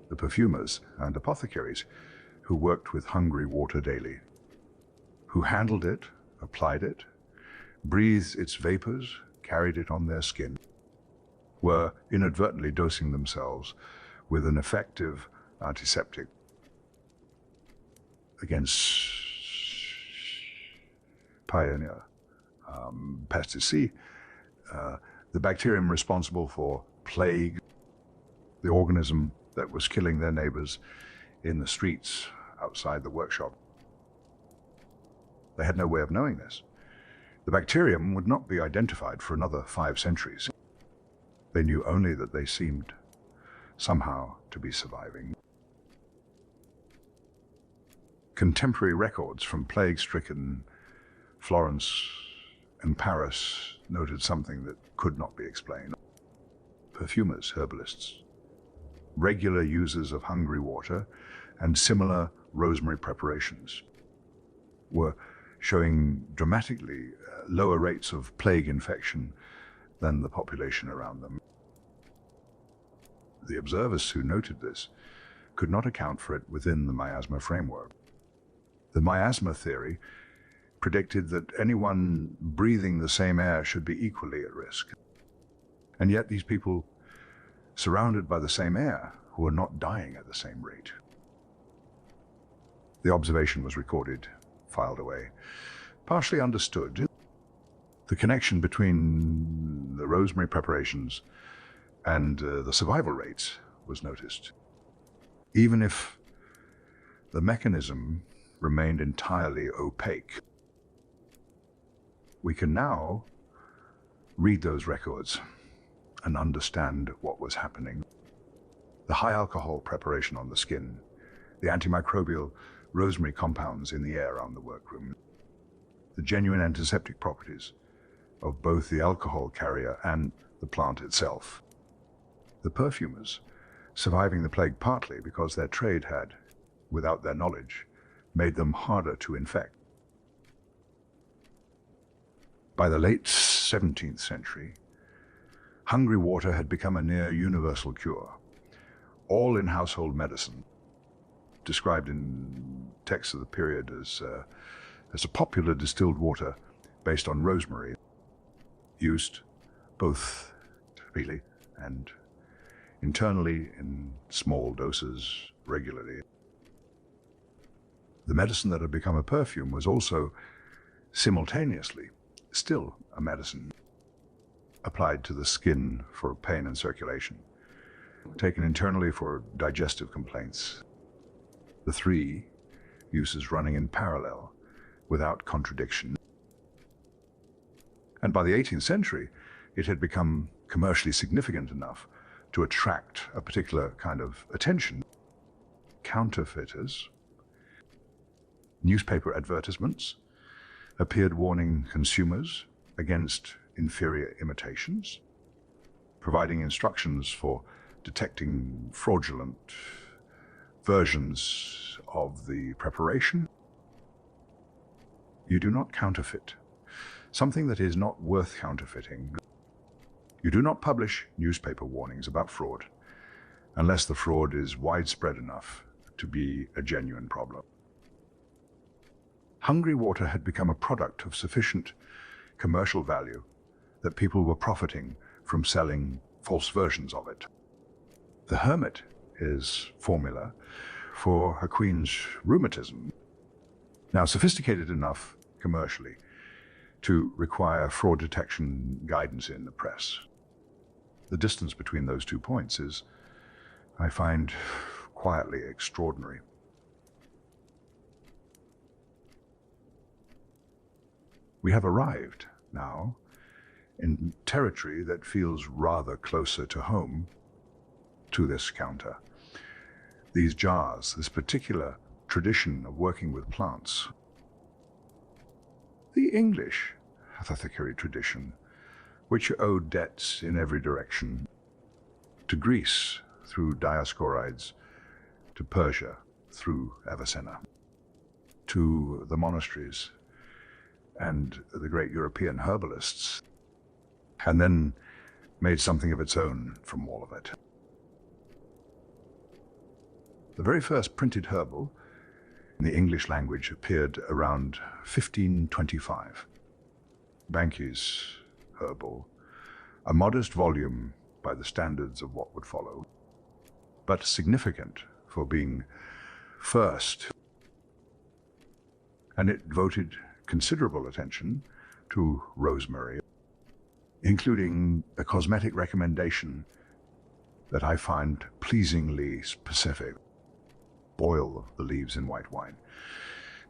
The perfumers and apothecaries who worked with hungry water daily, who handled it, applied it, breathed its vapors, carried it on their skin, were inadvertently dosing themselves with an effective antiseptic against pioneer pesticide, the bacterium responsible for plague, the organism that was killing their neighbors in the streets outside the workshop. They had no way of knowing this. The bacterium would not be identified for another 5 centuries. They knew only that they seemed somehow to be surviving. Contemporary records from plague-stricken Florence and Paris noted something that could not be explained. Perfumers, herbalists, regular users of hungry water and similar rosemary preparations were showing dramatically lower rates of plague infection than the population around them. The observers who noted this could not account for it within the miasma framework. The miasma theory predicted that anyone breathing the same air should be equally at risk. And yet these people, surrounded by the same air, were not dying at the same rate. The observation was recorded, filed away, partially understood. The connection between the rosemary preparations and the survival rates was noticed, even if the mechanism remained entirely opaque. We can now read those records and understand what was happening. The high alcohol preparation on the skin, the antimicrobial rosemary compounds in the air around the workroom, the genuine antiseptic properties of both the alcohol carrier and the plant itself. The perfumers surviving the plague partly because their trade had, without their knowledge, made them harder to infect. By the late 17th century, hungry water had become a near universal cure, all in household medicine, described in texts of the period as a popular distilled water based on rosemary, used both really and internally in small doses regularly. The medicine that had become a perfume was also simultaneously still a medicine, applied to the skin for pain and circulation, taken internally for digestive complaints. The 3 uses running in parallel, without contradiction. And by the 18th century, it had become commercially significant enough to attract a particular kind of attention. Counterfeiters, newspaper advertisements appeared warning consumers against inferior imitations, providing instructions for detecting fraudulent versions of the preparation. You do not counterfeit something that is not worth counterfeiting. You do not publish newspaper warnings about fraud unless the fraud is widespread enough to be a genuine problem. Hungry water had become a product of sufficient commercial value that people were profiting from selling false versions of it. The hermit is formula for a queen's rheumatism, now sophisticated enough commercially to require fraud detection guidance in the press. The distance between those 2 points is, I find, quietly extraordinary. We have arrived now in territory that feels rather closer to home to this counter. These jars, this particular tradition of working with plants. The English apothecary tradition, which owed debts in every direction, to Greece through Dioscorides, to Persia through Avicenna, to the monasteries and the great European herbalists, and then made something of its own from all of it. The very first printed herbal in the English language appeared around 1525. Banki's herbal, a modest volume by the standards of what would follow, but significant for being first. And it devoted considerable attention to rosemary, including a cosmetic recommendation that I find pleasingly specific. Boil the leaves in white wine.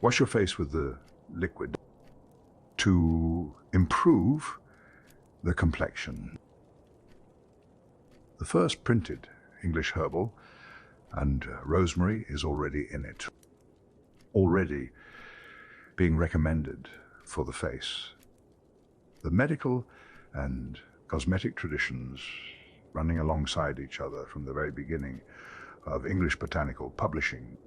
Wash your face with the liquid to improve the complexion. The first printed English herbal, and rosemary is already in it, already being recommended for the face. The medical and cosmetic traditions running alongside each other from the very beginning of English botanical publishing.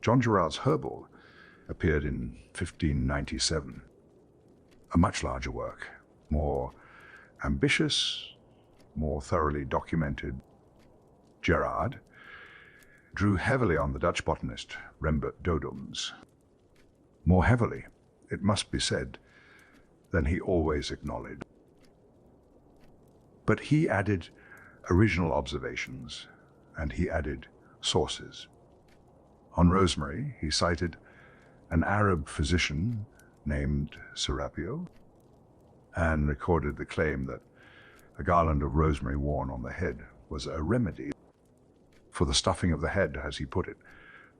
John Gerard's herbal appeared in 1597, a much larger work, more ambitious, more thoroughly documented. Gerard drew heavily on the Dutch botanist Rembert Dodoms, more heavily, it must be said, than he always acknowledged. But he added original observations, and he added sources. On rosemary, he cited an Arab physician named Serapio, and recorded the claim that a garland of rosemary worn on the head was a remedy for the stuffing of the head, as he put it,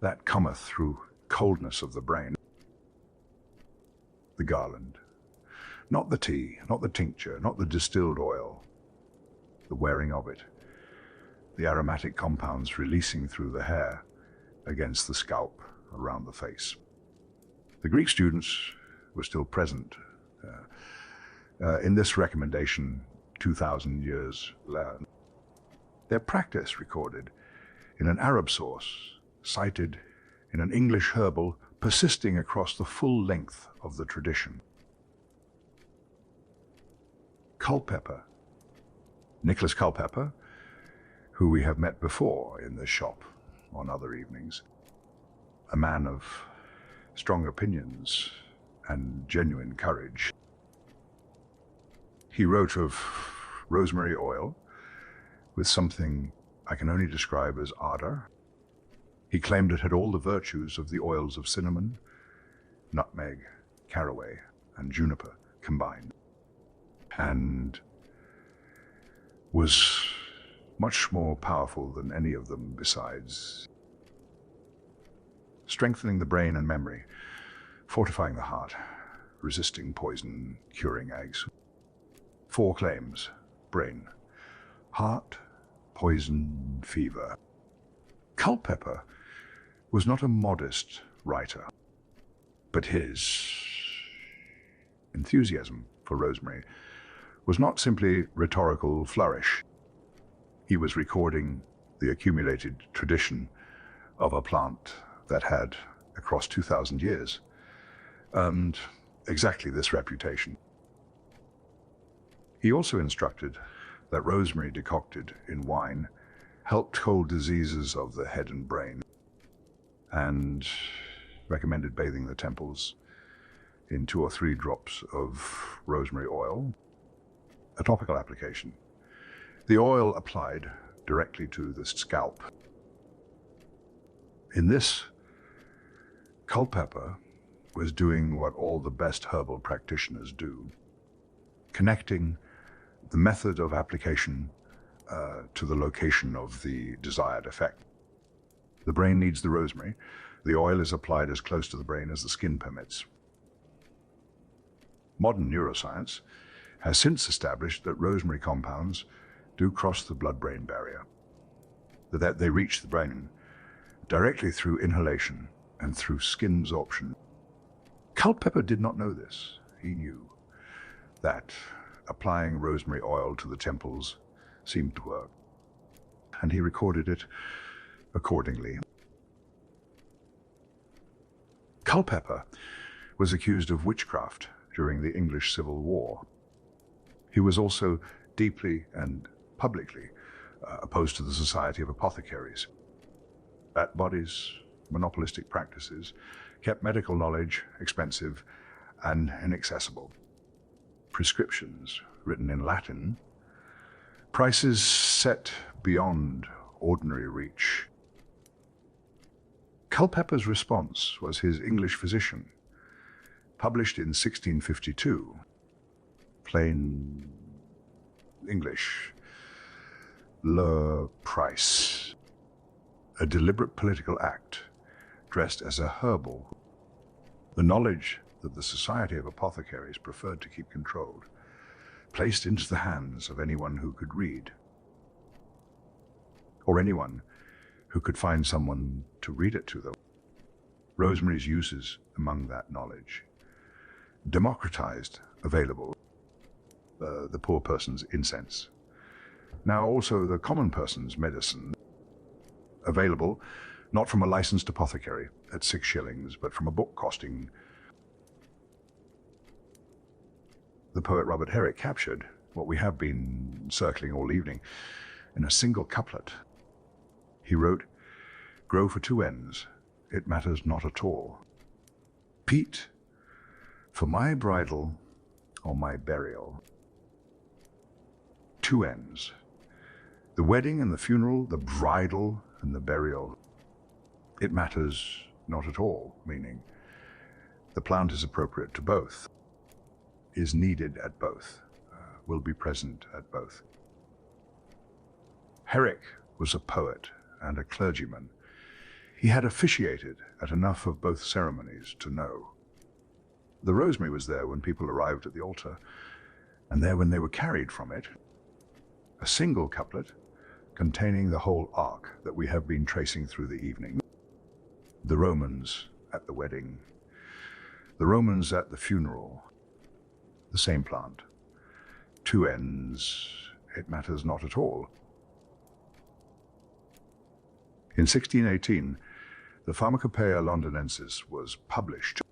that cometh through coldness of the brain. The garland, not the tea, not the tincture, not the distilled oil, the wearing of it, the aromatic compounds releasing through the hair against the scalp around the face. The Greek students were still present in this recommendation 2,000 years later. Their practice recorded in an Arab source, cited in an English herbal, persisting across the full length of the tradition. Culpeper. Nicholas Culpeper, who we have met before in the shop on other evenings, a man of strong opinions and genuine courage. He wrote of rosemary oil with something I can only describe as ardor. He claimed it had all the virtues of the oils of cinnamon, nutmeg, caraway, and juniper combined, and was much more powerful than any of them besides. Strengthening the brain and memory, fortifying the heart, resisting poison, curing agues. 4 claims: brain, heart, poison, fever. Culpeper was not a modest writer, but his enthusiasm for rosemary was not simply rhetorical flourish. He was recording the accumulated tradition of a plant that had, across 2,000 years, earned exactly this reputation. He also instructed that rosemary decocted in wine helped cold diseases of the head and brain, and recommended bathing the temples in 2 or 3 drops of rosemary oil, a topical application. The oil applied directly to the scalp. In this, Culpeper was doing what all the best herbal practitioners do, connecting the method of application to the location of the desired effect. The brain needs the rosemary. The oil is applied as close to the brain as the skin permits. Modern neuroscience has since established that rosemary compounds do cross the blood-brain barrier, that they reach the brain directly through inhalation and through skin absorption. Culpeper did not know this. He knew that applying rosemary oil to the temples seemed to work, and he recorded it accordingly. Culpeper was accused of witchcraft during the English Civil War. He was also deeply and publicly opposed to the Society of Apothecaries. That body's monopolistic practices kept medical knowledge expensive and inaccessible. Prescriptions written in Latin, prices set beyond ordinary reach. Culpeper's response was his English Physician, published in 1652, plain English, Le Price, a deliberate political act dressed as a herbal. The knowledge that the Society of Apothecaries preferred to keep controlled, placed into the hands of anyone who could read, or anyone who could find someone to read it to them. Rosemary's uses among that knowledge, democratized, available, the poor person's incense. Now also the common person's medicine, available not from a licensed apothecary at 6 shillings, but from a book costing. The poet Robert Herrick captured what we have been circling all evening in a single couplet. He wrote, "Grow for 2 ends, it matters not at all. Peat, for my bridal or my burial. 2 ends, the wedding and the funeral, the bridal and the burial. It matters not at all," meaning the plant is appropriate to both, is needed at both, will be present at both. Herrick was a poet and a clergyman. He had officiated at enough of both ceremonies to know. The rosemary was there when people arrived at the altar, and there when they were carried from it. A single couplet containing the whole arc that we have been tracing through the evening. The Romans at the wedding, the Romans at the funeral, the same plant. 2 ends, it matters not at all. In 1618, the Pharmacopoeia Londinensis was published,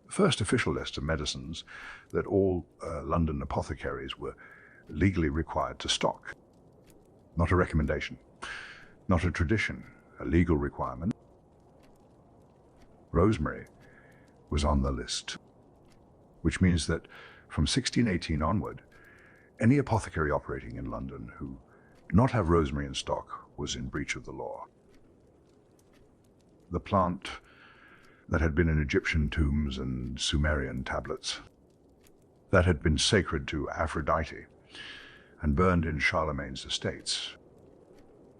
the first official list of medicines that all London apothecaries were legally required to stock. Not a recommendation, not a tradition, a legal requirement. Rosemary was on the list, which means that from 1618 onward, any apothecary operating in London who did not have rosemary in stock was in breach of the law. The plant that had been in Egyptian tombs and Sumerian tablets, that had been sacred to Aphrodite and burned in Charlemagne's estates,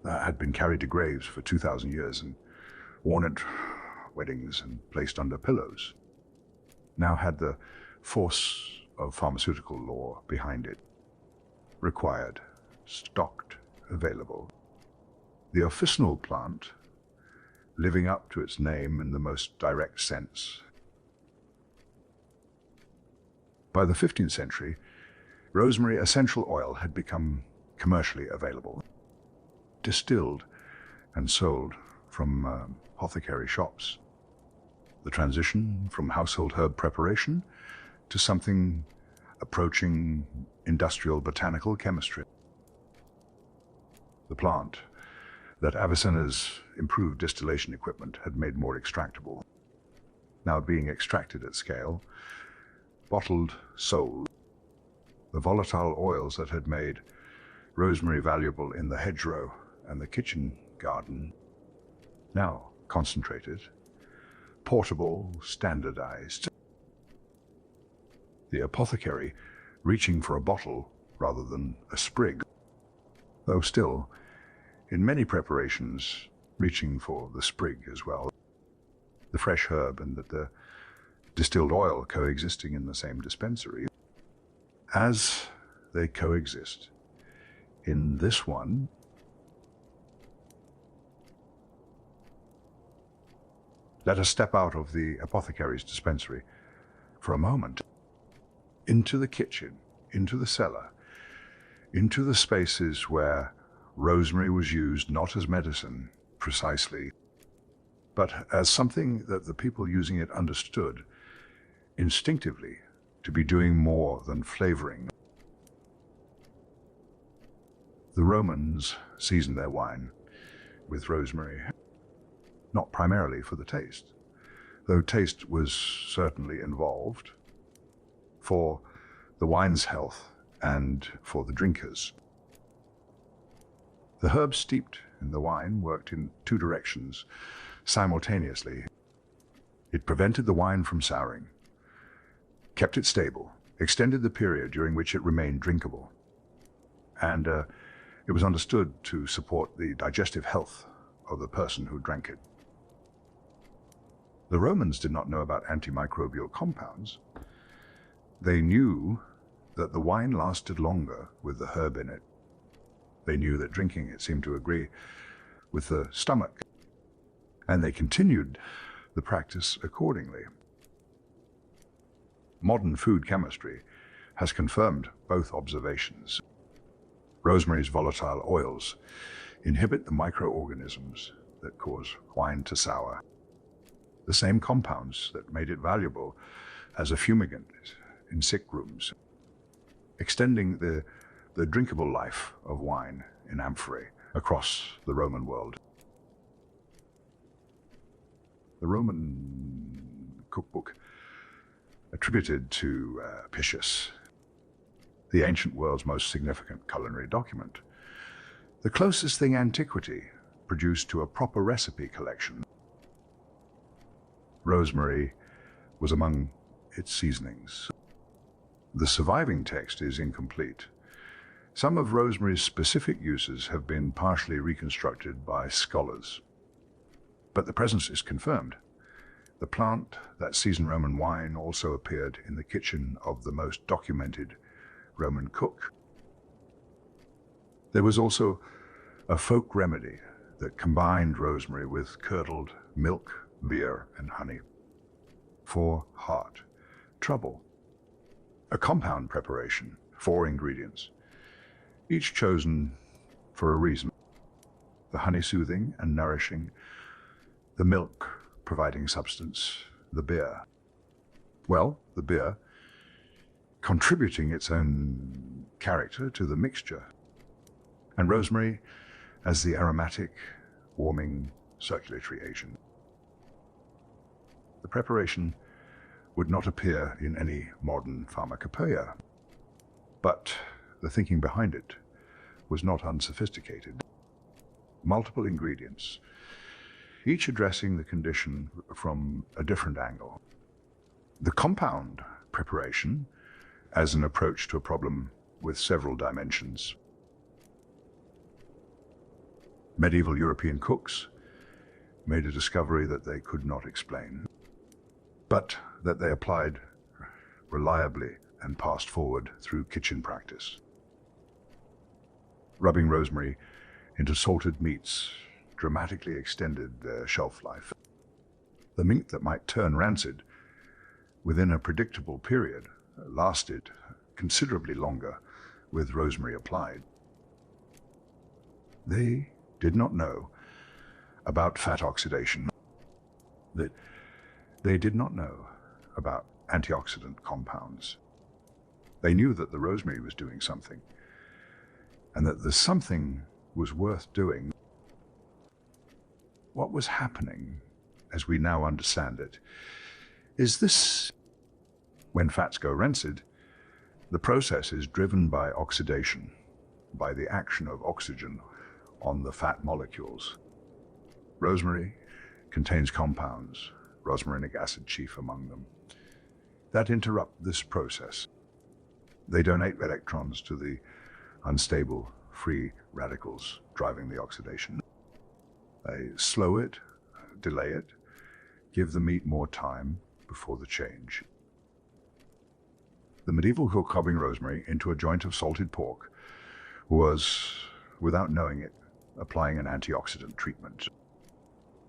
that had been carried to graves for 2,000 years and worn at weddings and placed under pillows, now had the force of pharmaceutical law behind it. Required, stocked, available. The officinal plant, living up to its name in the most direct sense. By the 15th century, rosemary essential oil had become commercially available, distilled and sold from apothecary shops. The transition from household herb preparation to something approaching industrial botanical chemistry. The plant that Avicenna's improved distillation equipment had made more extractable, now being extracted at scale, bottled, sold. The volatile oils that had made rosemary valuable in the hedgerow and the kitchen garden, now concentrated, portable, standardized. The apothecary reaching for a bottle rather than a sprig, though still, in many preparations, reaching for the sprig as well. The fresh herb and the distilled oil coexisting in the same dispensary. As they coexist in this one, let us step out of the apothecary's dispensary for a moment, into the kitchen, into the cellar, into the spaces where rosemary was used not as medicine precisely, but as something that the people using it understood instinctively to be doing more than flavoring. The Romans seasoned their wine with rosemary, not primarily for the taste, though taste was certainly involved, for the wine's health and for the drinkers. The herb steeped in the wine worked in two directions simultaneously. It prevented the wine from souring, kept it stable, extended the period during which it remained drinkable, and it was understood to support the digestive health of the person who drank it. The Romans did not know about antimicrobial compounds. They knew that the wine lasted longer with the herb in it. They knew that drinking it seemed to agree with the stomach, and they continued the practice accordingly. Modern food chemistry has confirmed both observations. Rosemary's volatile oils inhibit the microorganisms that cause wine to sour, the same compounds that made it valuable as a fumigant in sick rooms, extending the drinkable life of wine in amphorae across the Roman world. The Roman cookbook attributed to Apicius, the ancient world's most significant culinary document, the closest thing antiquity produced to a proper recipe collection. Rosemary was among its seasonings. The surviving text is incomplete. Some of rosemary's specific uses have been partially reconstructed by scholars, but the presence is confirmed. The plant that seasoned Roman wine also appeared in the kitchen of the most documented Roman cook. There was also a folk remedy that combined rosemary with curdled milk, beer, and honey for heart trouble. A compound preparation, 4 ingredients, each chosen for a reason. The honey soothing and nourishing, the milk providing substance, the beer. Well, the beer contributing its own character to the mixture, and rosemary as the aromatic, warming, circulatory agent. The preparation would not appear in any modern pharmacopoeia, but the thinking behind it was not unsophisticated. Multiple ingredients, each addressing the condition from a different angle. The compound preparation as an approach to a problem with several dimensions. Medieval European cooks made a discovery that they could not explain, but that they applied reliably and passed forward through kitchen practice. Rubbing rosemary into salted meats dramatically extended their shelf life. The meat that might turn rancid within a predictable period lasted considerably longer with rosemary applied. They did not know about fat oxidation. They did not know about antioxidant compounds. They knew that the rosemary was doing something, and that the something was worth doing. What was happening, as we now understand it, is this: when fats go rancid, the process is driven by oxidation, by the action of oxygen on the fat molecules. Rosemary contains compounds, rosmarinic acid chief among them, that interrupt this process. They donate electrons to the unstable free radicals driving the oxidation. They slow it, delay it, give the meat more time before the change. The medieval cook rubbing rosemary into a joint of salted pork was, without knowing it, applying an antioxidant treatment.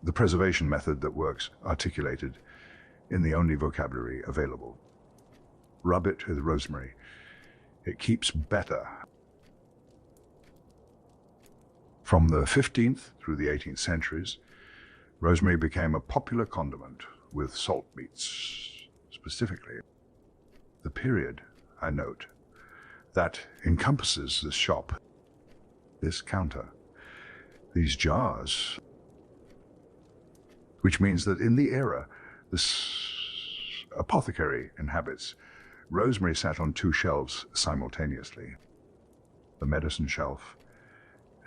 The preservation method that works articulated in the only vocabulary available rub it with rosemary. It keeps better. From the 15th through the 18th centuries, rosemary became a popular condiment with salt meats, specifically. The period, I note, that encompasses this shop, this counter, these jars, which means that in the era this apothecary inhabits, rosemary sat on two shelves simultaneously, the medicine shelf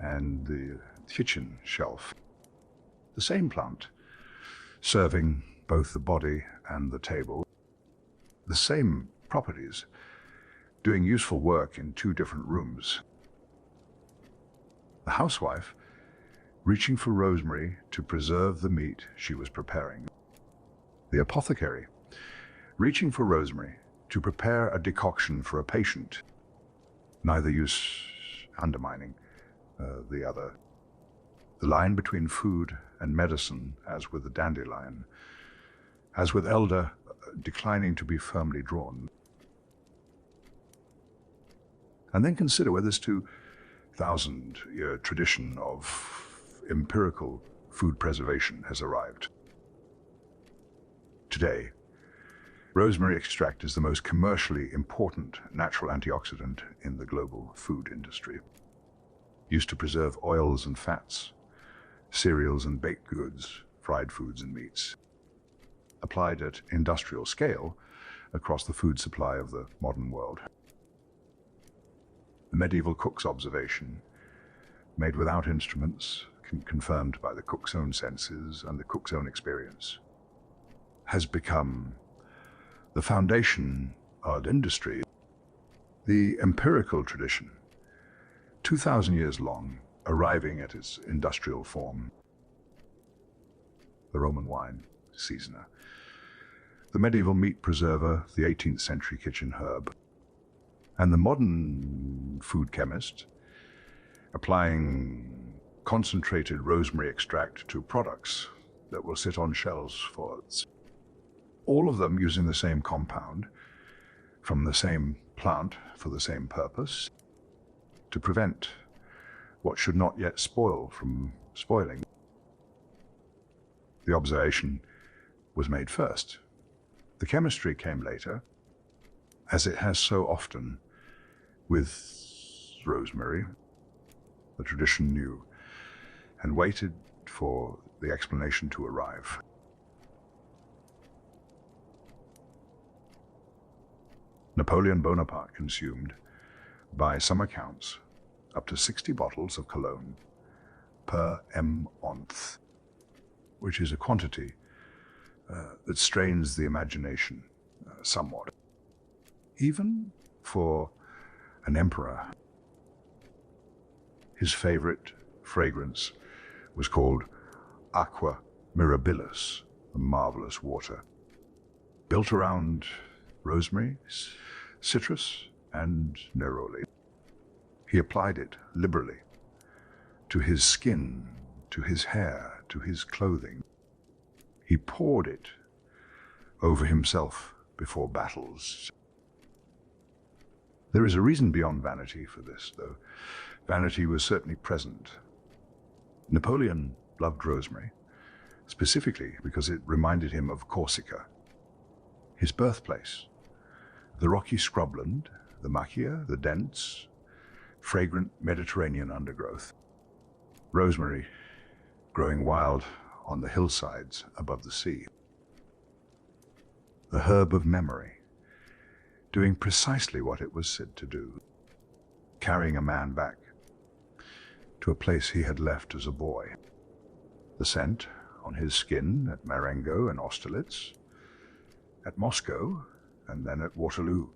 and the kitchen shelf. The same plant, serving both the body and the table. The same properties, doing useful work in two different rooms. The housewife, reaching for rosemary to preserve the meat she was preparing. The apothecary, reaching for rosemary to prepare a decoction for a patient, neither use undermining the other. The line between food and medicine, as with the dandelion, as with elder, declining to be firmly drawn. And then consider where this 2,000-year tradition of empirical food preservation has arrived. Today, rosemary extract is the most commercially important natural antioxidant in the global food industry. Used to preserve oils and fats, cereals and baked goods, fried foods and meats. Applied at industrial scale across the food supply of the modern world. The medieval cook's observation, made without instruments, confirmed by the cook's own senses and the cook's own experience, has become the foundation of industry. The empirical tradition, 2,000 years long, arriving at its industrial form. The Roman wine seasoner, the medieval meat preserver, the 18th century kitchen herb, and the modern food chemist applying concentrated rosemary extract to products that will sit on shelves for all of them using the same compound from the same plant for the same purpose, to prevent what should not yet spoil from spoiling. The observation was made first. The chemistry came later, as it has so often with rosemary. The tradition knew and waited for the explanation to arrive. Napoleon Bonaparte consumed, by some accounts, up to 60 bottles of cologne per m-onth, which is a quantity that strains the imagination somewhat. Even for an emperor, his favorite fragrance was called aqua mirabilis, the marvelous water, built around rosemary, citrus, and neroli. He applied it liberally to his skin, to his hair, to his clothing. He poured it over himself before battles. There is a reason beyond vanity for this, though vanity was certainly present. Napoleon loved rosemary, specifically because it reminded him of Corsica, his birthplace, the rocky scrubland, the macchia, the dense, fragrant Mediterranean undergrowth. Rosemary growing wild on the hillsides above the sea. The herb of memory, doing precisely what it was said to do, carrying a man back to a place he had left as a boy. The scent on his skin at Marengo and Austerlitz, at Moscow, and then at Waterloo.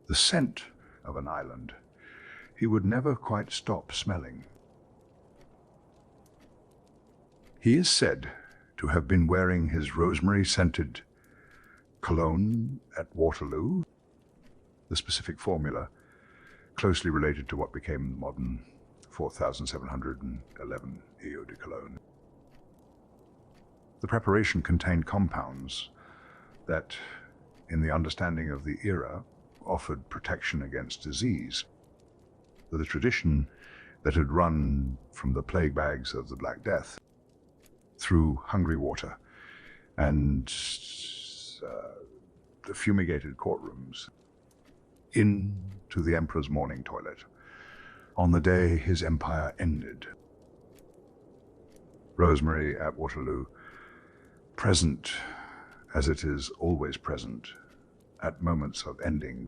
The scent of an island he would never quite stop smelling. He is said to have been wearing his rosemary-scented cologne at Waterloo, the specific formula closely related to what became the modern 4711 eau de cologne. The preparation contained compounds that in the understanding of the era, offered protection against disease. The tradition that had run from the plague bags of the Black Death through hungry water and the fumigated courtrooms into the emperor's morning toilet on the day his empire ended. Rosemary at Waterloo, present as it is always present at moments of ending.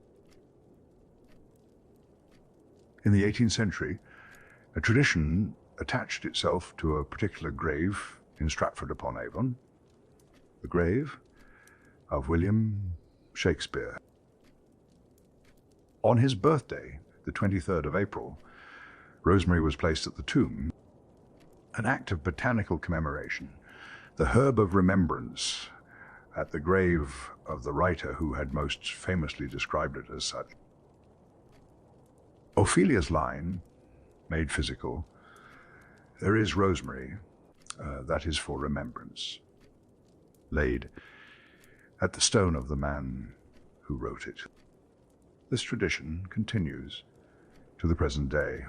In the 18th century, a tradition attached itself to a particular grave in Stratford-upon-Avon, the grave of William Shakespeare. On his birthday, the 23rd of April, rosemary was placed at the tomb, an act of botanical commemoration, the herb of remembrance at the grave of the writer who had most famously described it as such. Ophelia's line, made physical, there is rosemary, that is for remembrance, laid at the stone of the man who wrote it. This tradition continues to the present day.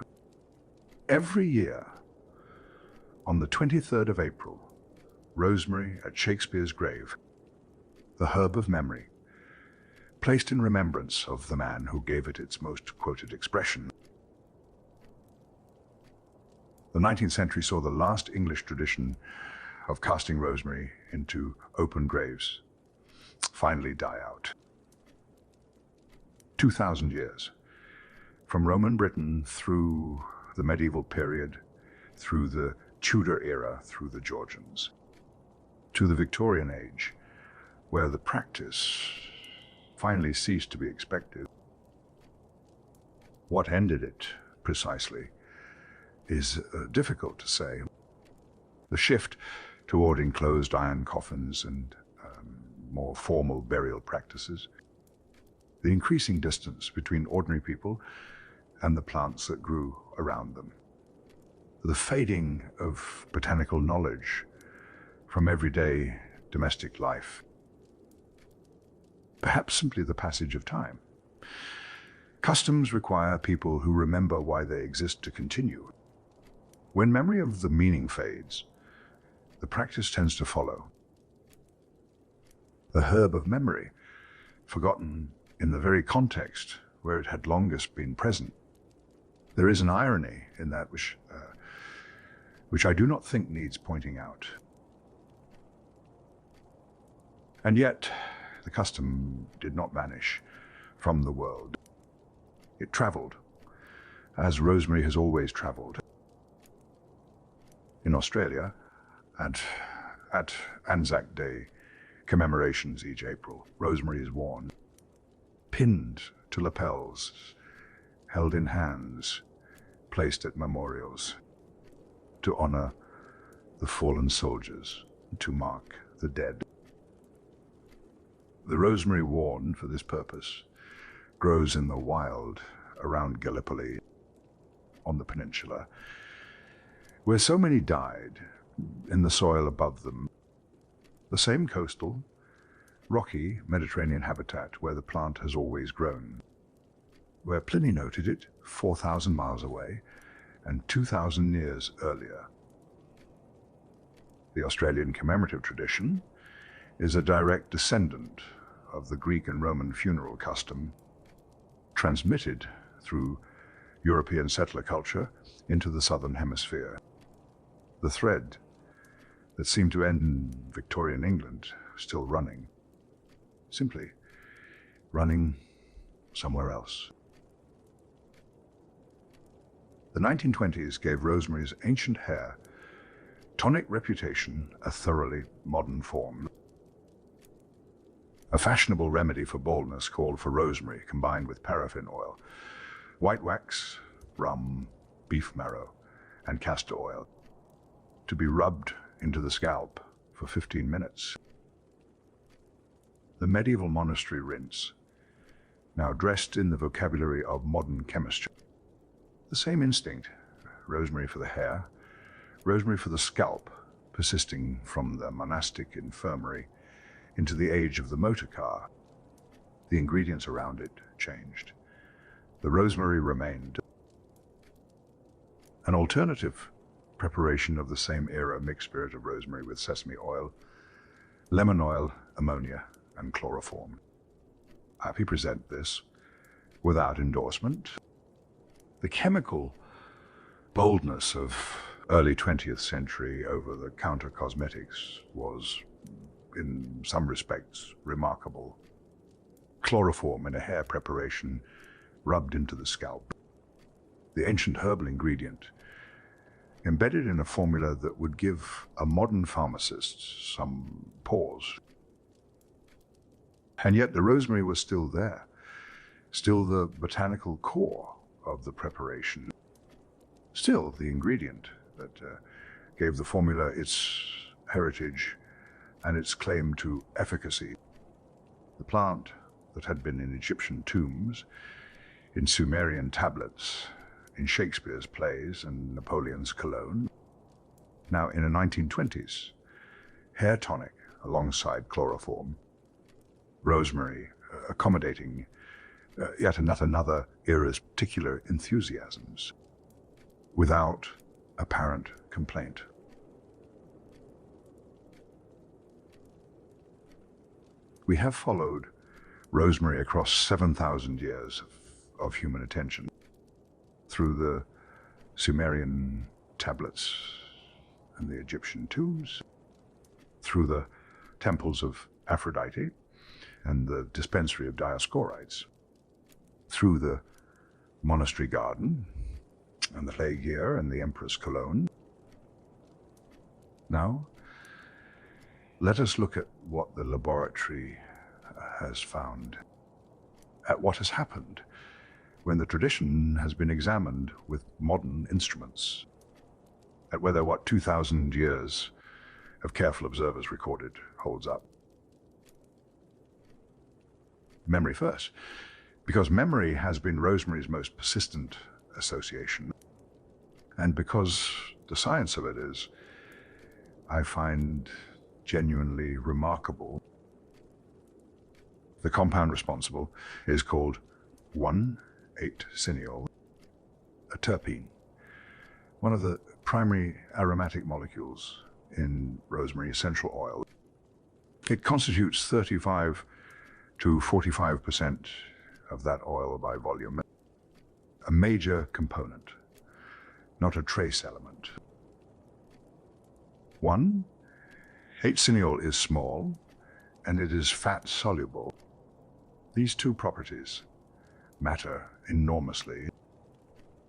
Every year, on the 23rd of April, rosemary at Shakespeare's grave, the herb of memory, placed in remembrance of the man who gave it its most quoted expression. The 19th century saw the last English tradition of casting rosemary into open graves finally die out. 2,000 years, from Roman Britain through the medieval period, through the Tudor era, through the Georgians, to the Victorian age, where the practice finally ceased to be expected. What ended it, precisely, is difficult to say. The shift toward enclosed iron coffins and more formal burial practices, the increasing distance between ordinary people and the plants that grew around them, the fading of botanical knowledge from everyday domestic life, perhaps simply the passage of time. Customs require people who remember why they exist to continue. When memory of the meaning fades, the practice tends to follow. The herb of memory, forgotten in the very context where it had longest been present. There is an irony in that which I do not think needs pointing out. And yet, the custom did not vanish from the world. It traveled, as rosemary has always traveled. In Australia, at Anzac Day commemorations each April, rosemary is worn, pinned to lapels, held in hands, placed at memorials, to honor the fallen soldiers, to mark the dead. The rosemary worn for this purpose grows in the wild around Gallipoli, on the peninsula, where so many died in the soil above them. The same coastal, rocky Mediterranean habitat where the plant has always grown, where Pliny noted it 4,000 miles away and 2,000 years earlier. The Australian commemorative tradition is a direct descendant of the Greek and Roman funeral custom, transmitted through European settler culture into the southern hemisphere. The thread that seemed to end in Victorian England still running, simply running somewhere else. The 1920s gave rosemary's ancient hair tonic reputation a thoroughly modern form. A fashionable remedy for baldness called for rosemary combined with paraffin oil, white wax, rum, beef marrow, and castor oil, to be rubbed into the scalp for 15 minutes. The medieval monastery rinse, now dressed in the vocabulary of modern chemistry. The same instinct, rosemary for the hair, rosemary for the scalp, persisting from the monastic infirmary into the age of the motor car. The ingredients around it changed. The rosemary remained. An alternative preparation of the same era mixed spirit of rosemary with sesame oil, lemon oil, ammonia, and chloroform. We present this without endorsement. The chemical boldness of early 20th century over-the-counter cosmetics was, in some respects, remarkable. Chloroform in a hair preparation rubbed into the scalp. The ancient herbal ingredient embedded in a formula that would give a modern pharmacist some pause. And yet the rosemary was still there, still the botanical core of the preparation, still the ingredient that gave the formula its heritage and its claim to efficacy. The plant that had been in Egyptian tombs, in Sumerian tablets, in Shakespeare's plays and Napoleon's cologne, now in a 1920s hair tonic alongside chloroform, rosemary accommodating yet another era's particular enthusiasms, without apparent complaint. We have followed rosemary across 7,000 years of human attention, through the Sumerian tablets and the Egyptian tombs, through the temples of Aphrodite and the dispensary of Dioscorides, through the monastery garden and the plague year and the emperor's cologne. Now, let us look at what the laboratory has found, at what has happened when the tradition has been examined with modern instruments, at whether what 2,000 years of careful observers recorded holds up. Memory first, because memory has been rosemary's most persistent association, and because the science of it is, I find, genuinely remarkable. The compound responsible is called 1,8-cineol, a terpene, one of the primary aromatic molecules in rosemary essential oil. It constitutes 35 to 45% of that oil by volume, a major component, not a trace element. 1,8-cineol is small, and it is fat-soluble. These two properties matter enormously.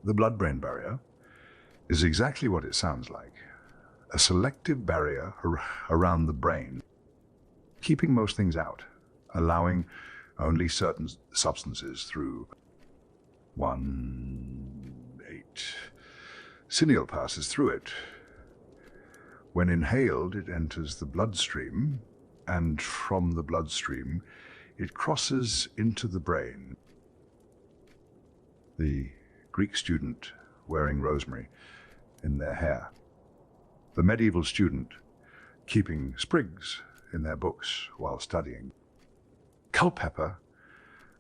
The blood-brain barrier is exactly what it sounds like, a selective barrier around the brain, keeping most things out, allowing only certain substances through. 1,8-cineol passes through it. When inhaled, it enters the bloodstream, and from the bloodstream, it crosses into the brain. The Greek student wearing rosemary in their hair, the medieval student keeping sprigs in their books while studying, Culpeper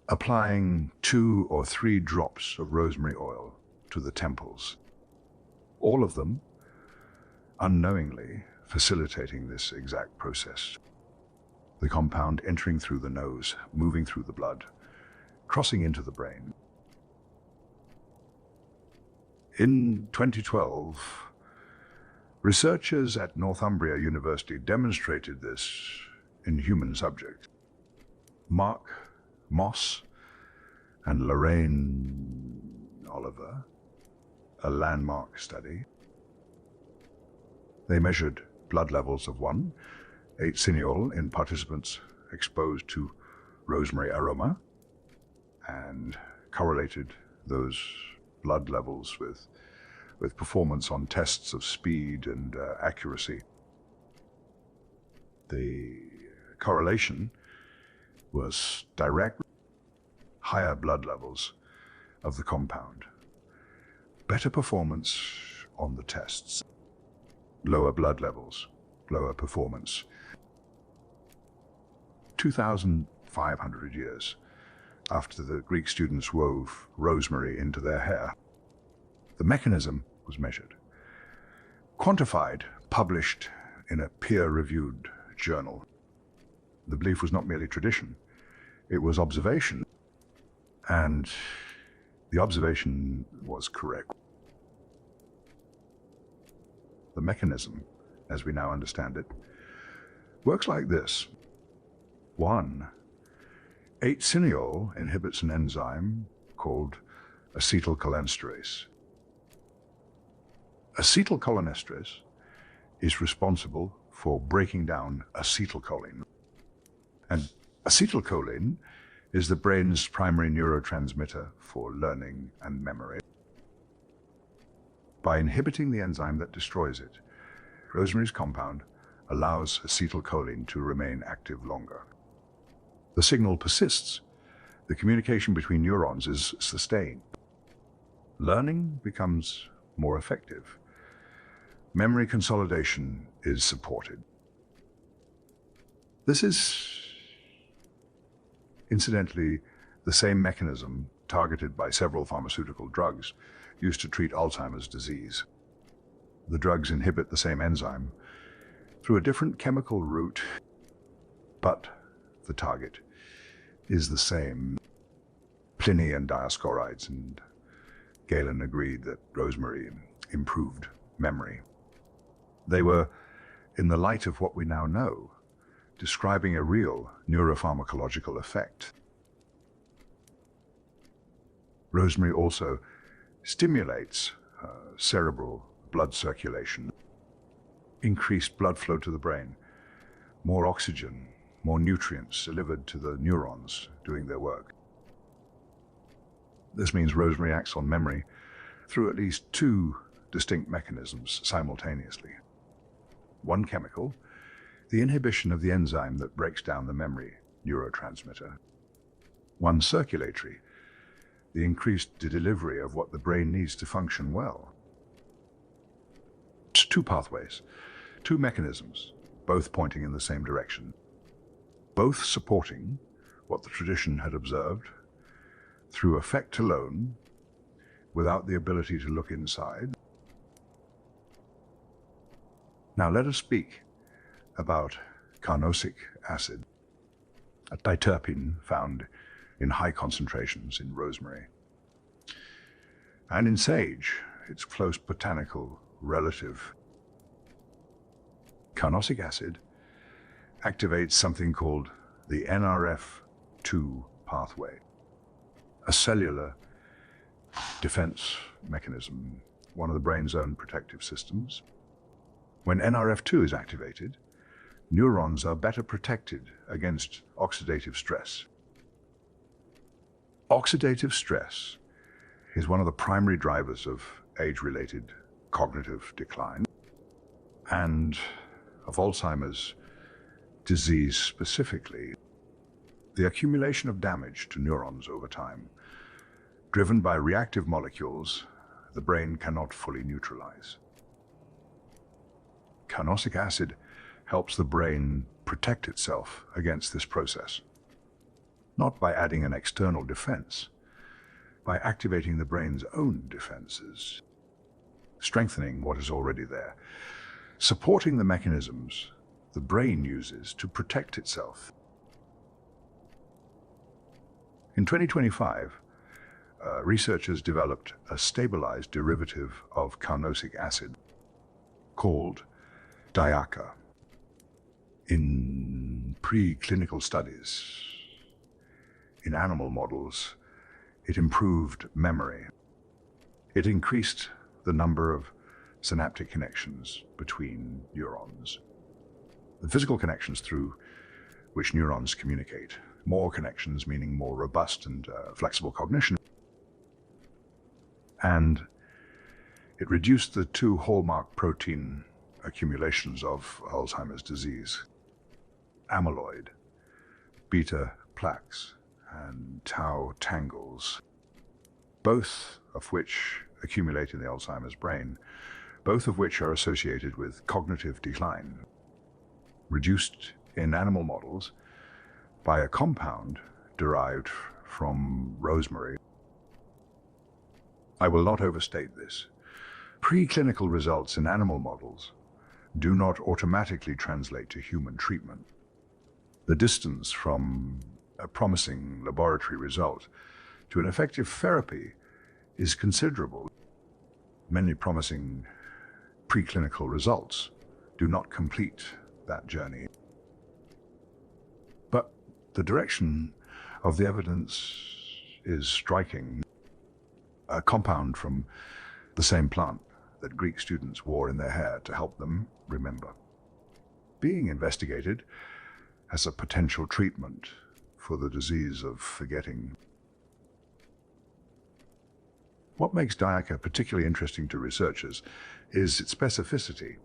applying 2 or 3 drops of rosemary oil to the temples, all of them unknowingly facilitating this exact process. The compound entering through the nose, moving through the blood, crossing into the brain. In 2012, researchers at Northumbria University demonstrated this in human subjects. Mark Moss and Lorraine Oliver, a landmark study. They measured blood levels of 1,8-cineol in participants exposed to rosemary aroma and correlated those blood levels with performance on tests of speed and accuracy. The correlation was direct. Higher blood levels of the compound, better performance on the tests. Lower blood levels, lower performance. 2,500 years after the Greek students wove rosemary into their hair. The mechanism was measured, quantified, published in a peer-reviewed journal. The belief was not merely tradition, it was observation, and the observation was correct. The mechanism, as we now understand it, works like this. 1. 8-cineol inhibits an enzyme called acetylcholinesterase. Acetylcholinesterase is responsible for breaking down acetylcholine. And acetylcholine is the brain's primary neurotransmitter for learning and memory. By inhibiting the enzyme that destroys it, rosemary's compound allows acetylcholine to remain active longer. The signal persists. The communication between neurons is sustained. Learning becomes more effective. Memory consolidation is supported. This is, incidentally, the same mechanism targeted by several pharmaceutical drugs used to treat Alzheimer's disease. The drugs inhibit the same enzyme through a different chemical route, but the target is the same. Pliny and Dioscorides and Galen agreed that rosemary improved memory. They were, in the light of what we now know, describing a real neuropharmacological effect. Rosemary also stimulates cerebral blood circulation, increased blood flow to the brain, more oxygen, more nutrients delivered to the neurons doing their work. This means rosemary acts on memory through at least 2 distinct mechanisms simultaneously. One chemical, the inhibition of the enzyme that breaks down the memory neurotransmitter. One circulatory, the increased delivery of what the brain needs to function well. 2 pathways, 2 mechanisms, both pointing in the same direction, both supporting what the tradition had observed through effect alone, without the ability to look inside. Now let us speak about carnosic acid, a diterpene found in high concentrations in rosemary. And in sage, its close botanical relative. Carnosic acid activates something called the NRF2 pathway, a cellular defense mechanism, one of the brain's own protective systems. When NRF2 is activated, neurons are better protected against oxidative stress. Oxidative stress is one of the primary drivers of age-related cognitive decline and of Alzheimer's disease specifically. The accumulation of damage to neurons over time, driven by reactive molecules the brain cannot fully neutralize. Carnosic acid helps the brain protect itself against this process, not by adding an external defense, by activating the brain's own defenses, strengthening what is already there, supporting the mechanisms the brain uses to protect itself. In 2025, researchers developed a stabilized derivative of carnosic acid called diaca. In preclinical studies, in animal models, it improved memory. It increased the number of synaptic connections between neurons, the physical connections through which neurons communicate. More connections meaning more robust and flexible cognition. And it reduced the 2 hallmark protein accumulations of Alzheimer's disease: amyloid, beta plaques, and tau tangles, both of which accumulate in the Alzheimer's brain, both of which are associated with cognitive decline, reduced in animal models by a compound derived from rosemary. I will not overstate this. Preclinical results in animal models do not automatically translate to human treatment. The distance from a promising laboratory result to an effective therapy is considerable. Many promising preclinical results do not complete that journey. But the direction of the evidence is striking. A compound from the same plant that Greek students wore in their hair to help them remember, being investigated as a potential treatment for the disease of forgetting. What makes Diaca particularly interesting to researchers is its specificity.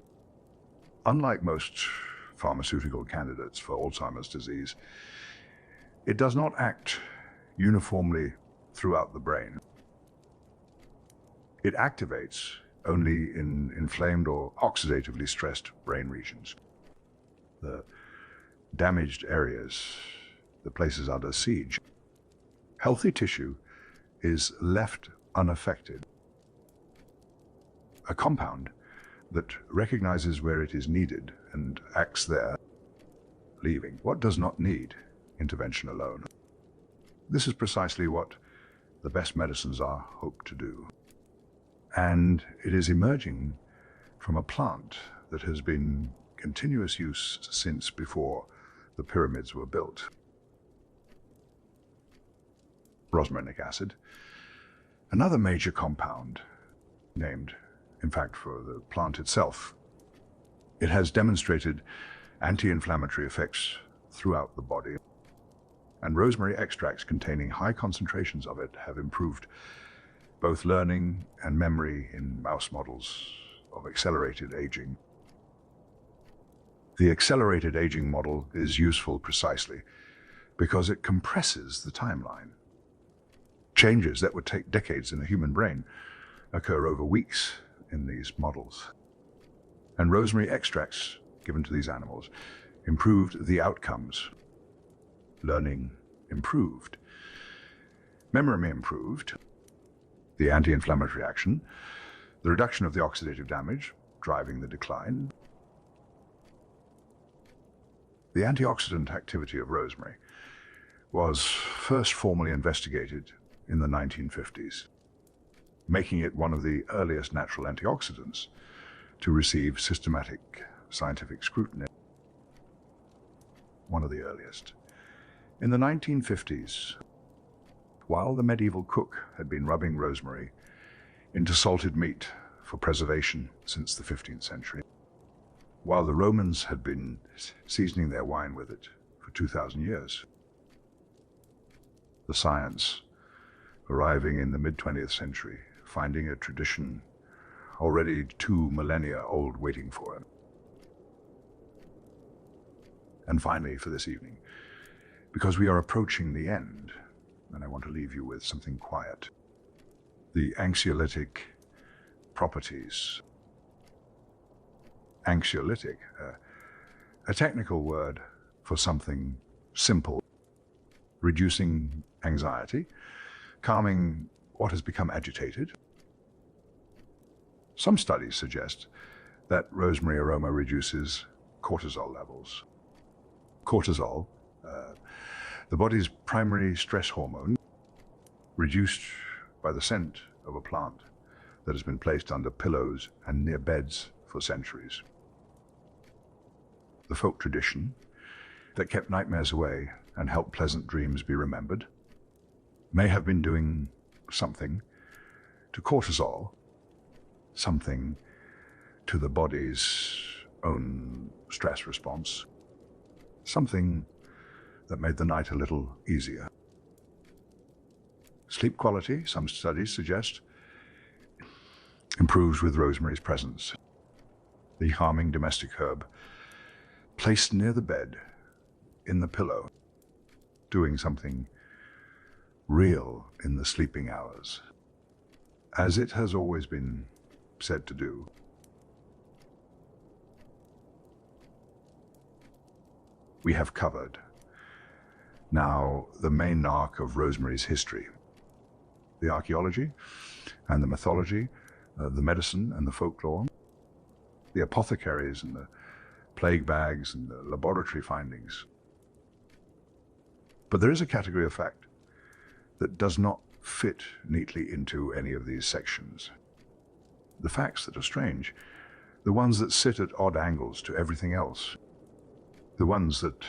Unlike most pharmaceutical candidates for Alzheimer's disease, it does not act uniformly throughout the brain. It activates only in inflamed or oxidatively stressed brain regions. The damaged areas, the places under siege. Healthy tissue is left unaffected. A compound that recognizes where it is needed and acts there, leaving what does not need intervention alone. This is precisely what the best medicines are hoped to do. And it is emerging from a plant that has been in continuous use since before the pyramids were built. Rosmarinic acid, another major compound named, in fact, for the plant itself. It has demonstrated anti-inflammatory effects throughout the body, and rosemary extracts containing high concentrations of it have improved both learning and memory in mouse models of accelerated aging. The accelerated aging model is useful precisely because it compresses the timeline. Changes that would take decades in a human brain occur over weeks in these models. And rosemary extracts given to these animals improved the outcomes. Learning improved. Memory improved. The anti-inflammatory action, the reduction of the oxidative damage, driving the decline. The antioxidant activity of rosemary was first formally investigated in the 1950s, making it one of the earliest natural antioxidants to receive systematic scientific scrutiny. One of the earliest. In the 1950s, while the medieval cook had been rubbing rosemary into salted meat for preservation since the 15th century, while the Romans had been seasoning their wine with it for 2,000 years, the science arriving in the mid-20th century, finding a tradition already 2 millennia old waiting for it. And finally, for this evening, because we are approaching the end, and I want to leave you with something quiet. The anxiolytic properties. Anxiolytic, a technical word for something simple, reducing anxiety, calming what has become agitated. Some studies suggest that rosemary aroma reduces cortisol levels. Cortisol, the body's primary stress hormone, reduced by the scent of a plant that has been placed under pillows and near beds for centuries. The folk tradition that kept nightmares away and helped pleasant dreams be remembered may have been doing something to cortisol, something to the body's own stress response, something that made the night a little easier. Sleep quality, some studies suggest, improves with rosemary's presence. The calming domestic herb placed near the bed, in the pillow, doing something real in the sleeping hours, as it has always been said to do. We have covered now the main arc of rosemary's history. The archaeology and the mythology, the medicine and the folklore, the apothecaries and the plague bags and the laboratory findings. But there is a category of fact that does not fit neatly into any of these sections. The facts that are strange, the ones that sit at odd angles to everything else, the ones that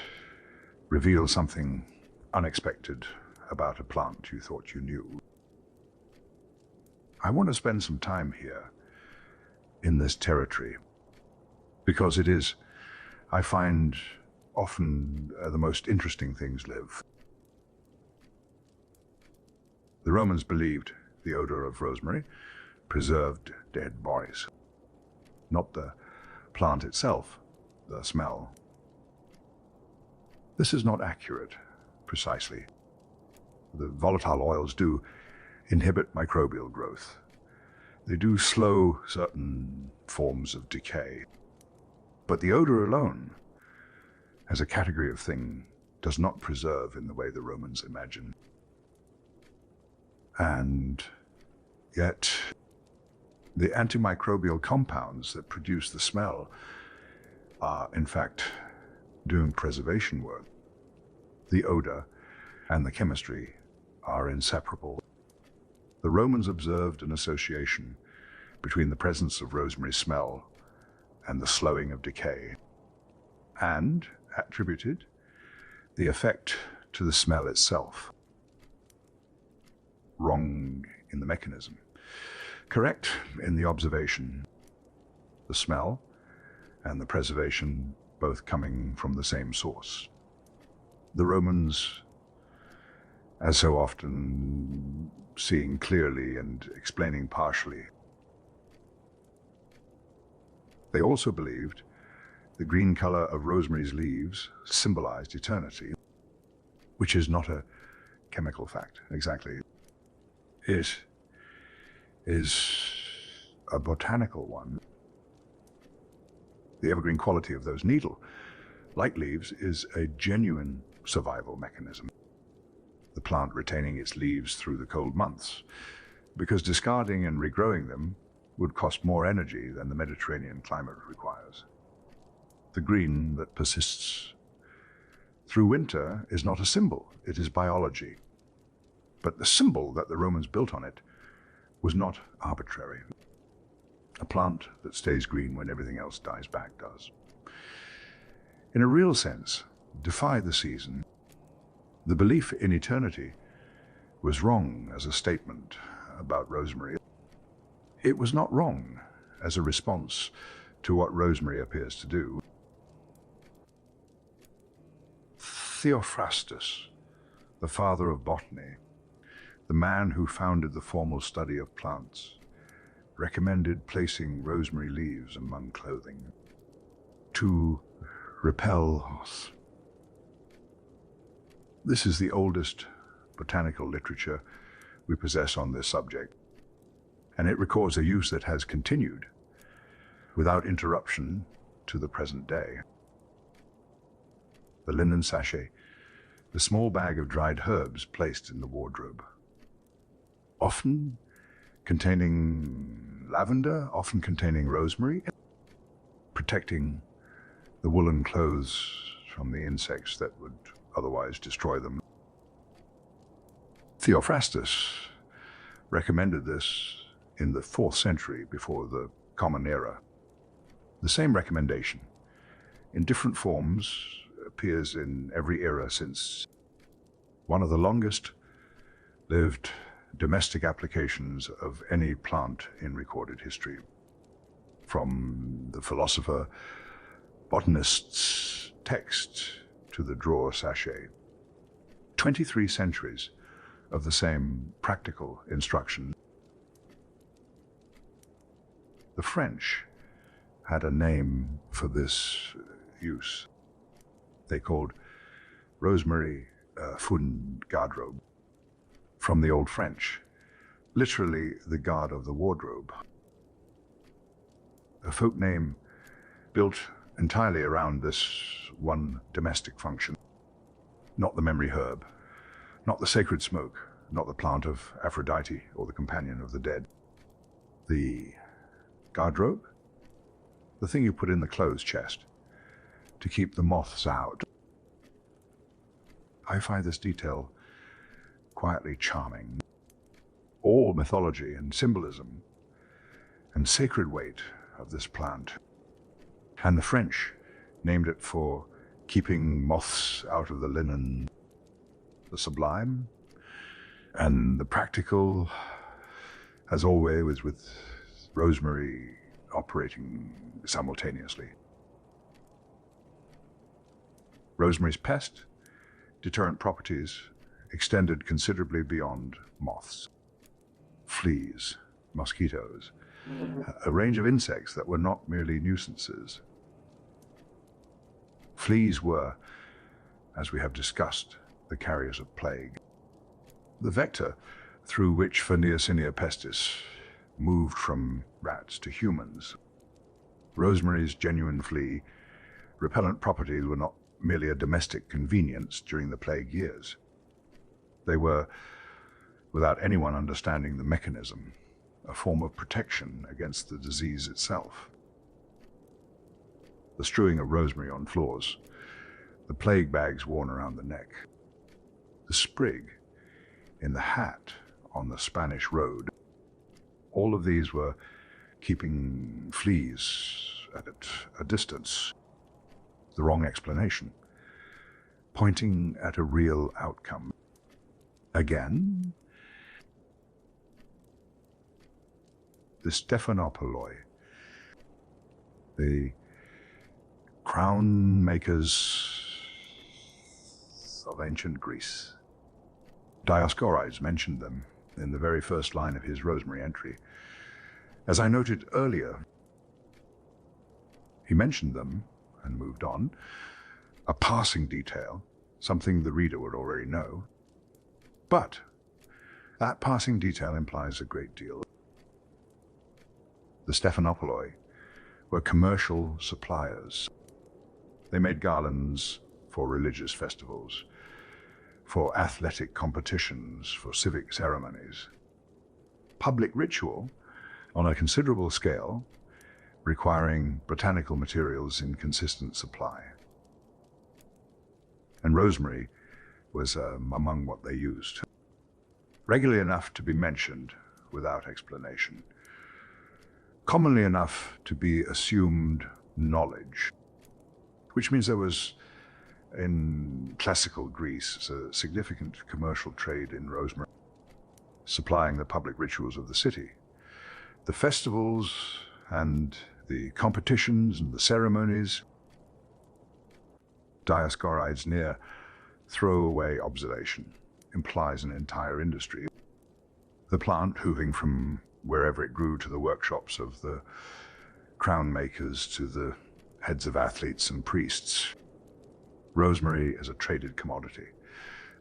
reveal something unexpected about a plant you thought you knew. I want to spend some time here in this territory because it is, I find, often the most interesting things live. The Romans believed the odor of rosemary preserved dead bodies, not the plant itself, the smell. This is not accurate, precisely. The volatile oils do inhibit microbial growth. They do slow certain forms of decay. But the odor alone, as a category of thing, does not preserve in the way the Romans imagined. And yet, the antimicrobial compounds that produce the smell are, in fact, doing preservation work. The odor and the chemistry are inseparable. The Romans observed an association between the presence of rosemary smell and the slowing of decay, and attributed the effect to the smell itself. Wrong in the mechanism. Correct in the observation. The smell and the preservation both coming from the same source. The Romans, as so often, seeing clearly and explaining partially. They also believed the green color of rosemary's leaves symbolized eternity, which is not a chemical fact, exactly. It is a botanical one. The evergreen quality of those needle-like leaves is a genuine survival mechanism. The plant retaining its leaves through the cold months, because discarding and regrowing them would cost more energy than the Mediterranean climate requires. The green that persists through winter is not a symbol, it is biology. But the symbol that the Romans built on it was not arbitrary. A plant that stays green when everything else dies back does. In a real sense, defy the season. The belief in eternity was wrong as a statement about rosemary. It was not wrong as a response to what rosemary appears to do. Theophrastus, the father of botany, the man who founded the formal study of plants, recommended placing rosemary leaves among clothing to repel moths. This is the oldest botanical literature we possess on this subject, and it records a use that has continued without interruption to the present day. The linen sachet, the small bag of dried herbs placed in the wardrobe, often containing lavender, often containing rosemary, protecting the woolen clothes from the insects that would otherwise destroy them. Theophrastus recommended this in the 4th century before the Common Era. The same recommendation, in different forms, appears in every era since. One of the longest lived domestic applications of any plant in recorded history, from the philosopher botanist's text to the drawer sachet. 23 centuries of the same practical instruction. The French had a name for this use. They called rosemary fun garde-robe, from the Old French, literally the guard of the wardrobe. A folk name built entirely around this one domestic function. Not the memory herb, not the sacred smoke, not the plant of Aphrodite or the companion of the dead. The garderobe? The thing you put in the clothes chest to keep the moths out. I find this detail quietly charming. All mythology and symbolism and sacred weight of this plant. And the French named it for keeping moths out of the linen. The sublime and the practical, as always, with rosemary operating simultaneously. Rosemary's pest deterrent properties extended considerably beyond moths, fleas, mosquitoes, a range of insects that were not merely nuisances. Fleas were, as we have discussed, the carriers of plague. The vector through which Yersinia pestis moved from rats to humans. Rosemary's genuine flea repellent properties were not merely a domestic convenience during the plague years. They were, without anyone understanding the mechanism, a form of protection against the disease itself. The strewing of rosemary on floors, the plague bags worn around the neck, the sprig in the hat on the Spanish road, all of these were keeping fleas at a distance. The wrong explanation, pointing at a real outcome. Again, the Stephanopoloi, the crown makers of ancient Greece. Dioscorides mentioned them in the very first line of his rosemary entry. As I noted earlier, he mentioned them and moved on, a passing detail, something the reader would already know. But that passing detail implies a great deal. The Stephanopoloi were commercial suppliers. They made garlands for religious festivals, for athletic competitions, for civic ceremonies. Public ritual on a considerable scale, requiring botanical materials in consistent supply. And rosemary was among what they used. Regularly enough to be mentioned without explanation. Commonly enough to be assumed knowledge, which means there was, in classical Greece, a significant commercial trade in rosemary, supplying the public rituals of the city. The festivals and the competitions and the ceremonies. Dioscorides' near throwaway observation implies an entire industry. The plant, moving from wherever it grew to the workshops of the crown makers to the heads of athletes and priests. Rosemary as a traded commodity,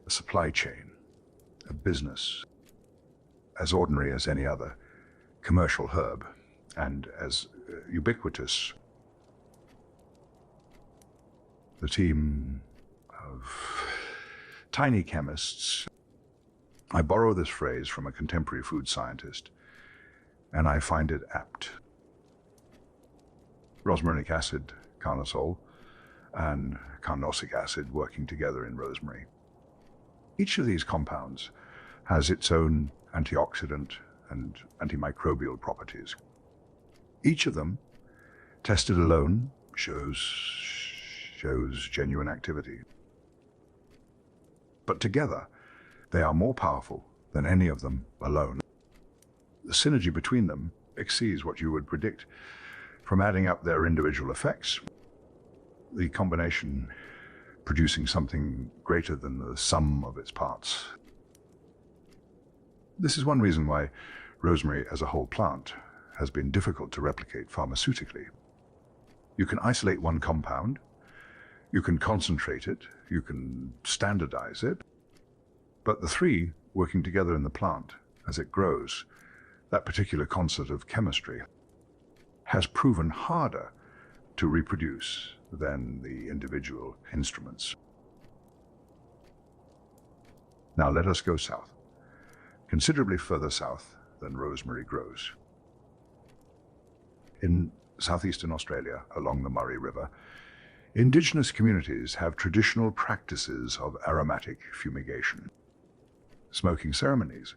a supply chain, a business, as ordinary as any other commercial herb, and as ubiquitous. The team of tiny chemists. I borrow this phrase from a contemporary food scientist, and I find it apt. Rosmarinic acid, carnosol, and carnosic acid working together in rosemary. Each of these compounds has its own antioxidant and antimicrobial properties. Each of them, tested alone, shows genuine activity. But together, they are more powerful than any of them alone. The synergy between them exceeds what you would predict from adding up their individual effects. The combination producing something greater than the sum of its parts. This is one reason why rosemary as a whole plant has been difficult to replicate pharmaceutically. You can isolate one compound, you can concentrate it, you can standardize it, but the three working together in the plant as it grows, that particular concert of chemistry, has proven harder to reproduce than the individual instruments. Now let us go south, considerably further south than rosemary grows. In southeastern Australia, along the Murray River, indigenous communities have traditional practices of aromatic fumigation, smoking ceremonies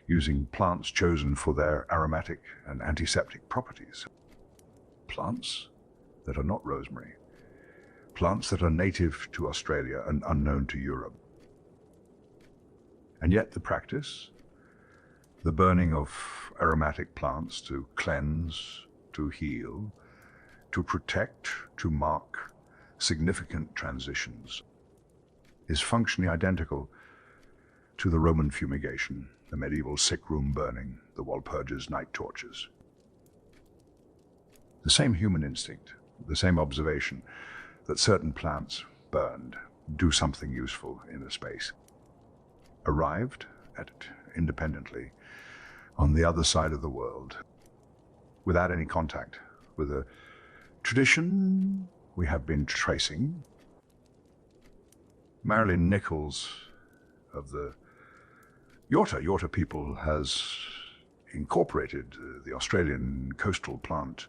using plants chosen for their aromatic and antiseptic properties. Plants that are not rosemary, plants that are native to Australia and unknown to Europe. And yet the practice, the burning of aromatic plants to cleanse, to heal, to protect, to mark significant transitions, is functionally identical to the Roman fumigation, the medieval sick room burning, the Walpurgis night torches. The same human instinct, the same observation that certain plants burned do something useful in a space, arrived at it independently on the other side of the world, without any contact with a tradition we have been tracing. Marilyn Nichols of the Yorta people has incorporated the Australian coastal plant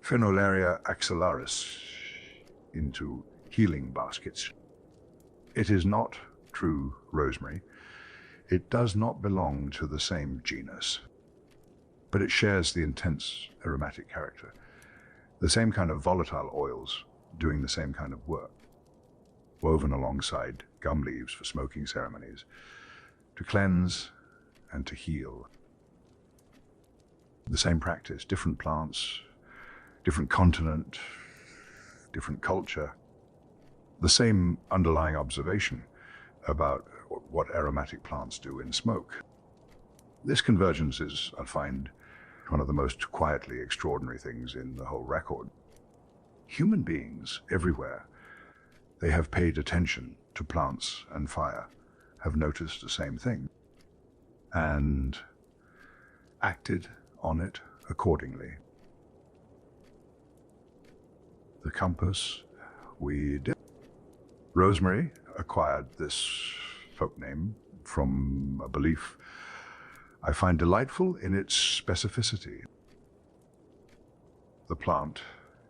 Phenolaria axillaris into healing baskets. It is not true rosemary. It does not belong to the same genus, but it shares the intense aromatic character, the same kind of volatile oils doing the same kind of work, woven alongside gum leaves for smoking ceremonies, to cleanse and to heal. The same practice, different plants, different continent, different culture, the same underlying observation about what aromatic plants do in smoke. This convergence is, I find, one of the most quietly extraordinary things in the whole record. Human beings everywhere, they have paid attention to plants and fire, have noticed the same thing, and acted on it accordingly. The compass we did. Rosemary acquired this folk name from a belief I find delightful in its specificity. The plant,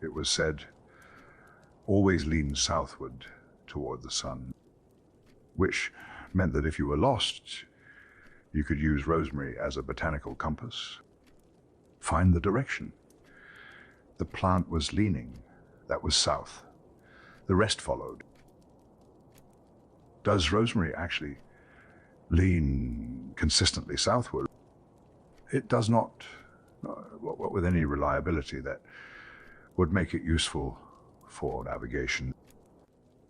it was said, always leaned southward toward the sun, which meant that if you were lost, you could use rosemary as a botanical compass. Find the direction. The plant was leaning, that was south. The rest followed. Does rosemary actually lean consistently southward? It does not, with any reliability that would make it useful for navigation.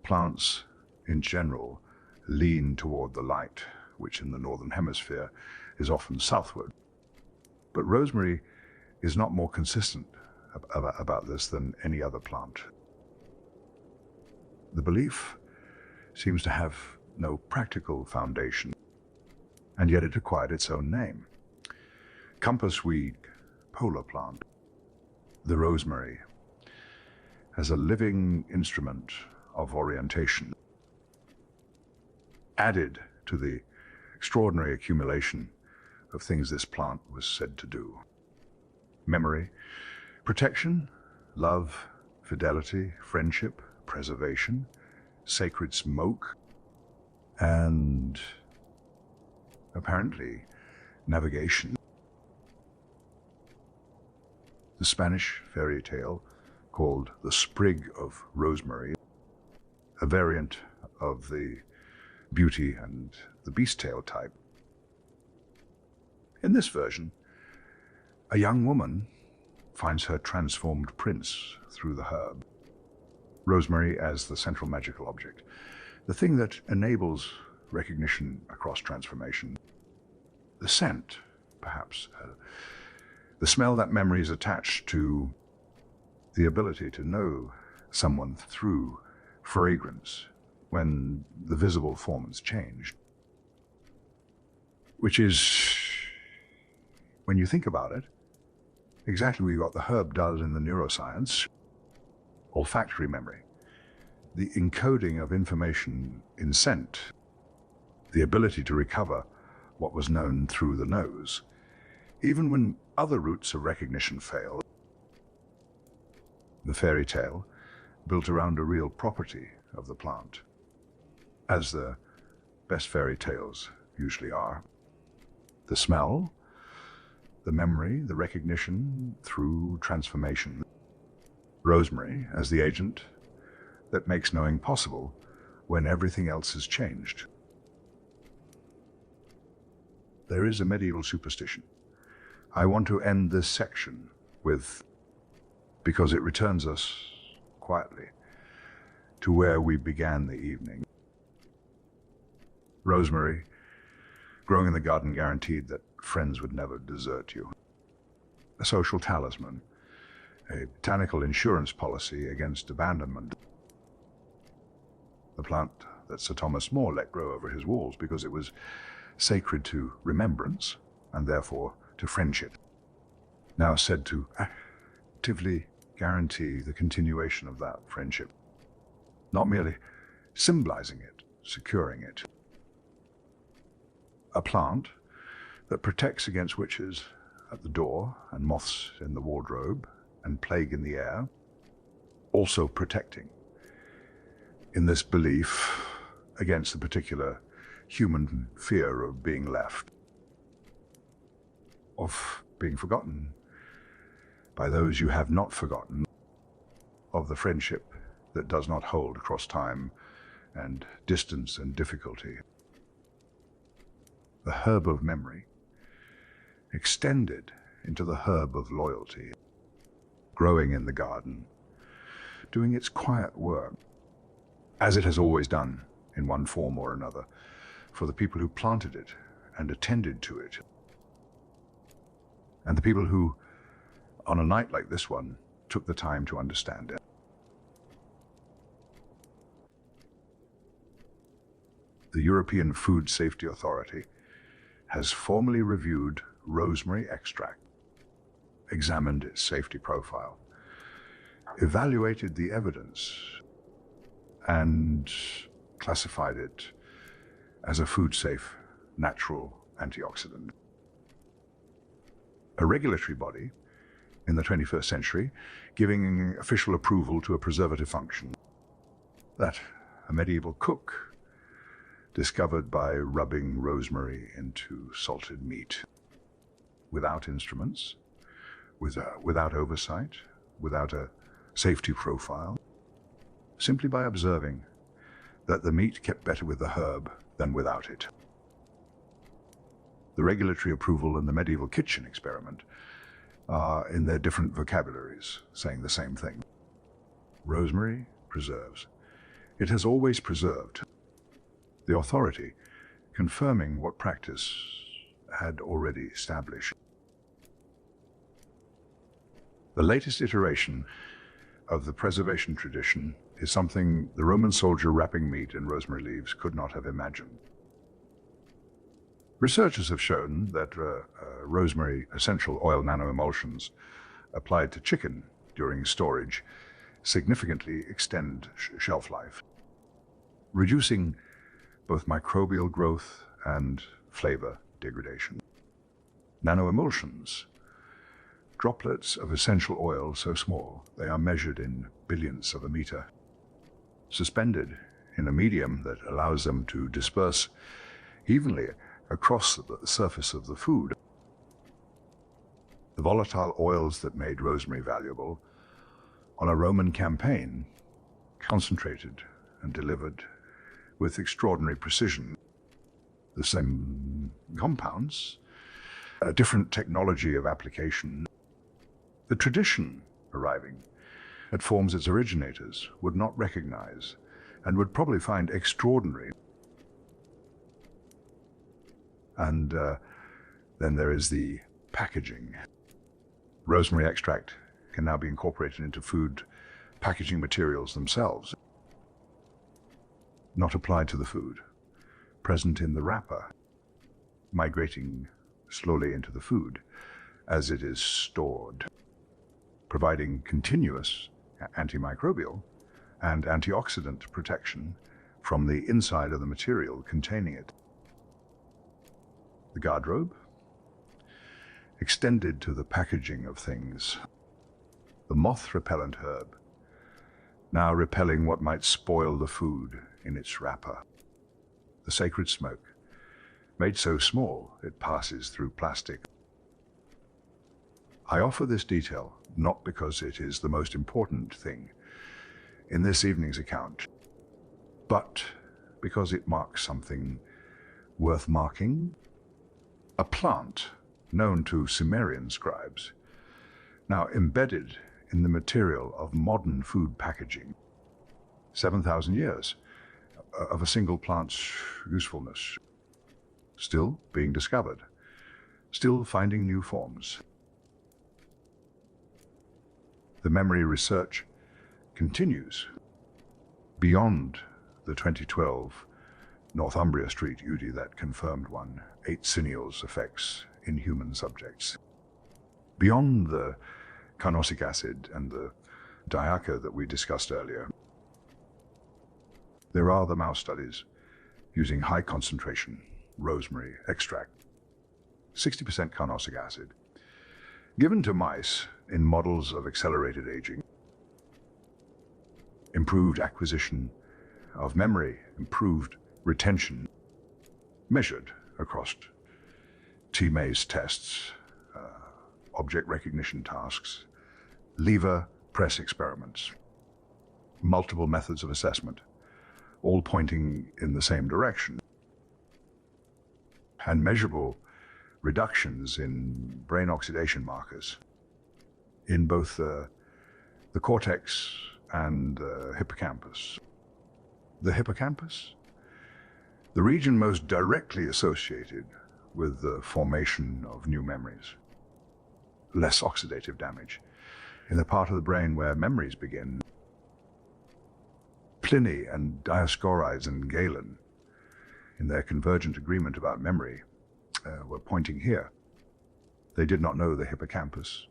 Plants, in general, lean toward the light, which in the northern hemisphere is often southward. But rosemary is not more consistent about this than any other plant. The belief seems to have no practical foundation, and yet it acquired its own name. Compass weed, polar plant, the rosemary, as a living instrument of orientation, added to the extraordinary accumulation of things this plant was said to do. Memory, protection, love, fidelity, friendship, preservation, sacred smoke, and apparently navigation. The Spanish fairy tale called The Sprig of Rosemary, a variant of the Beauty and the Beast tale type. In this version, a young woman finds her transformed prince through the herb. Rosemary as the central magical object, the thing that enables recognition across transformation. The scent, perhaps, the smell that memories attach to, the ability to know someone through fragrance when the visible form has changed. Which is, when you think about it, exactly what the herb does in the neuroscience. Olfactory memory, the encoding of information in scent, the ability to recover what was known through the nose, even when other routes of recognition fail. The fairy tale built around a real property of the plant, as the best fairy tales usually are. The smell, the memory, the recognition through transformation. Rosemary as the agent that makes knowing possible when everything else has changed. There is a medieval superstition I want to end this section with, because it returns us quietly to where we began the evening. Rosemary, growing in the garden, guaranteed that friends would never desert you. A social talisman, a botanical insurance policy against abandonment. The plant that Sir Thomas More let grow over his walls because it was sacred to remembrance and therefore to friendship. Now said to actively guarantee the continuation of that friendship, not merely symbolizing it, securing it. A plant that protects against witches at the door and moths in the wardrobe and plague in the air, also protecting in this belief against the particular human fear of being left, of being forgotten by those you have not forgotten, of the friendship that does not hold across time and distance and difficulty. The herb of memory extended into the herb of loyalty, growing in the garden, doing its quiet work, as it has always done in one form or another, for the people who planted it and attended to it, and the people who, on a night like this one, took the time to understand it. The European Food Safety Authority has formally reviewed rosemary extract, examined its safety profile, evaluated the evidence, and classified it as a food-safe, natural antioxidant. A regulatory body in the 21st century giving official approval to a preservative function that a medieval cook discovered by rubbing rosemary into salted meat, without instruments, without oversight, without a safety profile, simply by observing that the meat kept better with the herb than without it. The regulatory approval and the medieval kitchen experiment are in their different vocabularies, saying the same thing. Rosemary preserves. It has always preserved. The authority confirming what practice had already established. The latest iteration of the preservation tradition is something the Roman soldier wrapping meat in rosemary leaves could not have imagined. Researchers have shown that rosemary essential oil nanoemulsions applied to chicken during storage significantly extend shelf life, reducing both microbial growth and flavor degradation. Nanoemulsions, droplets of essential oil so small they are measured in billionths of a meter, suspended in a medium that allows them to disperse evenly across the surface of the food. The volatile oils that made rosemary valuable on a Roman campaign, concentrated and delivered with extraordinary precision. The same compounds, a different technology of application. The tradition arriving at forms its originators would not recognize and would probably find extraordinary. And then there is the packaging. Rosemary extract can now be incorporated into food packaging materials themselves, not applied to the food, present in the wrapper, migrating slowly into the food as it is stored, providing continuous antimicrobial and antioxidant protection from the inside of the material containing it. The garderobe extended to the packaging of things. The moth-repellent herb, now repelling what might spoil the food in its wrapper. The sacred smoke, made so small it passes through plastic. I offer this detail not because it is the most important thing in this evening's account, but because it marks something worth marking. A plant known to Sumerian scribes, now embedded in the material of modern food packaging. 7,000 years of a single plant's usefulness, still being discovered, still finding new forms. The memory research continues beyond the 2012 Northumbria Street UDI that confirmed 8 Cineal's effects in human subjects. Beyond the carnosic acid and the diaca that we discussed earlier, there are the mouse studies using high concentration rosemary extract, 60% carnosic acid, given to mice in models of accelerated aging, improved acquisition of memory, improved retention, measured across T-maze tests, object recognition tasks, lever press experiments, multiple methods of assessment, all pointing in the same direction, and measurable reductions in brain oxidation markers in both the cortex and the hippocampus. The hippocampus, the region most directly associated with the formation of new memories, less oxidative damage, in the part of the brain where memories begin. Pliny and Dioscorides and Galen, in their convergent agreement about memory, were pointing here. They did not know the hippocampus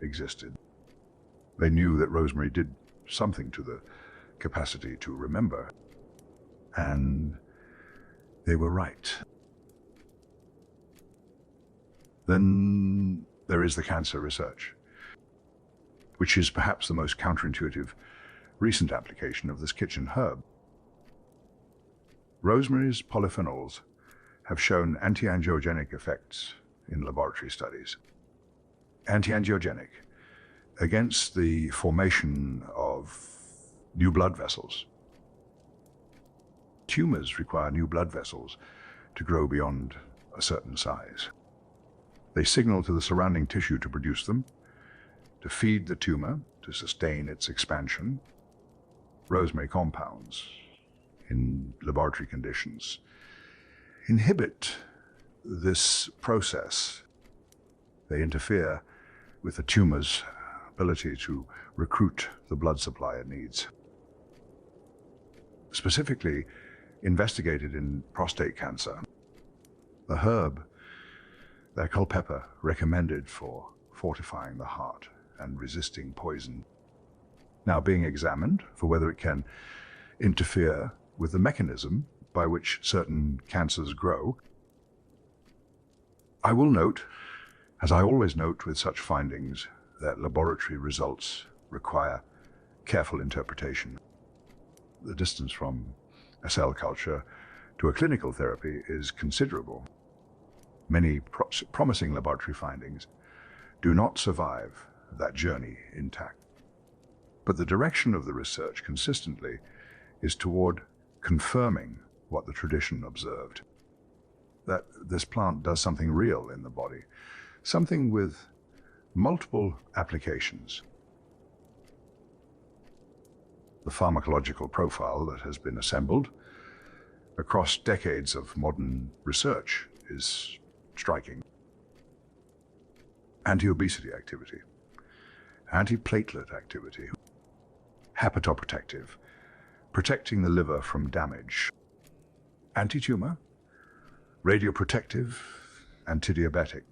existed. They knew that rosemary did something to the capacity to remember, and they were right. Then there is the cancer research, which is perhaps the most counterintuitive recent application of this kitchen herb. Rosemary's polyphenols have shown anti-angiogenic effects in laboratory studies. Anti-angiogenic against the formation of new blood vessels. Tumors require new blood vessels to grow beyond a certain size. They signal to the surrounding tissue to produce them, to feed the tumor, to sustain its expansion. Rosemary compounds, in laboratory conditions, inhibit this process. They interfere with the tumor's ability to recruit the blood supply it needs. Specifically investigated in prostate cancer, the herb, their culpepper, recommended for fortifying the heart and resisting poison, now being examined for whether it can interfere with the mechanism by which certain cancers grow. I will note, as I always note with such findings, that laboratory results require careful interpretation. The distance from a cell culture to a clinical therapy is considerable. Many promising laboratory findings do not survive that journey intact. But the direction of the research consistently is toward confirming what the tradition observed, that this plant does something real in the body, something with multiple applications. The pharmacological profile that has been assembled across decades of modern research is striking. Anti-obesity activity, anti-platelet activity, hepatoprotective, protecting the liver from damage, anti-tumor, radioprotective, anti-diabetic,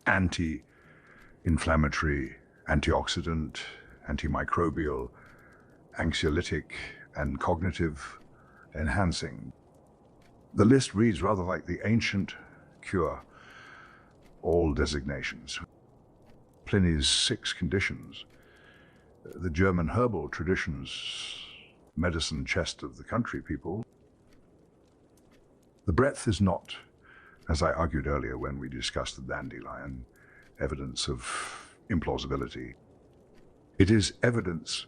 anti-inflammatory, antioxidant, antimicrobial, anxiolytic, and cognitive enhancing. The list reads rather like the ancient cure all designations. Pliny's 6 conditions, the German herbal traditions, medicine chest of the country people. The breadth is not, as I argued earlier when we discussed the dandelion, evidence of implausibility. It is evidence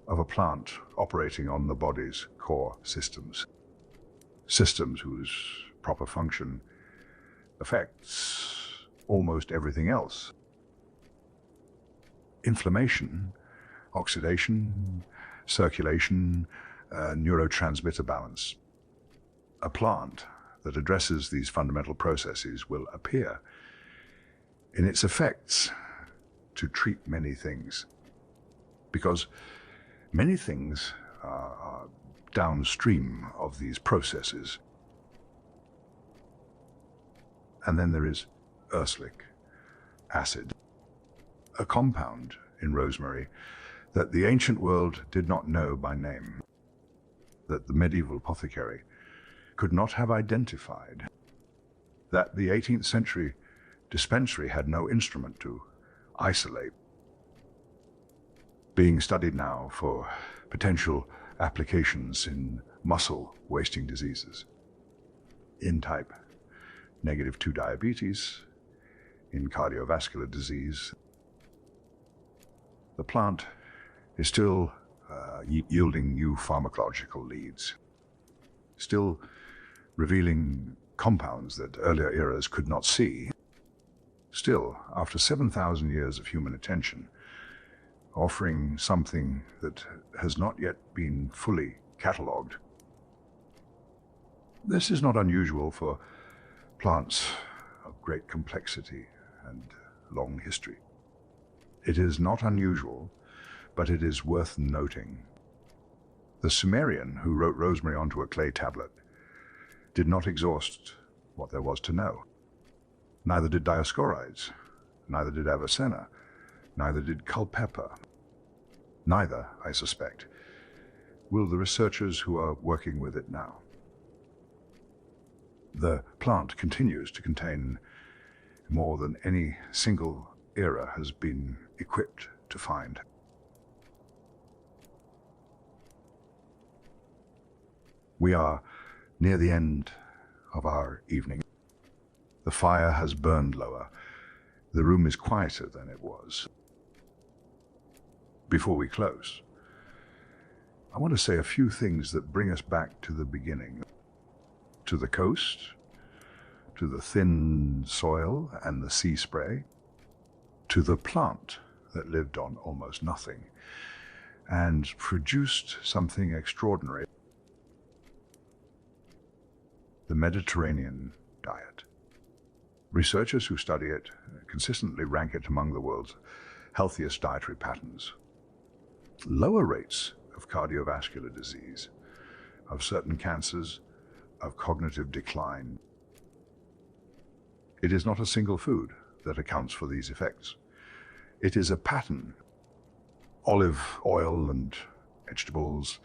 of a plant operating on the body's core systems, systems whose proper function affects almost everything else. Inflammation, oxidation, circulation, neurotransmitter balance. A plant that addresses these fundamental processes will appear in its effects to treat many things, because many things are downstream of these processes. And then there is ursenic acid, a compound in rosemary that the ancient world did not know by name, that the medieval apothecary could not have identified, that the 18th century dispensary had no instrument to isolate, being studied now for potential applications in muscle wasting diseases, in type -2 diabetes, in cardiovascular disease. The plant is still yielding new pharmacological leads, still revealing compounds that earlier eras could not see, still, after 7,000 years of human attention, offering something that has not yet been fully catalogued. This is not unusual for plants of great complexity and long history. It is not unusual, but it is worth noting. The Sumerian who wrote rosemary onto a clay tablet did not exhaust what there was to know. Neither did Dioscorides, neither did Avicenna, neither did Culpeper. Neither, I suspect, will the researchers who are working with it now. The plant continues to contain more than any single era has been equipped to find. We are near the end of our evening. The fire has burned lower. The room is quieter than it was. Before we close, I want to say a few things that bring us back to the beginning, to the coast, to the thin soil and the sea spray, to the plant that lived on almost nothing and produced something extraordinary. The Mediterranean diet. Researchers who study it consistently rank it among the world's healthiest dietary patterns. Lower rates of cardiovascular disease, of certain cancers, of cognitive decline. It is not a single food that accounts for these effects. It is a pattern. Olive oil and vegetables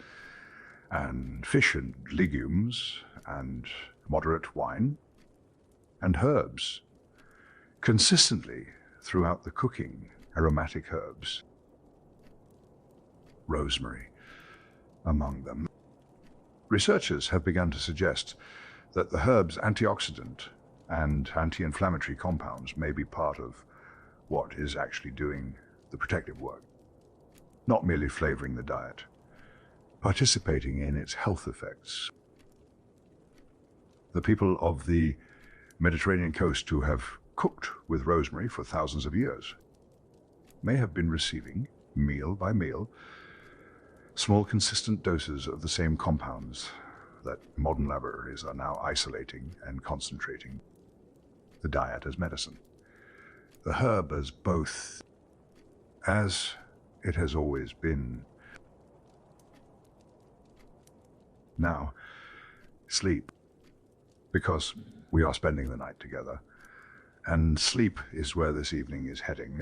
and fish and legumes and moderate wine and herbs, consistently throughout the cooking, aromatic herbs, rosemary among them. Researchers have begun to suggest that the herb's antioxidant and anti-inflammatory compounds may be part of what is actually doing the protective work, not merely flavoring the diet, participating in its health effects. The people of the Mediterranean coast who have cooked with rosemary for thousands of years may have been receiving, meal by meal, small consistent doses of the same compounds that modern laboratories are now isolating and concentrating. The diet as medicine, the herb as both, as it has always been. Now, sleep, because we are spending the night together, and sleep is where this evening is heading.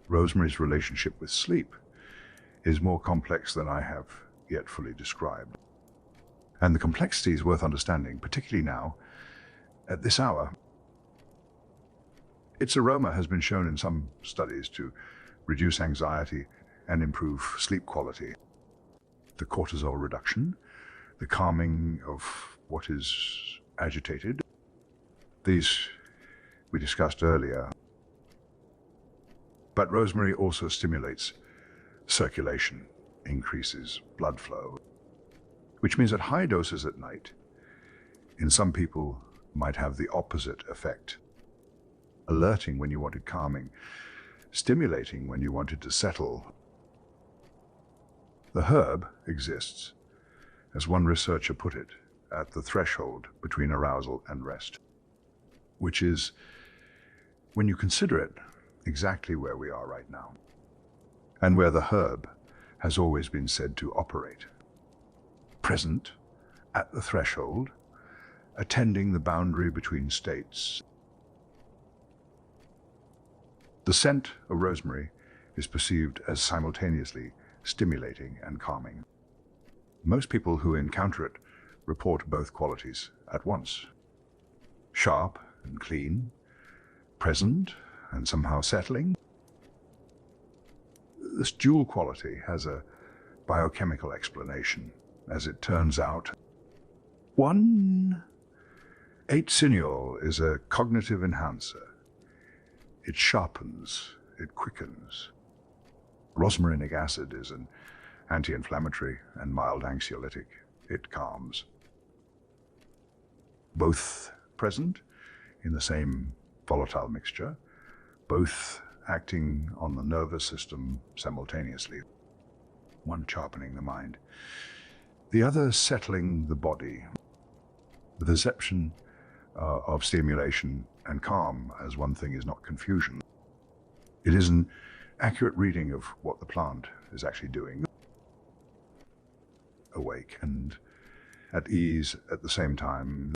Rosemary's relationship with sleep is more complex than I have yet fully described. And the complexity is worth understanding, particularly now, at this hour. Its aroma has been shown in some studies to reduce anxiety and improve sleep quality. The cortisol reduction, the calming of what is agitated. These we discussed earlier. But rosemary also stimulates circulation, increases blood flow, which means that high doses at night, in some people, might have the opposite effect. Alerting when you wanted calming, stimulating when you wanted to settle. The herb exists, as one researcher put it, at the threshold between arousal and rest, which is, when you consider it, exactly where we are right now, and where the herb has always been said to operate. Present, at the threshold, attending the boundary between states. The scent of rosemary is perceived as simultaneously stimulating and calming. Most people who encounter it report both qualities at once. Sharp and clean, present and somehow settling. This dual quality has a biochemical explanation, as it turns out. 1,8-cineol is a cognitive enhancer. It sharpens, it quickens. Rosmarinic acid is an anti-inflammatory and mild anxiolytic. It calms. Both present in the same volatile mixture, both acting on the nervous system simultaneously, one sharpening the mind, the other settling the body. The perception of stimulation and calm as one thing is not confusion. It is an accurate reading of what the plant is actually doing. Awake and at ease at the same time,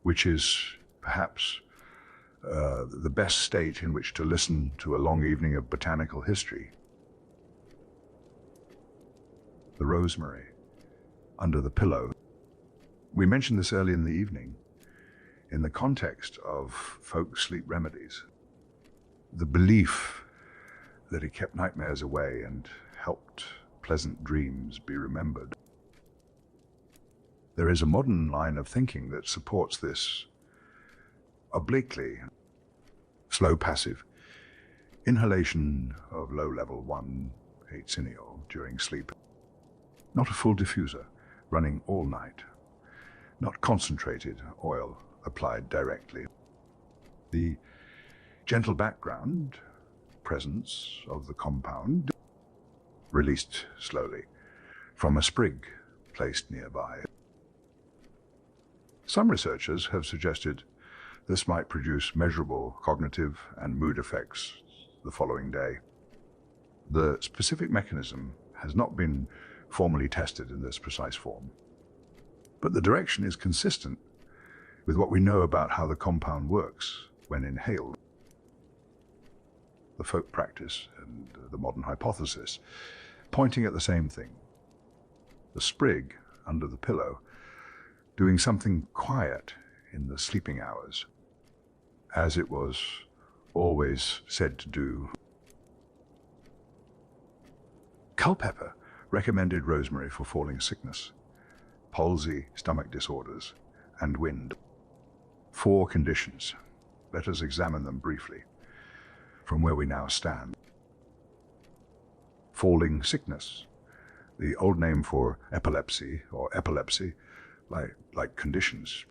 which is perhaps the best state in which to listen to a long evening of botanical history. The rosemary under the pillow. We mentioned this early in the evening in the context of folk sleep remedies. The belief that it kept nightmares away and helped pleasant dreams be remembered. There is a modern line of thinking that supports this obliquely. Slow passive inhalation of low-level 1,8-cineol during sleep. Not a full diffuser running all night. Not concentrated oil applied directly. The gentle background presence of the compound released slowly from a sprig placed nearby. Some researchers have suggested this might produce measurable cognitive and mood effects the following day. The specific mechanism has not been formally tested in this precise form, but the direction is consistent with what we know about how the compound works when inhaled. The folk practice and the modern hypothesis pointing at the same thing. The sprig under the pillow doing something quiet in the sleeping hours, as it was always said to do. Culpeper recommended rosemary for falling sickness, palsy, stomach disorders, and wind. 4 conditions. Let us examine them briefly from where we now stand. Falling sickness, the old name for epilepsy or epilepsy, like conditions.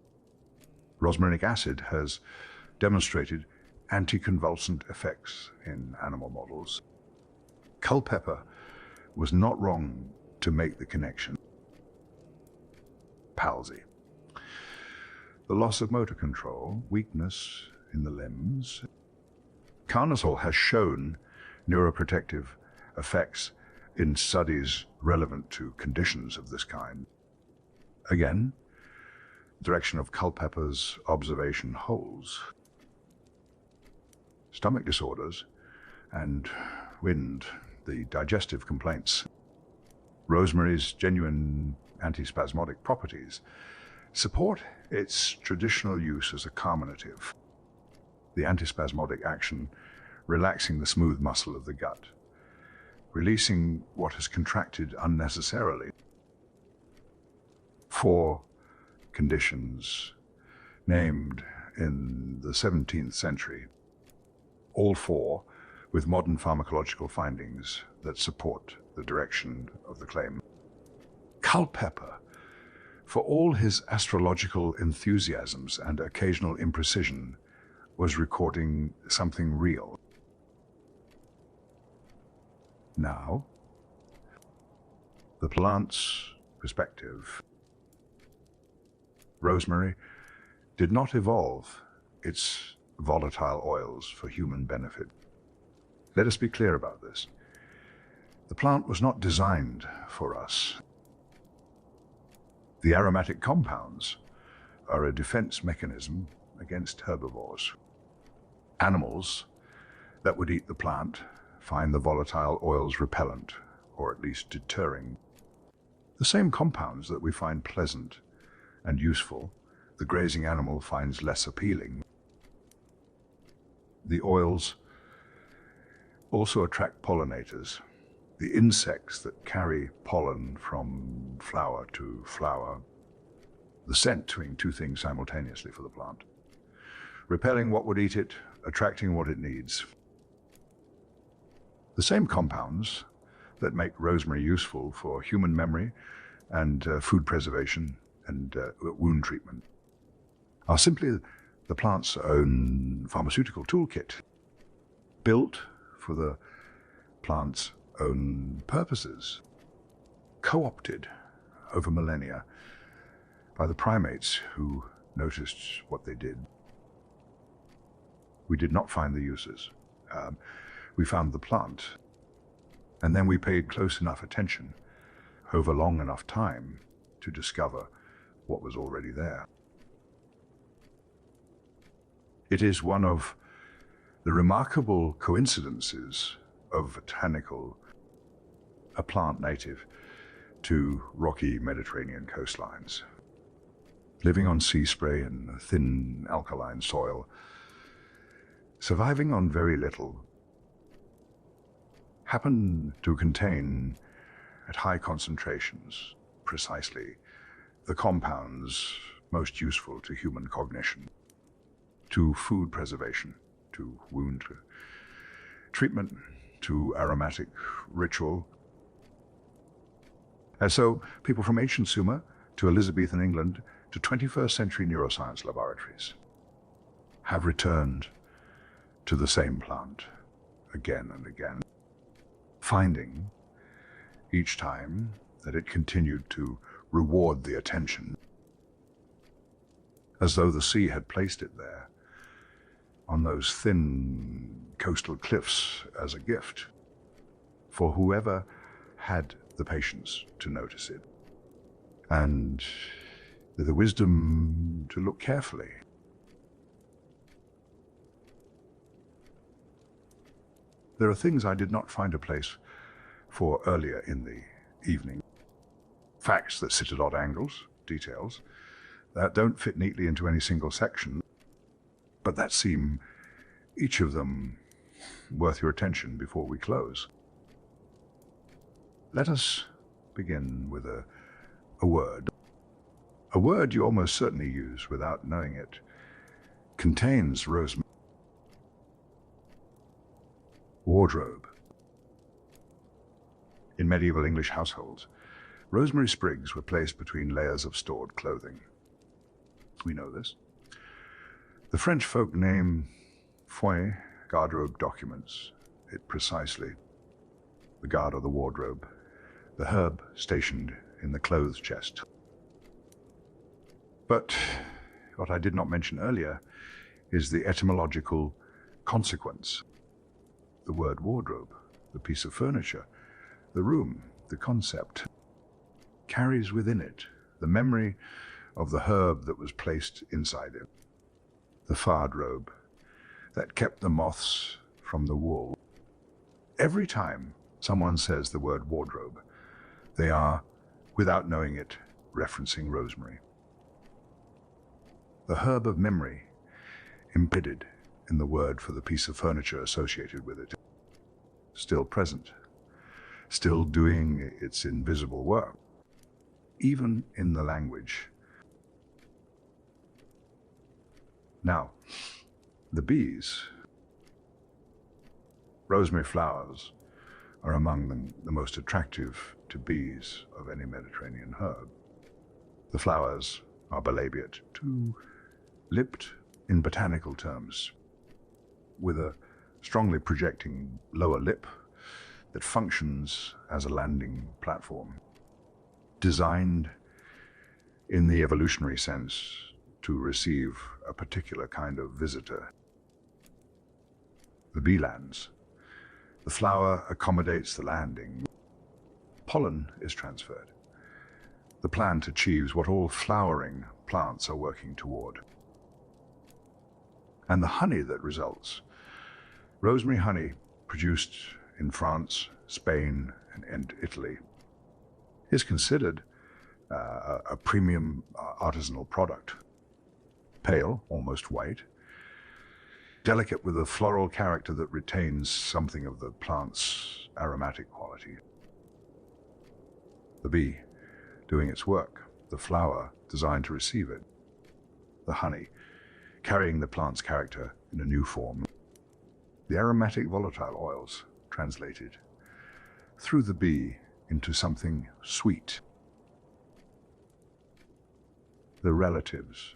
Rosmarinic acid has demonstrated anticonvulsant effects in animal models. Culpeper was not wrong to make the connection. Palsy. The loss of motor control, weakness in the limbs. Carnosol has shown neuroprotective effects in studies relevant to conditions of this kind. Again, direction of Culpeper's observation holds. Stomach disorders and wind, the digestive complaints. Rosemary's genuine antispasmodic properties, support its traditional use as a carminative, the antispasmodic action relaxing the smooth muscle of the gut, releasing what has contracted unnecessarily. 4 conditions named in the 17th century, all 4 with modern pharmacological findings that support the direction of the claim. Culpeper, for all his astrological enthusiasms and occasional imprecision, was recording something real. Now, the plant's perspective. Rosemary did not evolve its volatile oils for human benefit. Let us be clear about this. The plant was not designed for us. The aromatic compounds are a defense mechanism against herbivores. Animals that would eat the plant find the volatile oils repellent, or at least deterring. The same compounds that we find pleasant and useful, the grazing animal finds less appealing. The oils also attract pollinators, the insects that carry pollen from flower to flower, the scent doing 2 things simultaneously for the plant, repelling what would eat it, attracting what it needs. The same compounds that make rosemary useful for human memory and food preservation and wound treatment are simply the plant's own pharmaceutical toolkit, built for the plant's own purposes, co-opted over millennia by the primates who noticed what they did. We did not find the uses. We found the plant, and then we paid close enough attention over long enough time to discover what was already there. It is one of the remarkable coincidences of a plant native to rocky Mediterranean coastlines, living on sea spray and thin alkaline soil, surviving on very little, happen to contain at high concentrations precisely the compounds most useful to human cognition, to food preservation, to wound treatment, to aromatic ritual. And so people from ancient Sumer to Elizabethan England to 21st century neuroscience laboratories have returned to the same plant again and again, finding each time that it continued to reward the attention, as though the sea had placed it there on those thin coastal cliffs as a gift for whoever had the patience to notice it and the wisdom to look carefully. There are things I did not find a place for earlier in the evening. Facts that sit at odd angles, details, that don't fit neatly into any single section, but that seem, each of them, worth your attention before we close. Let us begin with a word. A word you almost certainly use without knowing it. Contains rosemary. Wardrobe. In medieval English households, rosemary sprigs were placed between layers of stored clothing. We know this. The French folk name foin, garderobe documents it precisely. The guard of the wardrobe, the herb stationed in the clothes chest. But what I did not mention earlier is the etymological consequence. The word wardrobe, the piece of furniture, the room, the concept, carries within it the memory of the herb that was placed inside it, the fard robe that kept the moths from the wool. Every time someone says the word wardrobe, they are, without knowing it, referencing rosemary. The herb of memory, embedded in the word for the piece of furniture associated with it, still present, still doing its invisible work, even in the language. Now, the bees. Rosemary flowers are among the most attractive to bees of any Mediterranean herb. The flowers are bilabiate, two-lipped in botanical terms, with a strongly projecting lower lip that functions as a landing platform, designed in the evolutionary sense to receive a particular kind of visitor. The bee lands. The flower accommodates the landing. Pollen is transferred. The plant achieves what all flowering plants are working toward. And the honey that results, rosemary honey produced in France, Spain, and Italy, is considered a premium artisanal product. Pale, almost white, delicate with a floral character that retains something of the plant's aromatic quality. The bee doing its work, the flower designed to receive it, the honey carrying the plant's character in a new form, the aromatic volatile oils translated through the bee into something sweet. The relatives,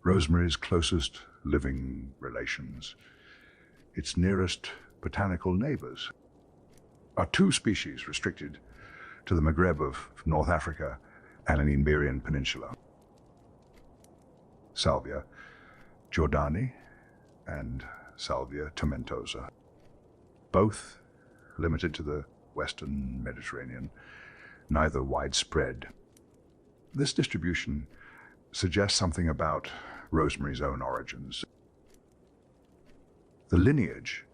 rosemary's closest living relations, its nearest botanical neighbors, are two species restricted to the Maghreb of North Africa and an Iberian peninsula. Salvia Jordani and Salvia tomentosa, both limited to the Western Mediterranean, neither widespread. This distribution suggests something about rosemary's own origins. The lineage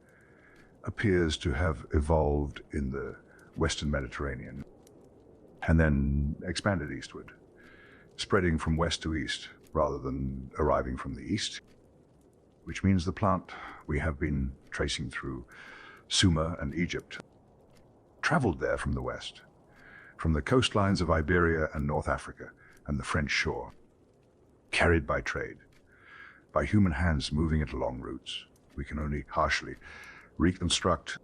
appears to have evolved in the Western Mediterranean and then expanded eastward, spreading from west to east rather than arriving from the east, which means the plant we have been tracing through Sumer and Egypt traveled there from the west, from the coastlines of Iberia and North Africa and the French shore, carried by trade, by human hands moving it along routes we can only partially reconstruct.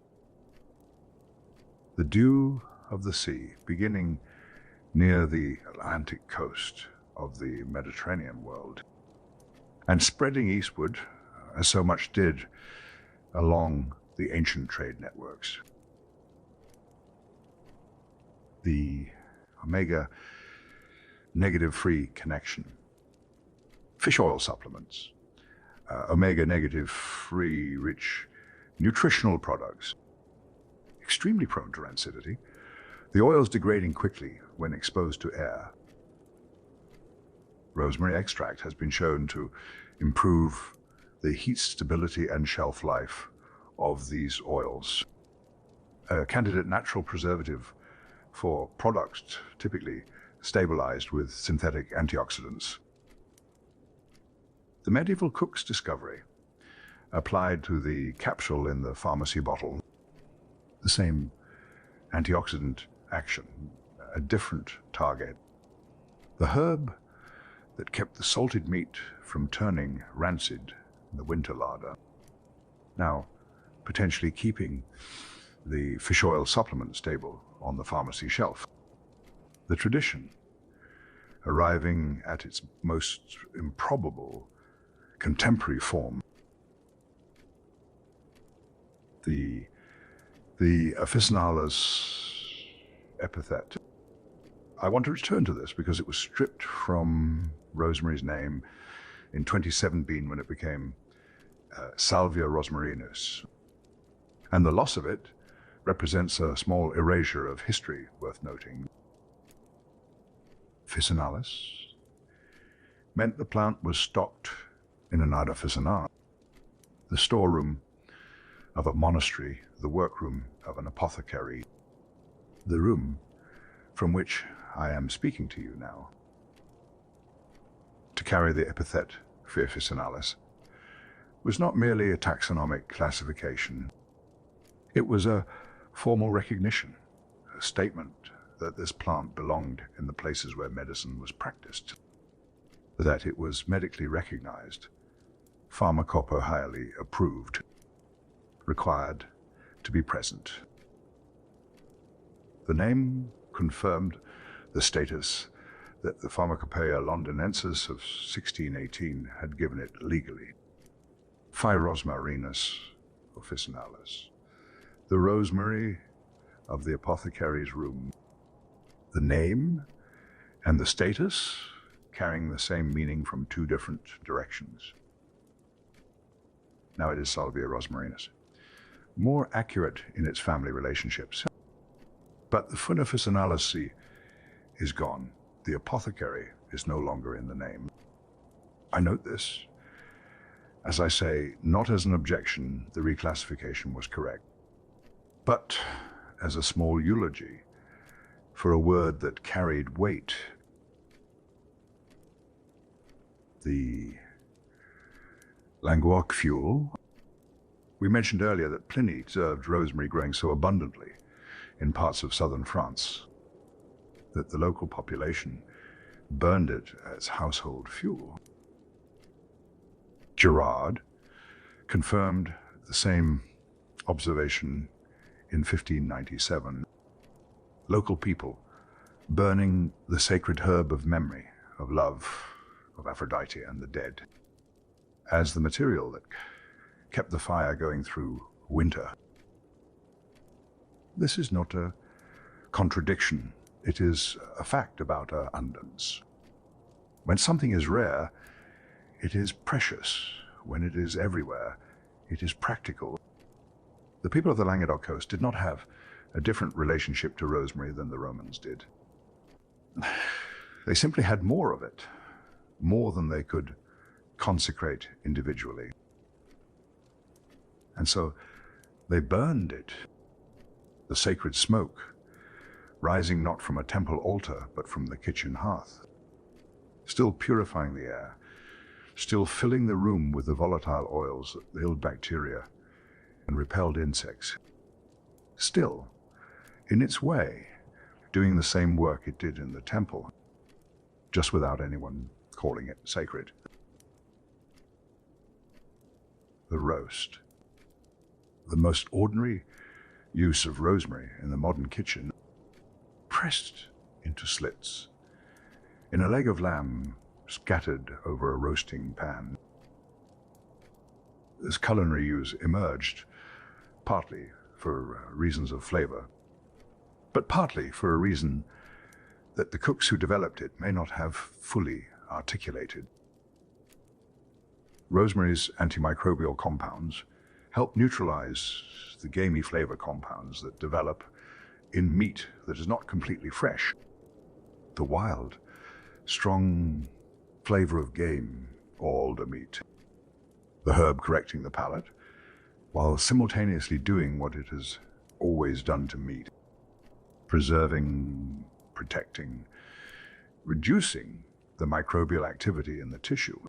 The dew of the sea, beginning near the Atlantic coast of the Mediterranean world, and spreading eastward, as so much did along the ancient trade networks. The omega-negative free connection. Fish oil supplements, omega-negative free rich nutritional products, extremely prone to rancidity, the oils degrading quickly when exposed to air. Rosemary extract has been shown to improve the heat stability and shelf life of these oils. A candidate natural preservative for products typically stabilized with synthetic antioxidants. The medieval cook's discovery applied to the capsule in the pharmacy bottle, the same antioxidant action, a different target. The herb that kept the salted meat from turning rancid in the winter larder, now potentially keeping the fish oil supplement stable on the pharmacy shelf. The tradition, arriving at its most improbable contemporary form, the officinalis epithet. I want to return to this because it was stripped from rosemary's name in 2017 when it became Salvia rosmarinus. And the loss of it represents a small erasure of history worth noting. Officinalis meant the plant was stocked in an officina, the storeroom of a monastery, the workroom of an apothecary, the room from which I am speaking to you now. To carry the epithet for officinalis was not merely a taxonomic classification. It was a formal recognition, a statement that this plant belonged in the places where medicine was practiced, that it was medically recognized, pharmacopoeially approved, required to be present. The name confirmed the status that the Pharmacopoeia Londinensis of 1618 had given it legally. Rosmarinus officinalis, the rosemary of the apothecary's room. The name and the status carrying the same meaning from two different directions. Now it is Salvia rosmarinus, more accurate in its family relationships. But the fun officinalis is gone. The apothecary is no longer in the name. I note this. As I say, not as an objection, the reclassification was correct, but as a small eulogy for a word that carried weight. The languoc fuel. We mentioned earlier that Pliny observed rosemary growing so abundantly in parts of southern France that the local population burned it as household fuel. Gerard confirmed the same observation in 1597. Local people burning the sacred herb of memory, of love, of Aphrodite and the dead, as the material that kept the fire going through winter. This is not a contradiction. It is a fact about abundance. When something is rare, it is precious. When it is everywhere, it is practical. The people of the Languedoc coast did not have a different relationship to rosemary than the Romans did. They simply had more of it, more than they could consecrate individually. And so they burned it, the sacred smoke, rising not from a temple altar, but from the kitchen hearth, still purifying the air, still filling the room with the volatile oils that killed bacteria and repelled insects, still, in its way, doing the same work it did in the temple, just without anyone calling it sacred. The roast. The most ordinary use of rosemary in the modern kitchen, pressed into slits, in a leg of lamb scattered over a roasting pan. This culinary use emerged partly for reasons of flavor, but partly for a reason that the cooks who developed it may not have fully articulated. Rosemary's antimicrobial compounds help neutralize the gamey flavor compounds that develop in meat that is not completely fresh. The wild, strong flavor of game or older meat. The herb correcting the palate, while simultaneously doing what it has always done to meat, preserving, protecting, reducing the microbial activity in the tissue.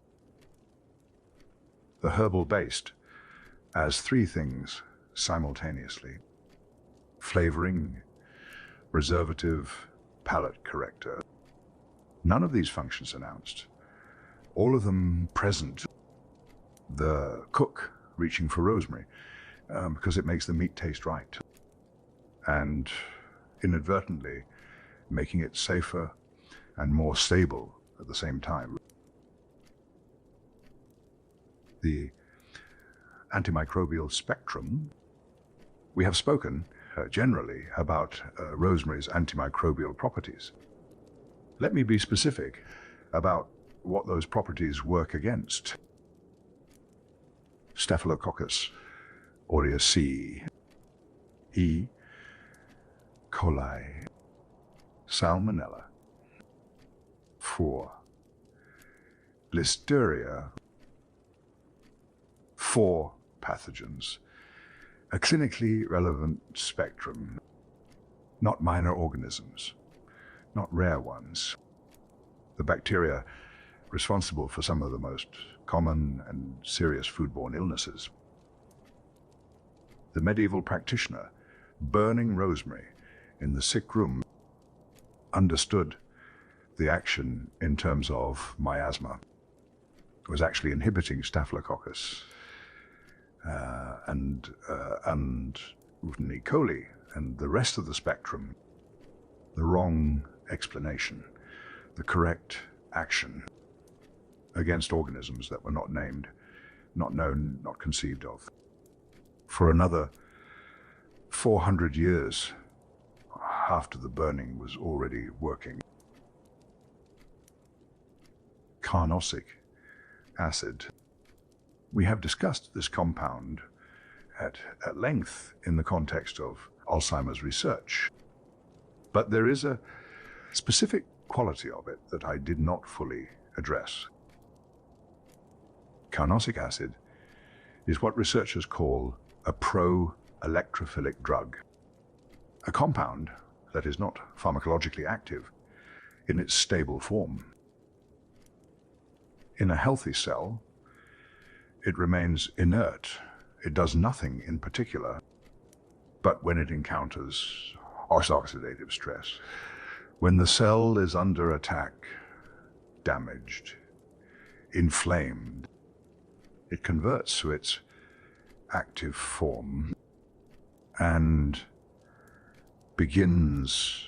The herbal based as three things simultaneously: flavoring, preservative, palate corrector. None of these functions announced, all of them present. The cook reaching for rosemary because it makes the meat taste right, and inadvertently making it safer and more stable at the same time. The antimicrobial spectrum. We have spoken generally about rosemary's antimicrobial properties. Let me be specific about what those properties work against. Staphylococcus aureus C, E. coli, Salmonella. 4. Listeria. 4 pathogens, a clinically relevant spectrum, not minor organisms. not rare ones. The bacteria responsible for some of the most common and serious foodborne illnesses. The medieval practitioner burning rosemary in the sick room understood the action in terms of miasma. It was actually inhibiting Staphylococcus and E. coli and the rest of the spectrum. The wrong explanation, the correct action against organisms that were not named, not known, not conceived of. For another 400 years after the burning was already working. Carnosic acid. We have discussed this compound at length in the context of Alzheimer's research, but there is a specific quality of it that I did not fully address. Carnosic acid is what researchers call a pro-electrophilic drug, a compound that is not pharmacologically active in its stable form. In a healthy cell, it remains inert. It does nothing in particular, but when it encounters oxidative stress, when the cell is under attack, damaged, inflamed, it converts to its active form and begins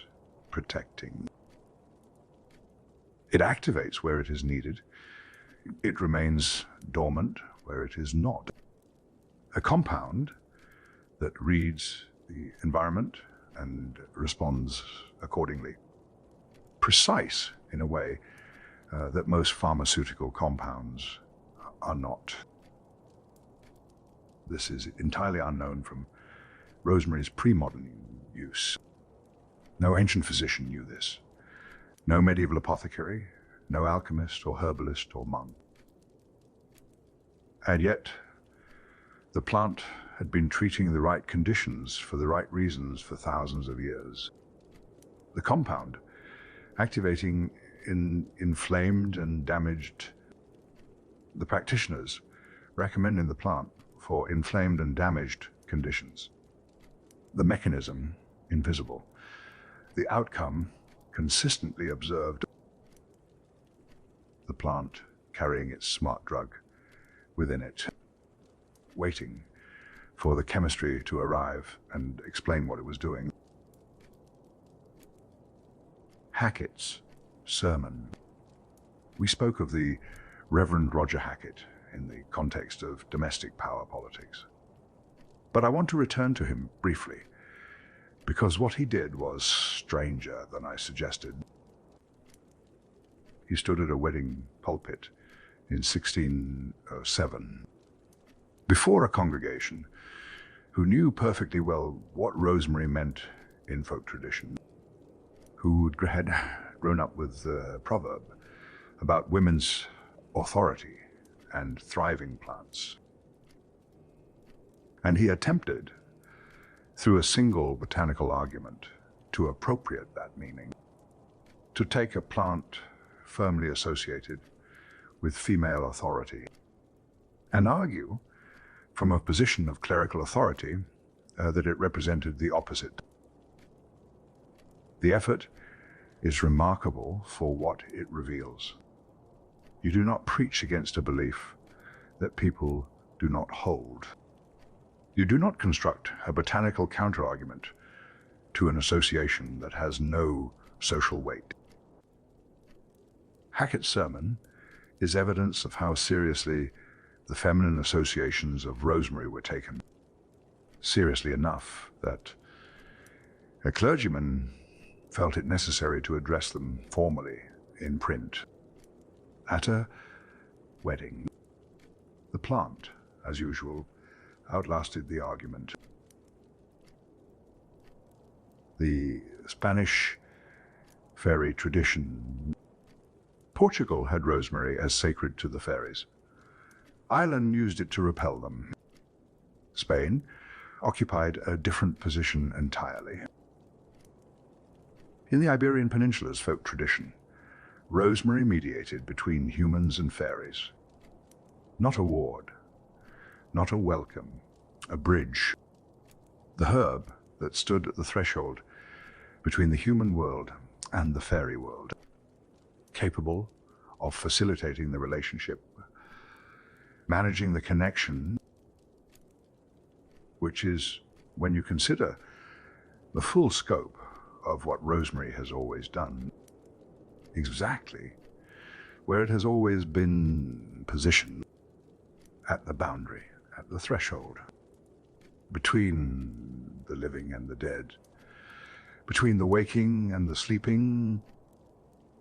protecting. It activates where it is needed. It remains dormant where it is not. A compound that reads the environment and responds accordingly. Precise in a way that most pharmaceutical compounds are not. This is entirely unknown from rosemary's pre-modern use. No ancient physician knew this. No medieval apothecary, no alchemist or herbalist or monk. And yet, the plant had been treating the right conditions for the right reasons for thousands of years. The compound, activating in inflamed and damaged, the practitioners recommending the plant for inflamed and damaged conditions. The mechanism, invisible. The outcome, consistently observed. The plant carrying its smart drug within it, waiting for the chemistry to arrive and explain what it was doing. Hackett's sermon. We spoke of the Reverend Roger Hackett in the context of domestic power politics. But I want to return to him briefly, because what he did was stranger than I suggested. He stood at a wedding pulpit in 1607, before a congregation who knew perfectly well what rosemary meant in folk tradition, who had grown up with the proverb about women's authority and thriving plants. And he attempted, through a single botanical argument, to appropriate that meaning, to take a plant firmly associated with female authority and argue from a position of clerical authority that it represented the opposite. The effort is remarkable for what it reveals. You do not preach against a belief that people do not hold. You do not construct a botanical counterargument to an association that has no social weight. Hackett's sermon is evidence of how seriously the feminine associations of rosemary were taken. Seriously enough that a clergyman felt it necessary to address them formally in print. At a wedding, the plant, as usual, outlasted the argument. The Spanish fairy tradition. Portugal had rosemary as sacred to the fairies. Ireland used it to repel them. Spain occupied a different position entirely. In the Iberian Peninsula's folk tradition, rosemary mediated between humans and fairies. Not a ward, not a welcome, a bridge. The herb that stood at the threshold between the human world and the fairy world, capable of facilitating the relationship, managing the connection, which is, when you consider the full scope of what rosemary has always done, exactly where it has always been positioned, at the boundary, at the threshold, between the living and the dead, between the waking and the sleeping,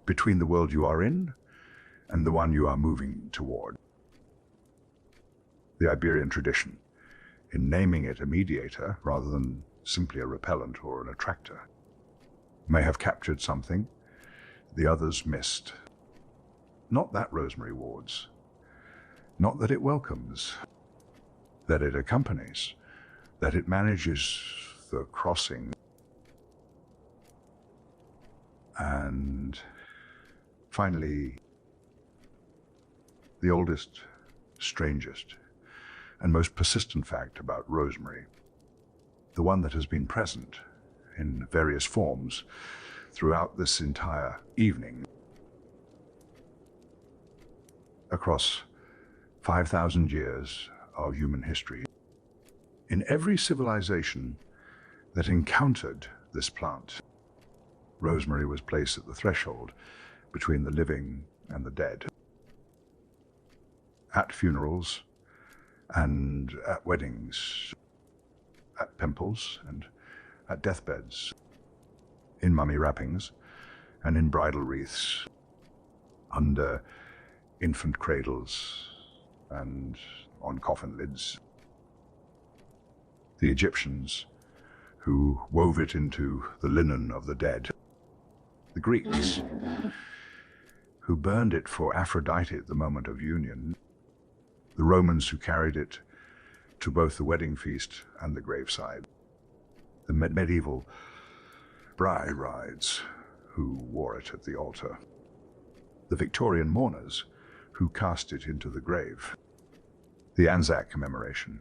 between the world you are in and the one you are moving toward. The Iberian tradition, in naming it a mediator rather than simply a repellent or an attractor, may have captured something the others missed. Not that rosemary wards, not that it welcomes, that it accompanies, that it manages the crossing. And finally, the oldest, strangest, and most persistent fact about rosemary, the one that has been present in various forms throughout this entire evening, across 5,000 years of human history. In every civilization that encountered this plant, rosemary was placed at the threshold between the living and the dead. At funerals and at weddings, at pimples and at deathbeds, in mummy wrappings and in bridal wreaths, under infant cradles and on coffin lids. The Egyptians, who wove it into the linen of the dead. The Greeks, who burned it for Aphrodite at the moment of union. The Romans, who carried it to both the wedding feast and the graveside. The medieval brides, who wore it at the altar. The Victorian mourners, who cast it into the grave. The Anzac commemoration,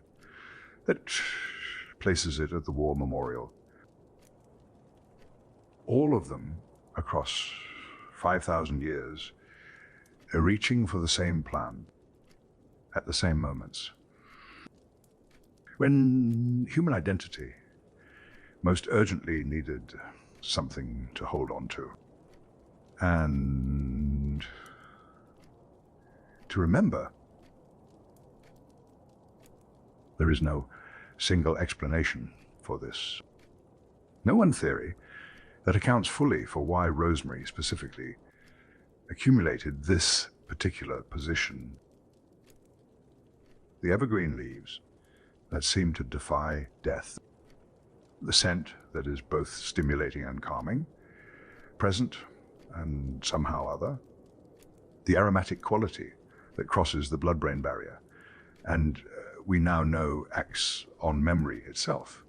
that places it at the war memorial. All of them, across 5,000 years, are reaching for the same plan at the same moments. When human identity most urgently needed something to hold on to, and to remember. There is no single explanation for this. No one theory that accounts fully for why rosemary specifically accumulated this particular position. The evergreen leaves that seem to defy death. The scent that is both stimulating and calming, present and somehow other. The aromatic quality that crosses the blood-brain barrier and we now know acts on memory itself.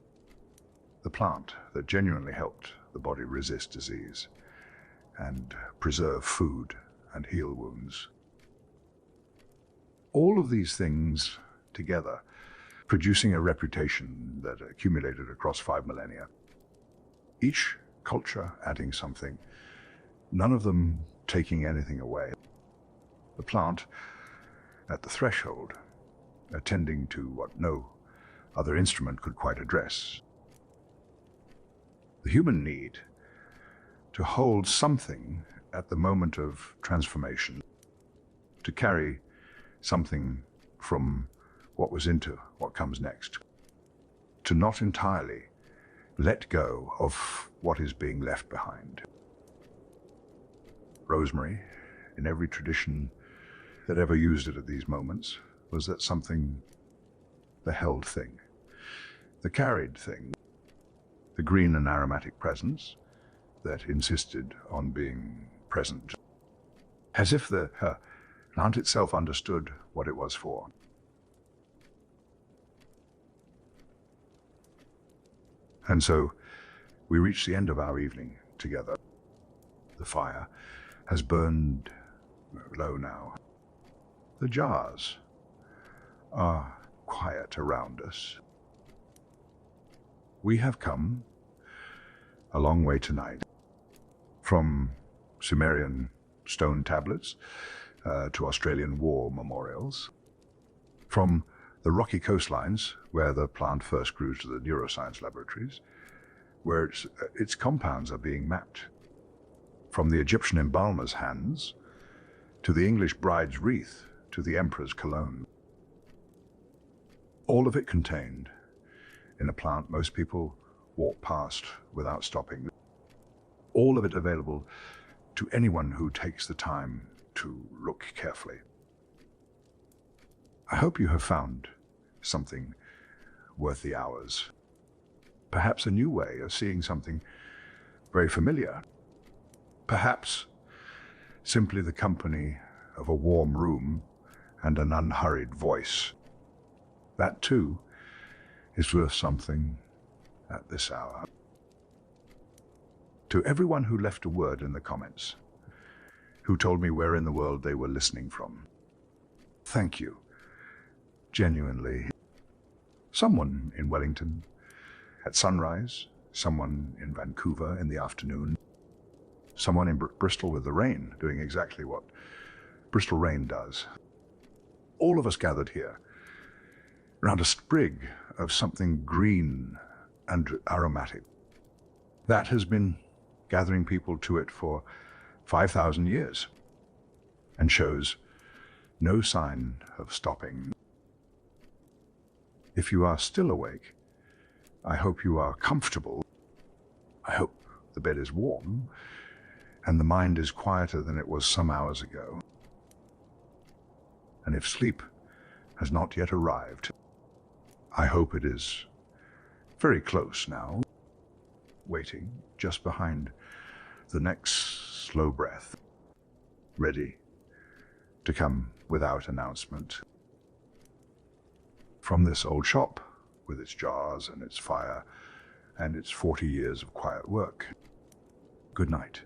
The plant that genuinely helped the body resist disease and preserve food and heal wounds. All of these things together producing a reputation that accumulated across 5 millennia. Each culture adding something, none of them taking anything away. The plant at the threshold, attending to what no other instrument could quite address. The human need to hold something at the moment of transformation, to carry something from what was into what comes next, to not entirely let go of what is being left behind. Rosemary, in every tradition that ever used it at these moments, was that something, the held thing, the carried thing, the green and aromatic presence that insisted on being present, as if the plant itself understood what it was for. And so we reached the end of our evening together. The fire has burned low now. The jars are quiet around us. We have come a long way tonight, from Sumerian stone tablets to Australian war memorials, from the rocky coastlines where the plant first grew to the neuroscience laboratories, where its compounds are being mapped, from the Egyptian embalmer's hands to the English bride's wreath to the emperor's cologne. All of it contained in a plant most people walk past without stopping. All of it available to anyone who takes the time to look carefully. I hope you have found something worth the hours. Perhaps a new way of seeing something very familiar. Perhaps simply the company of a warm room and an unhurried voice. That too is worth something at this hour. To everyone who left a word in the comments, who told me where in the world they were listening from, thank you. Genuinely. Someone in Wellington at sunrise, someone in Vancouver in the afternoon, someone in Bristol with the rain, doing exactly what Bristol rain does. All of us gathered here around a sprig of something green and aromatic. That has been gathering people to it for 5,000 years and shows no sign of stopping. If you are still awake, I hope you are comfortable. I hope the bed is warm and the mind is quieter than it was some hours ago. And if sleep has not yet arrived, I hope it is very close now, waiting just behind the next slow breath, ready to come without announcement. From this old shop, with its jars and its fire and its 40 years of quiet work. Good night.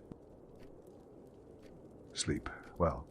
Sleep well.